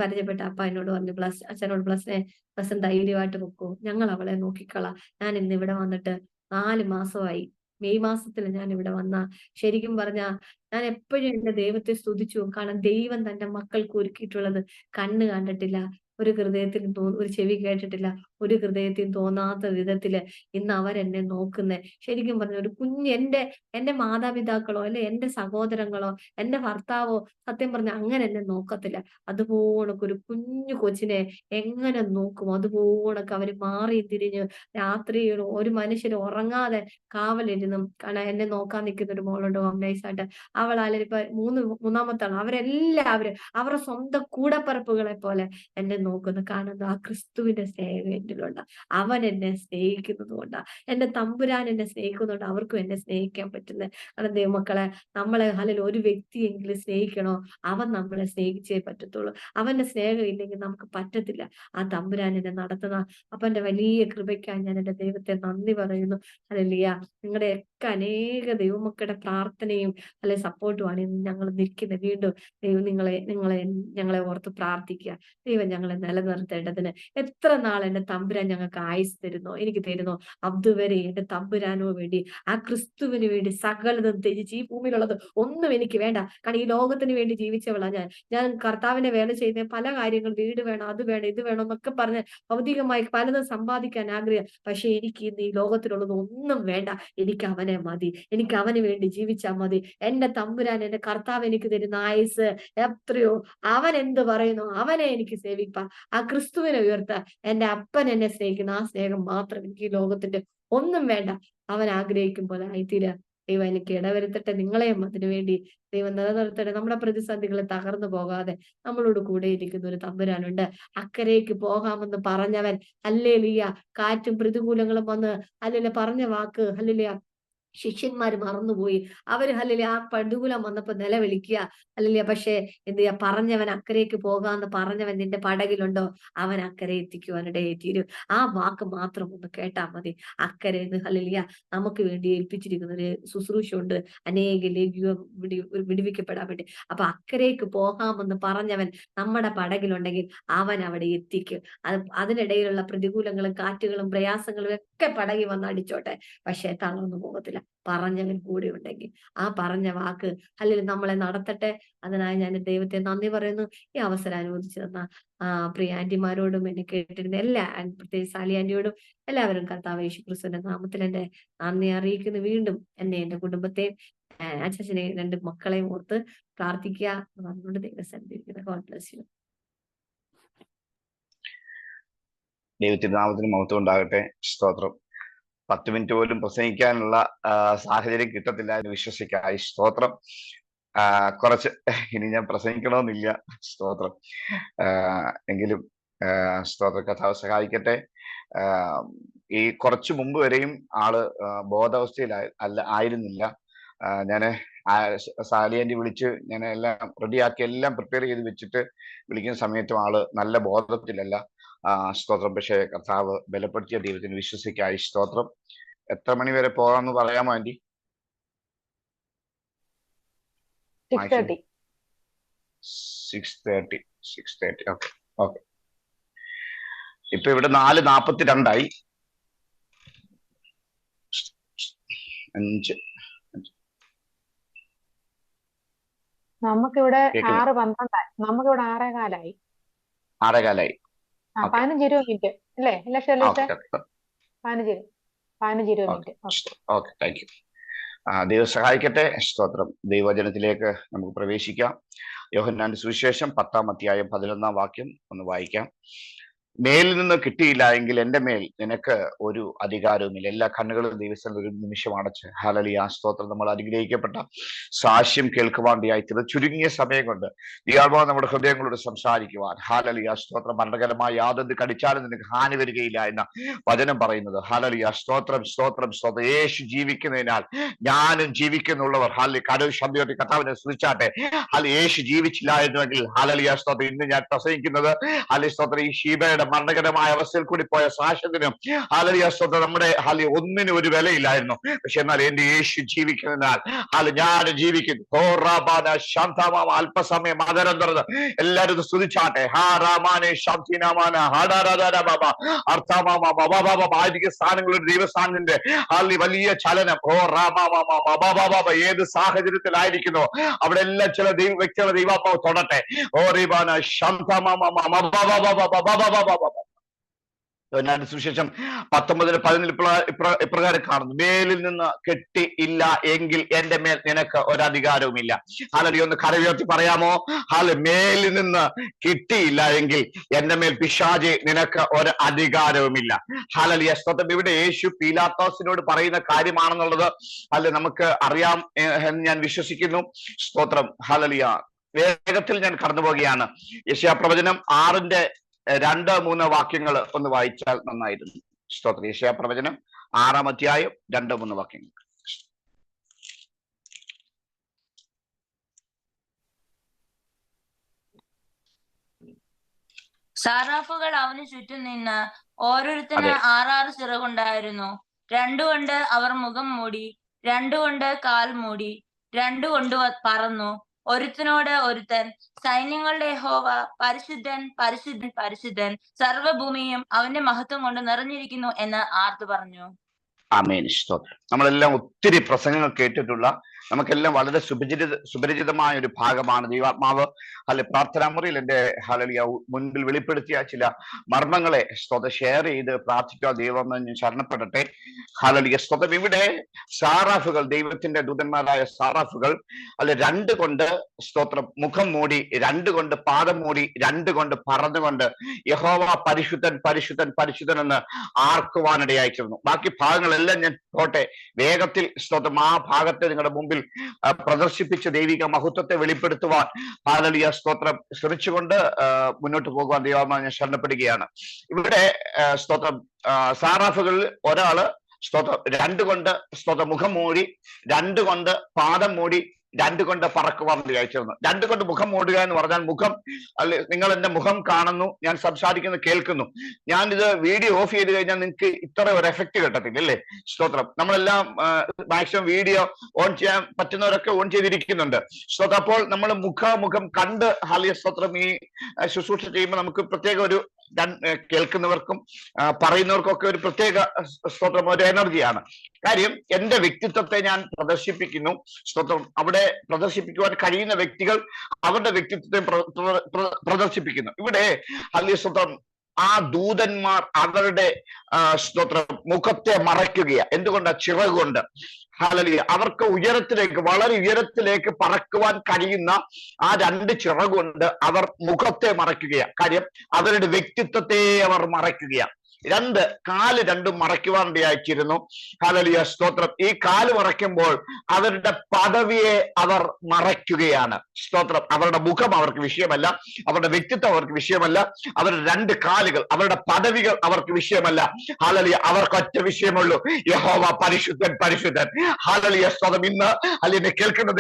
പരിചയപ്പെട്ട അപ്പ എന്നോട് പറഞ്ഞു, അച്ഛനോട് ബ്ലസ്സൻ ധൈര്യമായിട്ട് പൊക്കോ, ഞങ്ങൾ അവളെ നോക്കിക്കളാം. ഞാൻ ഇന്ന് ഇവിടെ വന്നിട്ട് 4 മാസമായി. മെയ് മാസത്തിൽ ഞാൻ ഇവിടെ വന്ന, ശരിക്കും പറഞ്ഞാ ഞാൻ എപ്പോഴും എന്റെ ദൈവത്തെ സ്തുതിച്ചു. കാരണം ദൈവം തന്റെ മക്കൾക്ക് ഒരുക്കിയിട്ടുള്ളത് കണ്ണ് കണ്ടിട്ടില്ല, ഒരു ഹൃദയത്തിലും ഒരു ചെവി കേട്ടിട്ടില്ല, ഒരു ഹൃദയത്തിൽ തോന്നാത്ത വിധത്തില് ഇന്ന് അവരെന്നെ നോക്കുന്നേ. ശരിക്കും പറഞ്ഞ ഒരു കുഞ്ഞ് എന്റെ മാതാപിതാക്കളോ അല്ലെ എന്റെ സഹോദരങ്ങളോ എന്റെ ഭർത്താവോ സത്യം പറഞ്ഞ അങ്ങനെ എന്നെ നോക്കത്തില്ല. അതുപോണക്ക് ഒരു കുഞ്ഞു കൊച്ചിനെ എങ്ങനെ നോക്കും അതുപോണക്ക് അവര് മാറി തിരിഞ്ഞ് രാത്രിയിൽ ഒരു മനുഷ്യര് ഉറങ്ങാതെ കാവലിരുന്നും. കാരണം എന്നെ നോക്കാൻ നിൽക്കുന്ന ഒരു മോളുണ്ട് ഹോം നൈസായിട്ട്. അവളായാലും ഇപ്പൊ മൂന്നാമത്തെ ആള്, അവരെല്ലാവരും അവരുടെ സ്വന്തം കൂടപ്പിറപ്പുകളെ പോലെ എന്നെ നോക്കുന്നു. കാണുന്നു ആ ക്രിസ്തുവിന്റെ സ്നേഹം എന്നിലുണ്ട്. അവൻ എന്നെ സ്നേഹിക്കുന്നത് കൊണ്ടാ, എന്റെ തമ്പുരാൻ എന്നെ സ്നേഹിക്കുന്നുണ്ട് അവർക്കും എന്നെ സ്നേഹിക്കാൻ പറ്റുന്നത്. കാരണം ദൈവമക്കളെ, നമ്മളെ അല്ലെങ്കിൽ ഒരു വ്യക്തിയെങ്കിലും സ്നേഹിക്കണോ, അവൻ നമ്മളെ സ്നേഹിച്ചേ പറ്റത്തുള്ളൂ. അവന്റെ സ്നേഹം ഇല്ലെങ്കിൽ നമുക്ക് പറ്റത്തില്ല. ആ തമ്പുരാൻ എന്നെ നടത്തുന്ന അപ്പന്റെ വലിയ കൃപയ്ക്കായി ഞാൻ എന്റെ ദൈവത്തെ നന്ദി പറയുന്നു. ഹല്ലേലൂയ. നിങ്ങളുടെയൊക്കെ അനേക ദൈവമക്കളുടെ പ്രാർത്ഥനയും അല്ലെ സപ്പോർട്ടുമാണ് ഇന്ന് ഞങ്ങൾ നിൽക്കുന്നത്. വീണ്ടും ദൈവം ഞങ്ങളെ ഓർത്ത് പ്രാർത്ഥിക്കുക. ദൈവം ഞങ്ങളെ നിലനിർത്തേണ്ടതിന് എത്ര നാൾ എന്റെ തമ്പുരാൻ ഞങ്ങൾക്ക് ആയുസ് തരുന്നോ, എനിക്ക് തരുന്നോ, അതുവരെ എന്റെ തമ്പുരാനോ വേണ്ടി, ആ ക്രിസ്തുവിന് വേണ്ടി സകലതും ത്യജിച്ച്, ഈ ഭൂമിയിലുള്ളത് ഒന്നും എനിക്ക് വേണ്ട. കാരണം ഈ ലോകത്തിന് വേണ്ടി ജീവിച്ചവളാ ഞാൻ കർത്താവിനെ വേല ചെയ്യുന്ന പല കാര്യങ്ങൾ, വീട് വേണം, അത് വേണം, ഇത് വേണം എന്നൊക്കെ പറഞ്ഞ് ഭൗതികമായി പലതും സമ്പാദിക്കാൻ ആഗ്രഹം. പക്ഷെ എനിക്ക് ഇന്ന് ഈ ലോകത്തിലുള്ളത് ഒന്നും വേണ്ട. എനിക്ക് അവനെ മതി. എനിക്ക് അവന് വേണ്ടി ജീവിച്ചാൽ മതി. എന്റെ തമ്പുരാൻ, എന്റെ കർത്താവ് എനിക്ക് തരുന്ന ആയുസ് എത്രയോ. അവൻ എന്ത് പറയുന്നു അവനെ എനിക്ക് സേവിപ്പാ. ആ ക്രിസ്തുവിനെ ഉയർത്താൻ എന്റെ അപ്പൻ എന്നെ സ്നേഹിക്കുന്ന ആ സ്നേഹം മാത്രം എനിക്ക് ഈ ലോകത്തിന്റെ ഒന്നും വേണ്ട. അവൻ ആഗ്രഹിക്കും പോലെ ആയിത്തീരാ. ദൈവം എനിക്ക് ഇടവരുത്തട്ടെ. നിങ്ങളെയും അതിനുവേണ്ടി ദൈവം നിലനിർത്തട്ടെ. നമ്മുടെ പ്രതിസന്ധികൾ തകർന്നു പോകാതെ നമ്മളോട് കൂടെ ഇരിക്കുന്ന ഒരു തമ്പുരാനുണ്ട്. അക്കരയ്ക്ക് പോകാമെന്ന് പറഞ്ഞവൻ, ഹല്ലേലൂയ, കാറ്റും പ്രതികൂലങ്ങളും വന്ന് ഹല്ലേലൂയ പറഞ്ഞ വാക്ക്, ഹല്ലേലൂയ, ശിഷ്യന്മാര് മറന്നുപോയി. അവര് ഹല്ലേലൂയ ആ പ്രതികൂലം വന്നപ്പോ നിലവിളിക്കുക, ഹല്ലേലൂയ. പക്ഷേ എന്ത് ചെയ്യാ, പറഞ്ഞവൻ അക്കരയ്ക്ക് പോകാന്ന് പറഞ്ഞവൻ നിന്റെ പടകിലുണ്ടോ, അവൻ അക്കരെ എത്തിക്കുവാനിടയായി തീരും. ആ വാക്ക് മാത്രം ഒന്ന് കേട്ടാ മതി. അക്കരേന്ന് ഹല്ലേലൂയ നമുക്ക് വേണ്ടി ഏൽപ്പിച്ചിരിക്കുന്ന ഒരു ശുശ്രൂഷയുണ്ട്, അനേക ലേഖ്യം വിടുവിക്കപ്പെടാൻ വേണ്ടി. അപ്പൊ അക്കരയ്ക്ക് പോകാമെന്ന് പറഞ്ഞവൻ നമ്മുടെ പടകിലുണ്ടെങ്കിൽ അവൻ അവിടെ എത്തിക്കും. അതിനിടയിലുള്ള പ്രതികൂലങ്ങളും കാറ്റുകളും പ്രയാസങ്ങളും ഒക്കെ പടകി വന്ന് അടിച്ചോട്ടെ, പക്ഷെ തളർന്നു പോകത്തില്ല. പറഞ്ഞവൻ കൂടെ ഉണ്ടെങ്കിൽ. ആ പറഞ്ഞ വാക്ക് അല്ലെങ്കിൽ നമ്മളെ നടത്തട്ടെ. അതിനായി ഞാൻ ദൈവത്തെ നന്ദി പറയുന്നു. ഈ അവസരം അനുവദിച്ചു തന്ന പ്രിയ ആന്റിമാരോടും എന്നെ കേട്ടിരുന്ന പ്രത്യേകിച്ച് സാലി ആന്റിയോടും എല്ലാവരും കർത്താവ് യേശുക്രിസ്തുവിന്റെ നാമത്തിൽ എന്റെ നന്ദി അറിയിക്കുന്നു. വീണ്ടും എന്റെ കുടുംബത്തെയും അച്ഛനെയും 2 മക്കളെയും ഓർത്ത് പ്രാർത്ഥിക്കുക എന്ന് പറഞ്ഞുകൊണ്ട് ദൈവസന്നിധിയിരിക്കുന്നു. God bless you. ദൈവത്തിന്റെ നാമത്തിന് മഹത്വം ഉണ്ടാകട്ടെ. സ്തോത്രം. 10 മിനിറ്റ് പോലും പ്രസംഗിക്കാനുള്ള സാഹചര്യം കിട്ടത്തില്ല എന്ന് വിശ്വസിക്കാം. ഈ സ്തോത്രം. കുറച്ച് ഇനി ഞാൻ പ്രസംഗിക്കണമെന്നില്ല. സ്തോത്രം. എങ്കിലും സ്തോത്ര കഥാവ് സഹായിക്കട്ടെ. ഈ കുറച്ചു മുമ്പ് വരെയും ആള് ബോധാവസ്ഥയിൽ ആയിരുന്നില്ല. ഞാന് സാലിയാൻറ്റി വിളിച്ച് ഞാൻ എല്ലാം റെഡിയാക്കി എല്ലാം പ്രിപ്പയർ ചെയ്ത് വെച്ചിട്ട് വിളിക്കുന്ന സമയത്തും ആള് നല്ല ബോധത്തിലല്ല. സ്തോത്രം. പക്ഷേ കർത്താവ് ബലപ്പെടുത്തിയ ദൈവത്തിന് വിശ്വസിക്കായി സ്തോത്രം. എത്ര മണി വരെ പോകാമെന്ന് പറയാമോ ആന്റി? 6:30. 6:30. Okay okay. ഇപ്പൊ ഇവിടെ 4:42 5 നമുക്കിവിടെ കേൾക്കുന്നു. 6:12. നമുക്കിവിടെ 6:15. 6:15 ഓക്കെ 15-20 മിനിറ്റ് അല്ലേ? അല്ലേ ഷെർലീസേ? Okay 15-20 minute. Okay. Thank you. ദൈവം സഹായിക്കട്ടെ. സ്തോത്രം. ദൈവവചനത്തിലേക്ക് നമുക്ക് പ്രവേശിക്കാം. യോഹന്നാന്റെ സുവിശേഷം 10-ാം അധ്യായം 11-ാം വാക്യം ഒന്ന് വായിക്കാം. മേലിൽ നിന്ന് കിട്ടിയില്ല എങ്കിൽ എന്റെ മേൽ നിനക്ക് ഒരു അധികാരവുമില്ല. എല്ലാ കണ്ണുകളും ദൈവസ്ഥലം ഒരു നിമിഷം അടച്ച് ഹല്ലേലൂയ സ്തോത്രം. നമ്മൾ അനുഗ്രഹിക്കപ്പെട്ട സാക്ഷ്യം കേൾക്കുവാണ്ടിയായി ചുരുങ്ങിയ സമയം കൊണ്ട് ദൈവാത്മാവ് നമ്മുടെ ഹൃദയങ്ങളോട് സംസാരിക്കുവാൻ ഹല്ലേലൂയ സ്തോത്രം. മരണകരമായ യാതൊരു കടിച്ചാലും നിനക്ക് ഹാനി വരികയില്ല എന്ന വചനം പറയുന്നത്. ഹല്ലേലൂയ സ്തോത്രം സ്തോത്രം സ്തോത്രം. യേശു ജീവിക്കുന്നതിനാൽ ഞാനും ജീവിക്കുന്നുള്ളവർ കടൽ ശബ്ദയോട്ടി കർത്താവിനെ സ്തുതിച്ചാട്ടെ. യേശു ജീവിച്ചില്ലായിരുന്നുവെങ്കിൽ ഹല്ലേലൂയ സ്തോത്രം ഇന്ന് ഞാൻ പ്രസംഗിക്കുന്നത് സ്തോത്രം ഈ ഷീബയുടെ മരണകരമായ അവസ്ഥയിൽ കൂടി പോയ സാക്ഷ്യത്തിനും ഹല്ലേലൂയ സ്തോത്രം നമ്മുടെ ഒന്നിനും ഒരു വിലയില്ലായിരുന്നു. പക്ഷെ എന്നാൽ എന്റെ യേശു ജീവിക്കുന്നതിനാൽ ഞാൻ ജീവിക്കുന്നു. ഓ റാബാന ശാന്താമാമ അല്പസമയം ആദരന്തരത് എല്ലാവരും സ്തുതിച്ചാട്ടെ. ഹാ റാമാനെ ശാന്തിനാമാന ഹാഡാരാബാബ അർത്ഥാമാമ ബബാബാബ ആയിരിക്കുന്ന സ്ഥാനങ്ങളുടെ ദൈവസ്ഥാനത്തിന്റെ വലിയ ചലനം. ഓ റാമാമാമ ബബാബാബ ഏത് സാഹചര്യത്തിലായിരിക്കുന്നു അവിടെ എല്ലാം ചില വ്യക്തികളെ ദൈവാത്മാവ് തൊടട്ടെ. ഓ റീബാന ശാന്താമാമ സുവിശേഷം 19:11 ഇപ്രകാരം കാണുന്നു. മേലിൽ നിന്ന് കെട്ടി ഇല്ല എങ്കിൽ എന്റെ മേൽ നിനക്ക് ഒരധികാരവുമില്ല. ഹല്ലേലൂയ ഒന്ന് കരയുയർത്തി പറയാമോ? മേലിൽ നിന്ന് കിട്ടിയില്ല എങ്കിൽ എന്റെ മേൽ പിശാചേ നിനക്ക് ഒരു അധികാരവുമില്ല. ഹല്ലേലൂയ സ്തോത്രം. ഇവിടെ യേശു പീലാത്തോസിനോട് പറയുന്ന കാര്യമാണെന്നുള്ളത് നമുക്ക് അറിയാം എന്ന് ഞാൻ വിശ്വസിക്കുന്നു. സ്തോത്രം. ഹല്ലേലൂയ. വേഗത്തിൽ ഞാൻ കടന്നു പോവുകയാണ്. യെശയ്യാപ്രവചനം 6:2-3 വാക്യങ്ങൾ ഒന്ന് വായിച്ചാൽ നന്നായിരുന്നു. സ്തോത്രം. യെശയ്യാപ്രവചനം 6-ാം അധ്യായം 2-3 വാക്യങ്ങൾ. സാറാഫുകൾ അവന് ചുറ്റും നിന്ന് ഓരോരുത്തന് 6 ചിറകുണ്ടായിരുന്നു. 2 കൊണ്ട് അവർ മുഖം മൂടി, 2 കൊണ്ട് കാൽ മൂടി, 2 കൊണ്ട് പറന്നു. ഒരുത്തനോട് ഒരുത്തൻ, സൈന്യങ്ങളുടെ യഹോവ പരിശുദ്ധൻ പരിശുദ്ധൻ പരിശുദ്ധൻ, സർവ്വഭൂമിയും അവന്റെ മഹത്വം കൊണ്ട് നിറഞ്ഞിരിക്കുന്നു എന്ന് ആർത്തു പറഞ്ഞു. ആമേൻ. സ്തോത്രം. നമ്മളെല്ലാം ഒത്തിരി പ്രസംഗങ്ങൾ കേട്ടിട്ടുള്ള നമുക്കെല്ലാം വളരെ സുപരിചിതമായ ഒരു ഭാഗമാണ്. ദൈവാത്മാവ് പ്രാർത്ഥനാ മുറിയിൽ എന്റെ ഹല്ലേലൂയ മുൻപിൽ വെളിപ്പെടുത്തിയ ചില മർമ്മങ്ങളെ സ്തോത്രം ഷെയർ ചെയ്ത് പ്രാർത്ഥിക്കുക. ദൈവം ഞാൻ ശരണപ്പെടട്ടെ. ഹല്ലേലൂയ സ്തോത്രം. ഇവിടെ സാറാഫുകൾ, ദൈവത്തിന്റെ ദൂതന്മാരായ സാറാഫുകൾ 2 കൊണ്ട് സ്തോത്രം മുഖം മൂടി, 2 കൊണ്ട് പാദം മൂടി, 2 കൊണ്ട് പറന്നുകൊണ്ട് യഹോവ പരിശുദ്ധൻ പരിശുദ്ധൻ പരിശുദ്ധൻ എന്ന് ആർക്കുവാനിടയായിത്തീർന്നു. ബാക്കി ഭാഗങ്ങളെല്ലാം ഞാൻ പോട്ടെ വേഗത്തിൽ സ്തോത്രം ആ ഭാഗത്തെ നിങ്ങളുടെ മുമ്പിൽ പ്രദർശിപ്പിച്ച ദൈവിക മഹത്വത്തെ വെളിപ്പെടുത്തുവാൻ ഹല്ലേലൂയ സ്തോത്രം ശ്രമിച്ചുകൊണ്ട് മുന്നോട്ട് പോകുവാൻ ദൈവമായി ഞാൻ ശരണപ്പെടുകയാണ്. ഇവിടെ സ്തോത്രം സാറാഫുകളിൽ ഒരാള് സ്തോത്രം 2 കൊണ്ട് സ്തോത്രം മുഖം മൂടി, 2 കൊണ്ട് പാദം മൂടി, 2 കൊണ്ട് പറക്കുവാൻ വിചാരിച്ചിരുന്നു. 2 കൊണ്ട് മുഖം മൂടുക എന്ന് പറഞ്ഞാൽ മുഖം നിങ്ങൾ എന്റെ മുഖം കാണുന്നു, ഞാൻ സംസാരിക്കുന്നത് കേൾക്കുന്നു. ഞാൻ ഇത് വീഡിയോ ഓഫ് ചെയ്ത് കഴിഞ്ഞാൽ നിങ്ങൾക്ക് ഇത്ര ഒരു എഫക്റ്റ് കിട്ടത്തില്ല അല്ലേ? സ്തോത്രം. നമ്മളെല്ലാം മാക്സിമം വീഡിയോ ഓൺ ചെയ്യാൻ പറ്റുന്നവരൊക്കെ ഓൺ ചെയ്തിരിക്കുന്നുണ്ട്. സ്തോത്രം. അപ്പോൾ നമ്മൾ മുഖം കണ്ട് ഹല്ലേലൂയ സ്തോത്രം ഈ ശുശ്രൂഷ ചെയ്യുമ്പോൾ നമുക്ക് പ്രത്യേക ഒരു കേൾക്കുന്നവർക്കും പറയുന്നവർക്കും ഒക്കെ ഒരു പ്രത്യേക സ്തോത്രം ഒരു എനർജിയാണ്. കാര്യം എന്റെ വ്യക്തിത്വത്തെ ഞാൻ പ്രദർശിപ്പിക്കുന്നു. സ്തോത്രം. അവിടെ പ്രദർശിപ്പിക്കുവാൻ കഴിയുന്ന വ്യക്തികൾ അവരുടെ വ്യക്തിത്വത്തെ പ്രദർശിപ്പിക്കുന്നു. ഇവിടെ ഹല്ലേലൂയ സ്തോത്രം ആ ദൂതന്മാർ അവരുടെ സ്തോത്രം മുഖത്തെ മറയ്ക്കുകയാണ്. എന്തുകൊണ്ടാ? ചിറകുകൊണ്ട്. ഹല്ലേലൂയ. അവർക്ക് ഉയരത്തിലേക്ക്, വളരെ ഉയരത്തിലേക്ക് പറക്കുവാൻ കഴിയുന്ന ആ 2 ചിറകുകൊണ്ട് അവർ മുഖത്തെ മറയ്ക്കുകയാണ്. കാര്യം അവരുടെ വ്യക്തിത്വത്തെ അവർ മറയ്ക്കുകയാണ്. കാല് രണ്ടും മറയ്ക്കുവാനിടയായിച്ചിരുന്നു. ഹല്ലേലൂയ സ്തോത്രം. ഈ കാല് മറയ്ക്കുമ്പോൾ അവരുടെ പദവിയെ അവർ മറയ്ക്കുകയാണ്. സ്തോത്രം. അവരുടെ മുഖം അവർക്ക് വിഷയമല്ല, അവരുടെ വ്യക്തിത്വം അവർക്ക് വിഷയമല്ല, അവരുടെ 2 കാലുകൾ, അവരുടെ പദവികൾ അവർക്ക് വിഷയമല്ല. ഹല്ലേലൂയ. അവർക്ക് ഒറ്റ വിഷയമുള്ളൂ, യഹോവ പരിശുദ്ധൻ പരിശുദ്ധൻ. ഹല്ലേലൂയ സ്തോത്രം. ഇന്ന് അല്ലെങ്കിൽ കേൾക്കുന്ന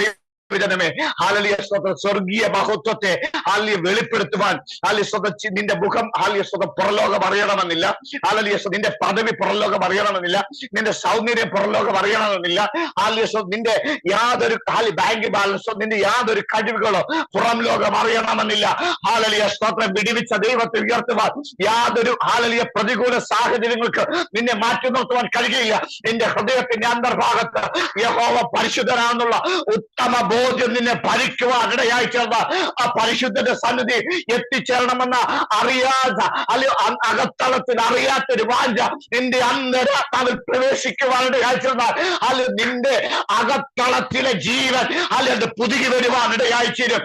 ജനമേ, ഹല്ലേലൂയ സ്തോത്രം, സ്വർഗീയ മഹത്വത്തെ ഹല്ലേലൂയ വെളിപ്പെടുത്തുവാൻ ഹല്ലേലൂയ സ്തോത്രം നിന്റെ മുഖം ഹല്ലേലൂയ സ്തോത്രം പുറലോകം അറിയണമെന്നില്ല. ഹല്ലേലൂയ സ്തോത്രം നിന്റെ പദവി പുറലോകം അറിയണമെന്നില്ല, നിന്റെ സൗന്ദര്യം പുറലോകം അറിയണമെന്നില്ല. ഹല്ലേലൂയ സ്തോത്രം നിന്റെ യാതൊരു ബാങ്ക് ബാലൻസോ നിന്റെ യാതൊരു കഴിവുകളോ പുറം ലോകം അറിയണമെന്നില്ല. ഹല്ലേലൂയ സ്തോത്രം. വിടിവിച്ച ദൈവത്തെ ഉയർത്തുവാൻ യാതൊരു ഹല്ലേലൂയ പ്രതികൂല സാഹചര്യങ്ങൾക്ക് നിന്നെ മാറ്റി നിർത്തുവാൻ കഴിയില്ല. നിന്റെ ഹൃദയത്തിന്റെ അന്തർഭാഗത്ത് യഹോവ പരിശുദ്ധനാണെന്നുള്ള ഉത്തമ ബോധ്യം നിന്നെ ഭരിക്കുവാൻ ഇടയായി ചേർന്ന ആ പരിശുദ്ധന്റെ സന്നിധി എത്തിച്ചേരണമെന്ന അറിയാത്ത അല്ലെങ്കിൽ അകത്തളത്തിൽ അറിയാത്തൊരു വാഞ്ച നിന്റെ അന്തരാത്മാവിൽ പ്രവേശിക്കുവാൻ ഇടയായി ചേർന്നാൽ അല്ലെങ്കിൽ നിന്റെ അകത്തളത്തിലെ ജീവൻ അല്ലെങ്കിൽ പുതുകി വരുവാൻ ഇടയായി ചേരും.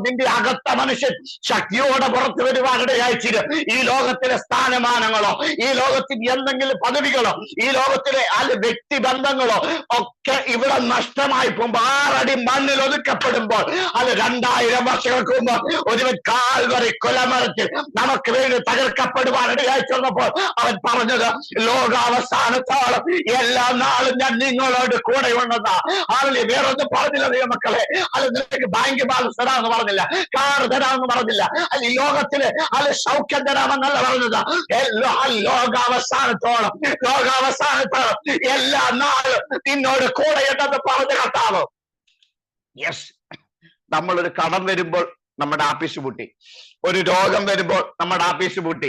നിന്റെ അകത്ത മനുഷ്യൻ ശക്തിയോടെ പുറത്തു വരുവാൻ ഇടയായി ചേരും. ഈ ലോകത്തിലെ സ്ഥാനമാനങ്ങളോ ഈ ലോകത്തിൽ എന്തെങ്കിലും പദവികളോ ഈ ലോകത്തിലെ വ്യക്തിബന്ധങ്ങളോ ഒക്കെ ഇവിടെ നഷ്ടമായി പോകുമ്പോൾ 6 അടി മണ്ണിൽ ഒതുക്കപ്പെടുമ്പോൾ 2000 വർഷങ്ങൾക്ക് മുമ്പ് ഒരുവൻ കാൽവറി കൊലമരത്തിൽ നമുക്ക് വേണ്ടി തകർക്കപ്പെടുവാൻ ഇടയായി ചേർന്നപ്പോൾ അവൻ പറഞ്ഞത്, ലോകാവസാനത്തോളം എല്ലാ നാളും ഞാൻ നിങ്ങളോട് കൂടെ ഉണ്ടെന്നാ. ആളില്ലേ വേറൊന്നും പറഞ്ഞില്ല ദൈവമക്കളെ. നിനക്ക് ബാങ്ക് ബാലൻസ് തരാമെന്ന് പറഞ്ഞില്ല, കാർ തരാമെന്ന് പറഞ്ഞില്ല, ഈ ലോകത്തില് സൗഖ്യം തരാമെന്നല്ല പറഞ്ഞത്. ലോകാവസാനത്തോളം എല്ലാ നാളും നിന്നോട് കൂടെ ഉണ്ടെന്ന് പറഞ്ഞ കർത്താവ്. യെസ്. നമ്മളൊരു കടം വരുമ്പോൾ നമ്മുടെ ആപ്പീസ് പൂട്ടി, ഒരു രോഗം വരുമ്പോൾ നമ്മുടെ ആപ്പീസ് പൂട്ടി.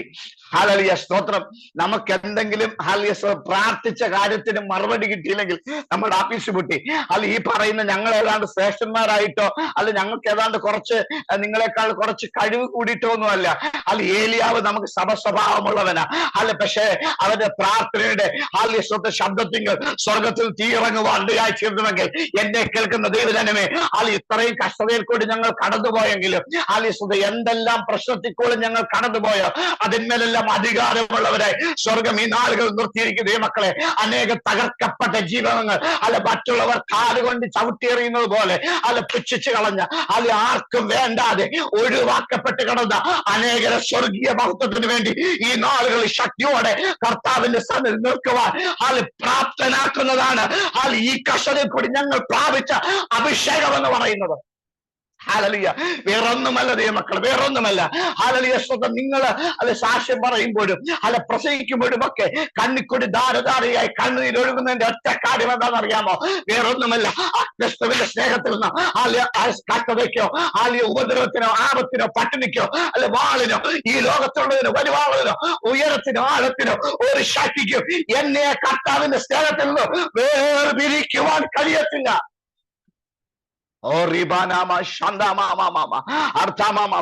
ഹല്ലേലൂയ സ്തോത്രം. നമുക്ക് എന്തെങ്കിലും ഹല്ലേലൂയ പ്രാർത്ഥിച്ച കാര്യത്തിന് മറുപടി കിട്ടിയില്ലെങ്കിൽ നമ്മുടെ ആപ്പീസ് പൂട്ടി. അല്ല ഈ പറയുന്ന ഞങ്ങൾ ഏതാണ്ട് ശ്രേഷ്ഠന്മാരായിട്ടോ അല്ല ഞങ്ങൾക്ക് ഏതാണ്ട് കുറച്ച് നിങ്ങളെക്കാൾ കുറച്ച് കഴിവ് കൂടിയിട്ടോ ഒന്നുമല്ല. അല്ല ഏലിയാവ് നമുക്ക് സ്വഭാവമുള്ളവനാ. അല്ല പക്ഷേ അവന്റെ പ്രാർത്ഥനയുടെ ഹല്ലേലൂയ ശബ്ദത്തിങ്കിൽ സ്വർഗത്തിൽ തീ ഇറങ്ങുവാൻ ഇടയായി ചേർന്നുവെങ്കിൽ എന്നെ കേൾക്കുന്ന ദൈവജനമേ, അല്ല ഇത്രയും കഷ്ടതയിൽ കൂടി ഞങ്ങൾ കടന്നുപോയെങ്കിലും ഹല്ലേലൂയ എന്തെല്ലാം പ്രശ്നത്തിൽ കൂടി ഞങ്ങൾ കടന്നുപോയോ അതിന്മേലെല്ലാം അധികാരമുള്ളവരായി സ്വർഗം ഈ നാളുകൾ നിർത്തിയിരിക്കും ദൈവമക്കളെ. അനേക തകർക്കപ്പെട്ട ജീവനങ്ങൾ മറ്റുള്ളവർ കാലുകൊണ്ട് ചവിട്ടിയെറിയുന്നത് പോലെ പുച്ഛിച്ചു കളഞ്ഞ ആർക്കും വേണ്ടാതെ ഒഴിവാക്കപ്പെട്ട് കിടന്ന അനേകരെ സ്വർഗീയ മഹത്വത്തിന് വേണ്ടി ഈ നാളുകളിൽ ശക്തിയോടെ കർത്താവിന്റെ സന്നിധി നിൽക്കുവാൻ പ്രാപ്തനാക്കുന്നതാണ് ഈ കഷ്ടതയിൽ കൂടി ഞങ്ങൾ പ്രാപിച്ച അഭിഷേകം എന്ന് പറയുന്നത്. ഹല്ലേലൂയ. വേറൊന്നുമല്ല ദൈവമക്കൾ, വേറൊന്നുമല്ല. ഹല്ലേലൂയ സ്വന്തം നിങ്ങൾ സാക്ഷ്യം പറയുമ്പോഴും പ്രസംഗിക്കുമ്പോഴും ഒക്കെ കണ്ണിക്കൂടി ധാരധാരയായി കണ്ണുനീർ ഒഴുകുന്നതിന്റെ ഒറ്റ കാര്യം എന്താണെന്നറിയാമോ? വേറൊന്നുമല്ല, ക്രിസ്തുവിന്റെ സ്നേഹത്തിൽ നിന്ന് കഷ്ടതയ്ക്കോ ഉപദ്രവത്തിനോ ആപത്തിനോ പട്ടിണിക്കോ വാളിനോ ഈ ലോകത്തുള്ളതിനോ വരുവാളതിനോ ഉയരത്തിനോ ആഴത്തിനോ ഒരു ശക്തിക്കും എന്നെ കർത്താവിന്റെ സ്നേഹത്തിൽ നിന്ന് വേർപിരിക്കുവാൻ കഴിയത്തില്ല.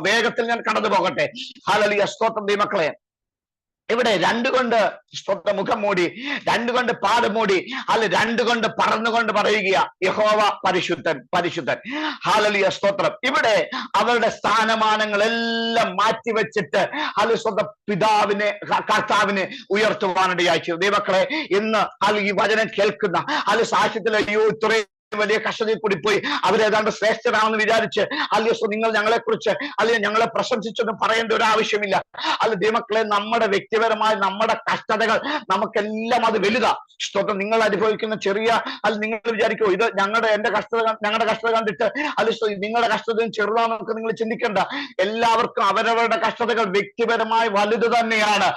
വേഗത്തിൽ ഞാൻ കടന്നു പോകട്ടെ. ഹല്ലേലൂയ സ്തോത്രം ദൈവമക്കളെ. ഇവിടെ 2 കൊണ്ട് മുഖം മൂടി, 2 കൊണ്ട് പാദം മൂടി, 2 കൊണ്ട് പറന്നുകൊണ്ട് പറയുക യഹോവ പരിശുദ്ധൻ പരിശുദ്ധൻ. ഹല്ലേലൂയ സ്തോത്രം. ഇവിടെ അവരുടെ സ്ഥാനമാനങ്ങളെല്ലാം മാറ്റിവെച്ചിട്ട് സ്വന്തം പിതാവിനെ കർത്താവിനെ ഉയർത്തുവാനിടയായി. ദൈവമക്കളെ ഇന്ന് ഈ വചനം കേൾക്കുന്ന സാക്ഷ്യത്തിലെ ഇത്രയും വലിയ കഷ്ടതയിൽ കൂടി പോയി അവരേതാണ്ട് ശ്രേഷ്ഠരാണെന്ന് വിചാരിച്ച് നിങ്ങൾ ഞങ്ങളെ കുറിച്ച് ഞങ്ങളെ പ്രശംസിച്ചൊന്നും പറയേണ്ട ഒരു ആവശ്യമില്ല. ദൈവമക്കളെ നമ്മുടെ വ്യക്തിപരമായ നമ്മുടെ കഷ്ടതകൾ നമുക്കെല്ലാം അത് വലുതാ. സ്തോത്രം. നിങ്ങൾ അനുഭവിക്കുന്ന ചെറിയ നിങ്ങൾ വിചാരിക്കോ ഇത് ഞങ്ങളുടെ കഷ്ടത കണ്ടിട്ട് നിങ്ങളുടെ കഷ്ടതയും ചെറുതാണെന്നൊക്കെ നിങ്ങൾ ചിന്തിക്കണ്ട. എല്ലാവർക്കും അവരവരുടെ കഷ്ടതകൾ വ്യക്തിപരമായി വലുത് തന്നെയാണ്.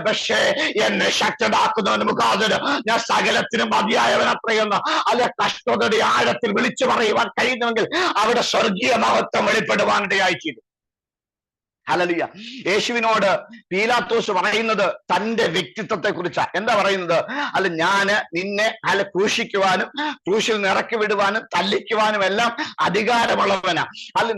പക്ഷേ എന്നെ ശക്തനാക്കുന്നവന് മുഖാന്തരം ഞാൻ സകലത്തിനും മതിയായവനത്രയെന്ന് കഷ്ടതയുടെ ആഴത്തിൽ വിളിച്ചു പറയുവാൻ കഴിയുന്നെങ്കിൽ അവിടെ സ്വർഗീയ മഹത്വം വെളിപ്പെടുവാനിടയായി ചെയ്തു. ഹല്ലേലൂയ. യേശുവിനോട് പീലാത്തോസ് പറയുന്നത് തന്റെ വ്യക്തിത്വത്തെ കുറിച്ചാ. എന്താ പറയുന്നത്? ഞാന് നിന്നെ ക്രൂശിക്കുവാനും ക്രൂശിൽ നിറക്കി വിടുവാനും തല്ലിക്കുവാനും എല്ലാം അധികാരമുള്ളവനാ.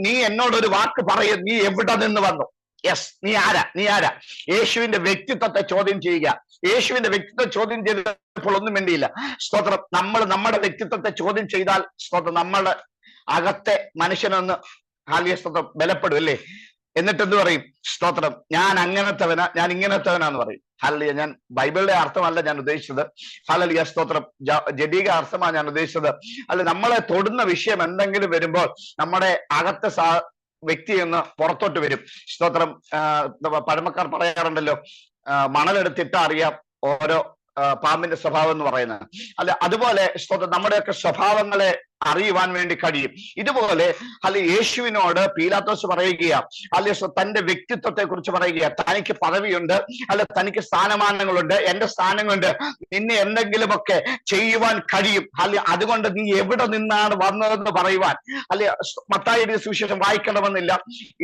നീ എന്നോടൊരു വാക്ക് പറയും, നീ എവിടെ നിന്ന് വന്നു? യെസ്, നീ ആരാ? യേശുവിന്റെ വ്യക്തിത്വത്തെ ചോദ്യം ചെയ്യുക. യേശുവിന്റെ വ്യക്തിത്വം ചോദ്യം ചെയ്തപ്പോൾ ഒന്നും വേണ്ടിയില്ല. സ്തോത്രം. നമ്മൾ നമ്മുടെ വ്യക്തിത്വത്തെ ചോദ്യം ചെയ്താൽ സ്തോത്രം നമ്മുടെ അകത്തെ മനുഷ്യനൊന്ന് സ്തോത്രം ബലപ്പെടും അല്ലേ? എന്നിട്ട് എന്ത് പറയും? സ്തോത്രം, ഞാൻ അങ്ങനത്തവനാ, ഞാൻ ഇങ്ങനത്തവനാന്ന് പറയും. ഹല്ലേലൂയ. ഞാൻ ബൈബിളിലെ അർത്ഥമല്ല ഞാൻ ഉദ്ദേശിച്ചത്. ഹല്ലേലൂയ, സ്തോത്രം, ജഡിക അർത്ഥമാണ് ഞാൻ ഉദ്ദേശിച്ചത്. അല്ല, നമ്മളെ തൊടുന്ന വിഷയം എന്തെങ്കിലും വരുമ്പോൾ നമ്മുടെ അകത്തെ വ്യക്തി എന്ന് പുറത്തോട്ട് വരും. സ്തോത്രം, പഴമക്കാർ പറയാറുണ്ടല്ലോ, മണലെടുത്തിട്ട് അറിയാം ഓരോ പാമ്പിന്റെ സ്വഭാവം എന്ന് പറയുന്നത്. അല്ല, അതുപോലെ സ്തോത്രം, നമ്മുടെയൊക്കെ സ്വഭാവങ്ങളെ അറിയുവാൻ വേണ്ടി കഴിയും. ഇതുപോലെ അല്ലെ യേശുവിനോട് പീലാത്തോസ് പറയുകയാ, അല്ലെ തന്റെ വ്യക്തിത്വത്തെ കുറിച്ച് പറയുകയാ. തനിക്ക് പദവിയുണ്ട്, അല്ലെ തനിക്ക് സ്ഥാനമാനങ്ങളുണ്ട്, എന്റെ സ്ഥാനം കൊണ്ട് നിന്നെ എന്തെങ്കിലുമൊക്കെ ചെയ്യുവാൻ കഴിയും, അല്ലെ അതുകൊണ്ട് നീ എവിടെ നിന്നാണ് വന്നതെന്ന് പറയുവാൻ. അല്ലെ, മത്തായിയുടെ സുവിശേഷം വായിക്കണമെന്നില്ല,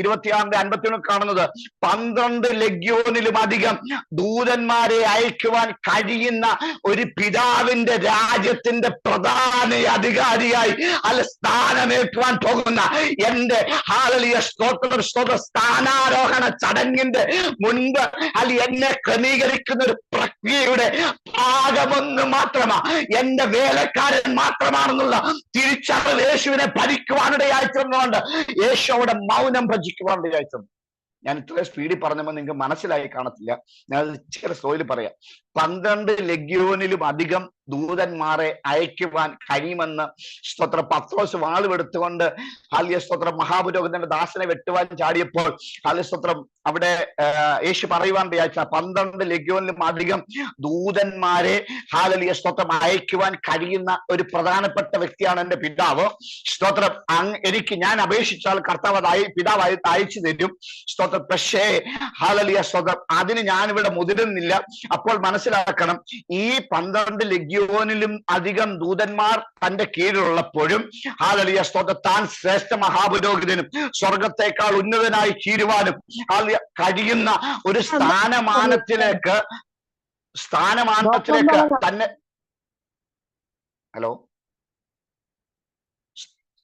26:51 കാണുന്നത്, 12 ലഗ്യോനിലും അധികം ദൂതന്മാരെ അയക്കുവാൻ കഴിയുന്ന ഒരു പിതാവിന്റെ രാജ്യത്തിന്റെ പ്രധാന അധികാരിയായി അല്ല സ്ഥാനമേൽക്കുവാൻ പോകുന്ന എന്റെ ഹല്ലേലൂയ സ്തോത്ര സ്ഥാനാരോഹണ ചടങ്ങിന്റെ മുൻപ് അല്ല എന്നെ ക്രമീകരിക്കുന്ന ഒരു പ്രക്രിയയുടെ ഭാഗമൊന്ന് മാത്രമാ, എന്റെ വേലക്കാരൻ മാത്രമാണെന്നുള്ള തിരിച്ചറിവ് യേശുവിനെ ഭരിക്കുവാനിടയായി തീർന്നുകൊണ്ട് യേശു അവിടെ മൗനം ഭജിക്കുവാനിടയായി തീർന്നു. ഞാൻ ഇത്ര സ്പീഡിൽ പറഞ്ഞപ്പോൾ നിങ്ങൾക്ക് മനസ്സിലായി കാണത്തില്ല, ഞാൻ ഇച്ചിരി സ്ലോയിൽ പറയാം. 12 ലഗ്യോനിലും അധികം ദൂതന്മാരെ അയക്കുവാൻ കഴിയുമെന്ന് സ്തോത്ര പത്രോസ് വാളുവെടുത്തുകൊണ്ട് ഹല്ലേലൂയ സ്തോത്രം മഹാപുരോഹിതന്റെ ദാസനെ വെട്ടുവാൻ ചാടിയപ്പോൾ ഹല്ലേലൂയ സ്തോത്രം അവിടെ യേശു പറയുവാൻ വിചാരിച്ച 12 ലഗ്യോനിലും അധികം ദൂതന്മാരെ ഹല്ലേലൂയ സ്തോത്രം അയക്കുവാൻ കഴിയുന്ന ഒരു പ്രധാനപ്പെട്ട വ്യക്തിയാണ് എന്റെ പിതാവ്. സ്തോത്രം, ഞാൻ അപേക്ഷിച്ചാൽ കർത്താവ് പിതാവ് അയച്ചു തരും. സ്തോത്രം, പക്ഷേ ഹല്ലേലൂയ സ്തോത്രം അതിന് ഞാനിവിടെ മുതിരുന്നില്ല. അപ്പോൾ മനസ്സിലാക്കണം, ഈ 12 ലഗ്യോനിലും അധികം ദൂതന്മാർ തന്റെ കീഴിലുള്ളപ്പോഴും ഹല്ലേലൂയ സ്തോത്രം താൻ ശ്രേഷ്ഠ മഹാപുരോഹിതനും സ്വർഗത്തെക്കാൾ ഉന്നതനായി തീരുവാനും കഴിയുന്ന ഒരു സ്ഥാനമാനത്തിലേക്ക് തന്നെ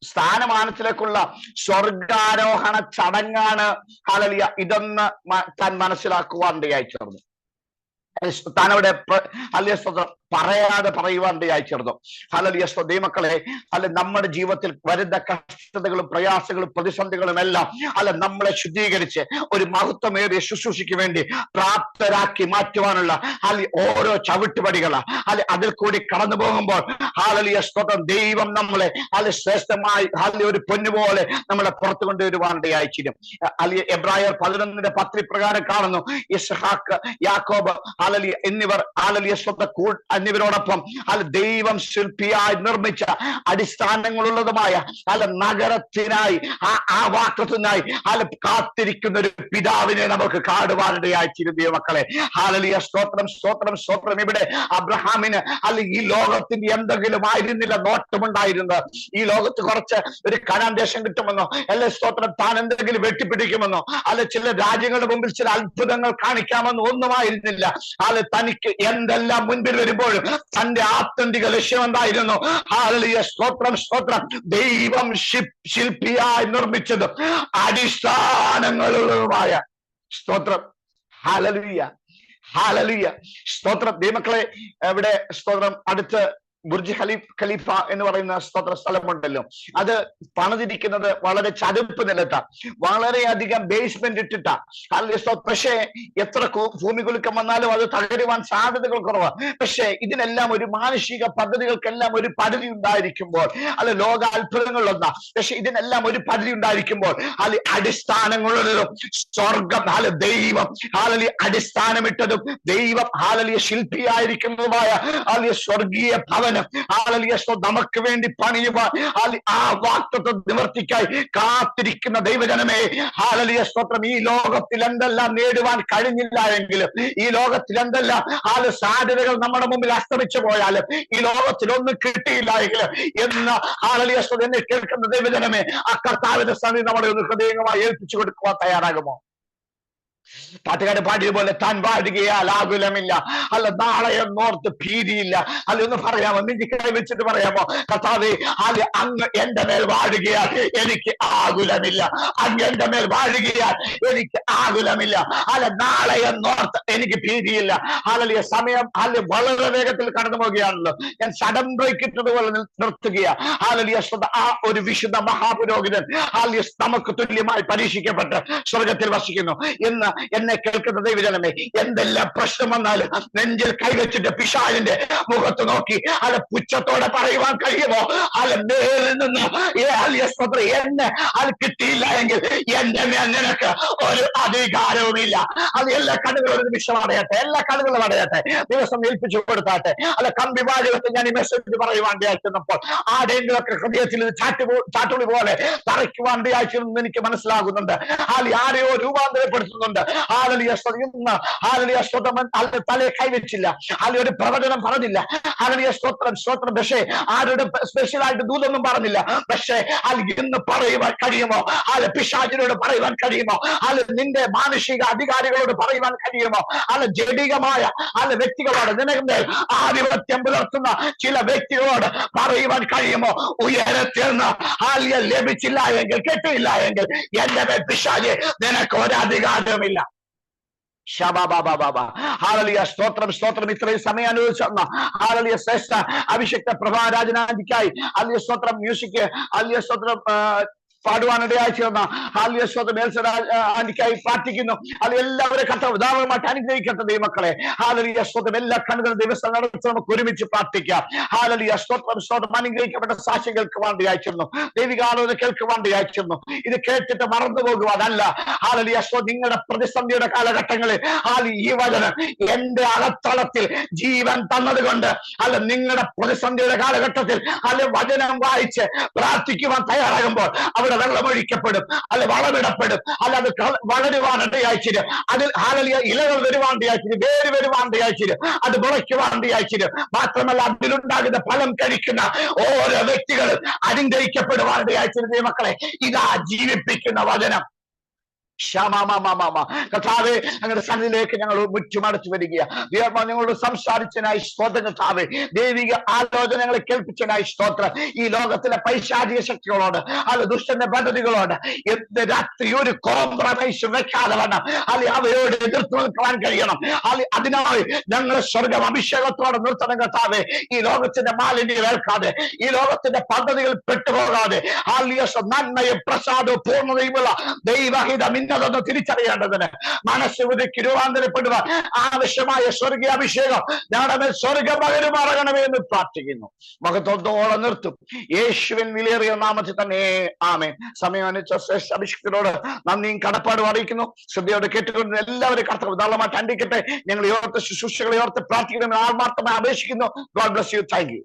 സ്ഥാനമാനത്തിലേക്കുള്ള സ്വർഗാരോഹണ ചടങ്ങാണ് ഹല്ലേലൂയ ഇതെന്ന് താൻ മനസ്സിലാക്കുവാൻ ഇടയായി തീർന്നു. താനവിടെ ഹല്ലേലൂയ സ്തോത്രം പറയാതെ പറയുവാൻ ഇടയായി തീർന്നു. ഹല്ലേലൂയ ദൈവമക്കളെ, അല്ല നമ്മുടെ ജീവിതത്തിൽ വരുന്ന കഷ്ടതകളും പ്രയാസങ്ങളും പ്രതിസന്ധികളും എല്ലാം അല്ല നമ്മളെ ശുദ്ധീകരിച്ച് ഒരു മഹത്വമേറിയ ശുശ്രൂഷയ്ക്ക് വേണ്ടി പ്രാപ്തരാക്കി മാറ്റുവാനുള്ള അല്ലെ ഓരോ ചവിട്ടുപടികളാ അല്ലെ അതിൽ കൂടി കടന്നു പോകുമ്പോൾ ഹല്ലേലൂയ സ്തോത്രം ദൈവം നമ്മളെ അല്ലെ ശ്രേഷ്ഠമായി ഹല്ലേലൂയ ഒരു പൊന്നുപോലെ നമ്മളെ പുറത്തു കൊണ്ടുവരുവാനിടയായി തീരും. അല്ലെ എബ്രായർ 11:10 പ്രകാരം കാണുന്നു, ഇസ്ഹാക്ക്, യാക്കോബ് ഹല്ലേലൂയ എന്നിവർ ഹല്ലേലൂയ സ്തോത്രം എന്നിവരോടൊപ്പം ദൈവം ശില്പിയായി നിർമ്മിച്ച അടിസ്ഥാനങ്ങളുള്ളതുമായ നഗരത്തിനായി ആ വാക്തത്തിനായി കാത്തിരിക്കുന്ന ഒരു പിതാവിനെ നമുക്ക് കാണുവാനിടയായി തീരും. മക്കളെ, ഹല്ലേലൂയ സ്തോത്രം സ്തോത്രം സ്തോത്രം. ഇവിടെ അബ്രഹാമിന് ഈ ലോകത്തിന്റെ എന്തെങ്കിലും ആയിരുന്നില്ല നോട്ടമുണ്ടായിരുന്നത്. ഈ ലോകത്ത് കുറച്ച് ഒരു കനാൻ ദേശം കിട്ടുമെന്നോ അല്ലെ സ്തോത്രം താൻ എന്തെങ്കിലും വെട്ടിപ്പിടിക്കുമെന്നോ അല്ലെ ചില രാജ്യങ്ങളുടെ മുമ്പിൽ ചില അത്ഭുതങ്ങൾ കാണിക്കാമെന്നോ ഒന്നുമായിരുന്നില്ല. തനിക്ക് എന്തെല്ലാം മുൻപിൽ വരുമ്പോഴും തന്റെ ആത്യന്തിക ലക്ഷ്യം എന്തായിരുന്നു? ഹല്ലേലൂയ സ്തോത്രം സ്തോത്രം. ദൈവം ശില്പിയായി നിർമ്മിച്ചതും അടിസ്ഥാനങ്ങളുള്ളതുമായ സ്തോത്രം. ഹല്ലേലൂയ ഹല്ലേലൂയ സ്തോത്രം. ദൈവമക്കളെ, ഇവിടെ സ്തോത്രം അടുത്ത് ബുർജ് ഖലീഫ എന്ന് പറയുന്ന സ്തോത്ര സ്ഥലമുണ്ടല്ലോ, അത് പണിതിരിക്കുന്നത് വളരെ ചതുപ്പ് നിലത്താ, വളരെയധികം ബേസ്മെന്റ് ഇട്ടിട്ടാ. പക്ഷേ എത്ര ഭൂമികുലുക്കം വന്നാലും അത് തകരുവാൻ സാധ്യതകൾ കുറവാണ്. പക്ഷേ ഇതിനെല്ലാം ഒരു മാനുഷിക പദ്ധതികൾക്കെല്ലാം ഒരു പരിധി ഉണ്ടായിരിക്കുമ്പോൾ ലോക അത്ഭുതങ്ങളിലൊന്നാ. പക്ഷെ ഇതിനെല്ലാം ഒരു പരിധി ഉണ്ടായിരിക്കുമ്പോൾ അടിസ്ഥാനങ്ങളുള്ളതും സ്വർഗം ദൈവം അടിസ്ഥാനമിട്ടതും ദൈവം ശില്പിയായിരിക്കുന്നതുമായ സ്വർഗീയ ഭവൻ നമുക്ക് വേണ്ടി പണിയുവാൻ ആ വാഗ്ദത്തം നിവർത്തിക്കായി കാത്തിരിക്കുന്ന ദൈവജനമേ, ഹല്ലേലൂയ സ്തോത്രം. ഈ ലോകത്തിൽ എന്തെല്ലാം നേടുവാൻ കഴിഞ്ഞില്ല എങ്കിലും, ഈ ലോകത്തിൽ എന്തെല്ലാം സാധ്യതകൾ നമ്മുടെ മുമ്പിൽ അസ്തമിച്ചു പോയാലും, ഈ ലോകത്തിൽ ഒന്നും കിട്ടിയില്ല എങ്കിലും എന്ന് ഹല്ലേലൂയ സ്തോത്രം എന്നെ കേൾക്കുന്ന ദൈവജനമേ, ആ കർത്താവിന്റെ സന്നിധി നമ്മളെ ഒന്ന് ഹൃദയമായി ഏൽപ്പിച്ചു കൊടുക്കുവാൻ തയ്യാറാകുമോ? പാട്ടുകാരെ പാടിയതുപോലെ താൻ വാഴുകയാൽ ആകുലമില്ല. അല്ല നാളെ എന്നോർത്ത് ഭീതിയില്ല. അല്ല ഒന്ന് പറയാമോ, നെഞ്ചി കൈ വെച്ചിട്ട് പറയാമോ, കർത്താവേ അല്ല അങ്ങ് എന്റെ മേൽ വാഴുകയാൽ എനിക്ക് ആകുലമില്ല. അങ്ങ് എന്റെ മേൽ വാഴുകയാൽ എനിക്ക് ആകുലമില്ല. അല്ല നാളെ എന്നോർത്ത് എനിക്ക് ഭീതിയില്ല. അല്ലെ സമയം അല്ലെ വളരെ വേഗത്തിൽ കടന്നു പോവുകയാണല്ലോ. ഞാൻ സഡൻ ബ്രേക്ക് ഇട്ടതുപോലെ നിർത്തുകയാ. അല്ലെ ആ ഒരു വിശുദ്ധ മഹാപുരോഹിതൻ അല്ലെ നമുക്ക് തുല്യമായി പരീക്ഷിക്കപ്പെട്ട് സ്വർഗത്തിൽ വസിക്കുന്നു. ഇന്ന് എന്നെ കേൾക്കുന്ന ദൈവജനമേ, എന്തെല്ലാം പ്രശ്നം വന്നാലും നെഞ്ചിൽ കൈവച്ചിട്ട് പിശാചിന്റെ മുഖത്ത് നോക്കി അല്ല പുച്ഛത്തോടെ പറയുവാൻ കഴിയുമോ? അല്ല നേരിൽ നിന്ന് എന്നെ അത് കിട്ടിയില്ല എങ്കിൽ എന്റെ മേൽ നിനക്ക് ഒരു അധികാരവുമില്ല. അത് എല്ലാ കണ്ണുകളും ഒരു നിമിഷം അടയട്ടെ, എല്ലാ കണ്ണുകളും അടയട്ടെ, ദിവസം ഏൽപ്പിച്ചു കൊടുത്താട്ടെ. അല്ല കമ്പി വാചകത്തിൽ ഞാൻ ഈ മെസ്സേജ് പറയുവാൻ അയച്ചപ്പോൾ ആരെങ്കിലുമൊക്കെ ഹൃദയത്തിൽ ചാട്ടുളി പോലെ തറയ്ക്കുവാൻ അയച്ചെന്ന് എനിക്ക് മനസ്സിലാകുന്നുണ്ട്. ആരെയോ രൂപാന്തരപ്പെടുത്തുന്നുണ്ട്. തലയെ കൈവച്ചില്ല, ഒരു പ്രവചനം പറഞ്ഞില്ല. സ്തോത്രം. പക്ഷേ ആരുടെ സ്പെഷ്യലായിട്ട് ദൂതൊന്നും പറഞ്ഞില്ല. പക്ഷേ ഇന്ന് പറയുവാൻ കഴിയുമോ? പിശാചിനോട് പറയുവാൻ കഴിയുമോ? നിന്റെ മാനുഷിക അധികാരികളോട് പറയുവാൻ കഴിയുമോ? ജഡികമായ വ്യക്തികളോട്, നിനക്ക് ആധിപത്യം പുലർത്തുന്ന ചില വ്യക്തികളോട് പറയുവാൻ കഴിയുമോ? ഉയരത്തിൽ നിന്ന് ലഭിച്ചില്ല എങ്കിൽ, കിട്ടിയില്ല എങ്കിൽ എന്റെ മേൽ പിശാചേ നിനക്ക് ഒരധികാരവുമില്ല. സ്തോത്രം. ഇത്രയും സമയം അനുവദിച്ചെന്ന ശ്രേഷ്ഠ അഭിഷിക്ത പ്രഭാരാജനാദിക്കായി സ്തോത്രം മ്യൂസിക് സ്തോത്രം പാടുവാനിടയായി ചേർന്ന ആന്റിക്കായി പ്രാർത്ഥിക്കുന്നു. അത് എല്ലാവരും കർത്താവ് ഉദാഹരണമായിട്ട് അനുഗ്രഹിക്കട്ടെ ദൈവമക്കളെ. സ്തോത്രം. എല്ലാ കണ്ണുകളും ദിവസം നടത്തി നമുക്ക് ഒരുമിച്ച് പ്രാർത്ഥിക്കാം. സ്തോത്രം. അനുഗ്രഹിക്കപ്പെട്ട സാക്ഷ്യം കേൾക്കുവാൻ അയച്ചിരുന്നു, ദൈവികാലോചന കേൾക്കുവാൻ അയച്ചിരുന്നു. ഇത് കേട്ടിട്ട് മറന്നു പോകുവാനല്ല. നിങ്ങളുടെ പ്രതിസന്ധിയുടെ കാലഘട്ടങ്ങളിൽ ഈ വചനം എന്റെ അകത്തളത്തിൽ ജീവൻ തന്നത് കൊണ്ട് നിങ്ങളുടെ പ്രതിസന്ധിയുടെ കാലഘട്ടത്തിൽ വചനം വായിച്ച് പ്രാർത്ഥിക്കുവാൻ തയ്യാറാകുമ്പോൾ അവിടെ വെള്ളമൊഴിക്കപ്പെടും, വളമിടപ്പെടും, അത് വളരുവാനിടയായിച്ചിരും. അതിൽ ഇലകൾ വരുവാണ്ടിയായിച്ചിരും, വേര് വരുവാണ്ടിയായിച്ചിരും, അത് മുളയ്ക്കുവാണ്ടിയായിച്ചിരും. മാത്രമല്ല അതിലുണ്ടാകുന്ന ഫലം കഴിക്കുന്ന ഓരോ വ്യക്തികളും അനുഗ്രഹിക്കപ്പെടുവാനിടയായിച്ചിരും. ദൈവമക്കളെ, ഇതാ ജീവിപ്പിക്കുന്ന വചനം. കർത്താവേ, ഞങ്ങളുടെ സന്നിധിയിലേക്ക് ഞങ്ങൾ മുറ്റുമടച്ചു വരികയാ. ഞങ്ങളോട് സംസാരിച്ചതിനായി സ്തോത്രം കർത്താവേ. ദൈവിക ആലോചനകളെ കേൾപ്പിച്ചതിനായി സ്തോത്രം. ഈ ലോകത്തിലെ പൈശാചിക ശക്തികളോട് ദുഷ്ടന്റെ പദ്ധതികളോട് എന്ത് രാത്രി ഒരു കോംപ്രമൈസ് വെക്കാതെ വേണം അവരോട് എതിർത്ത് നിൽക്കുവാൻ കഴിയണം. അതിനായി ഞങ്ങൾ സ്വർഗം അഭിഷേകത്തോടെ നിർത്തണം കർത്താവേ. ഈ ലോകത്തിന്റെ മാലിന്യം ഏൽക്കാതെ, ഈ ലോകത്തിന്റെ പദ്ധതികൾ പെട്ടുപോകാതെ നന്മയും പ്രസാദവും പൂർണ്ണതയുമുള്ള ദൈവഹിതം ഇന്നതൊന്ന് തിരിച്ചറിയേണ്ടതിന് മനസ്സ് ഉരുക്കി രൂപാന്തരപ്പെടുവാൻ ആവശ്യമായ സ്വർഗീയ അഭിഷേകം ഞങ്ങളുടെ സ്വർഗം പകരുമാറണമേ എന്ന് പ്രാർത്ഥിക്കുന്നു. മഹത്വത്തോടെ നിർത്തും യേശുവിൻ വിലയേറിയ നാമത്തിൽ തന്നെ ആമേൻ. സമയം അനുസരിച്ച ശ്രേഷ്ഠ അഭിഷേകത്തോട് നന്ദിയും കടപ്പാടും അറിയിക്കുന്നു. ശ്രദ്ധയോടെ കേട്ടുകൊണ്ട് എല്ലാവരും കർത്താവ് ധാരാളമായിട്ട് അണ്ടിക്കട്ടെ. ഞങ്ങൾ ഓർത്ത് ശുശ്രൂഷകളെ ഓർത്ത് പ്രാർത്ഥിക്കണമെന്ന് ആത്മാർത്ഥമായി അപേക്ഷിക്കുന്നു. God bless you. Thank you.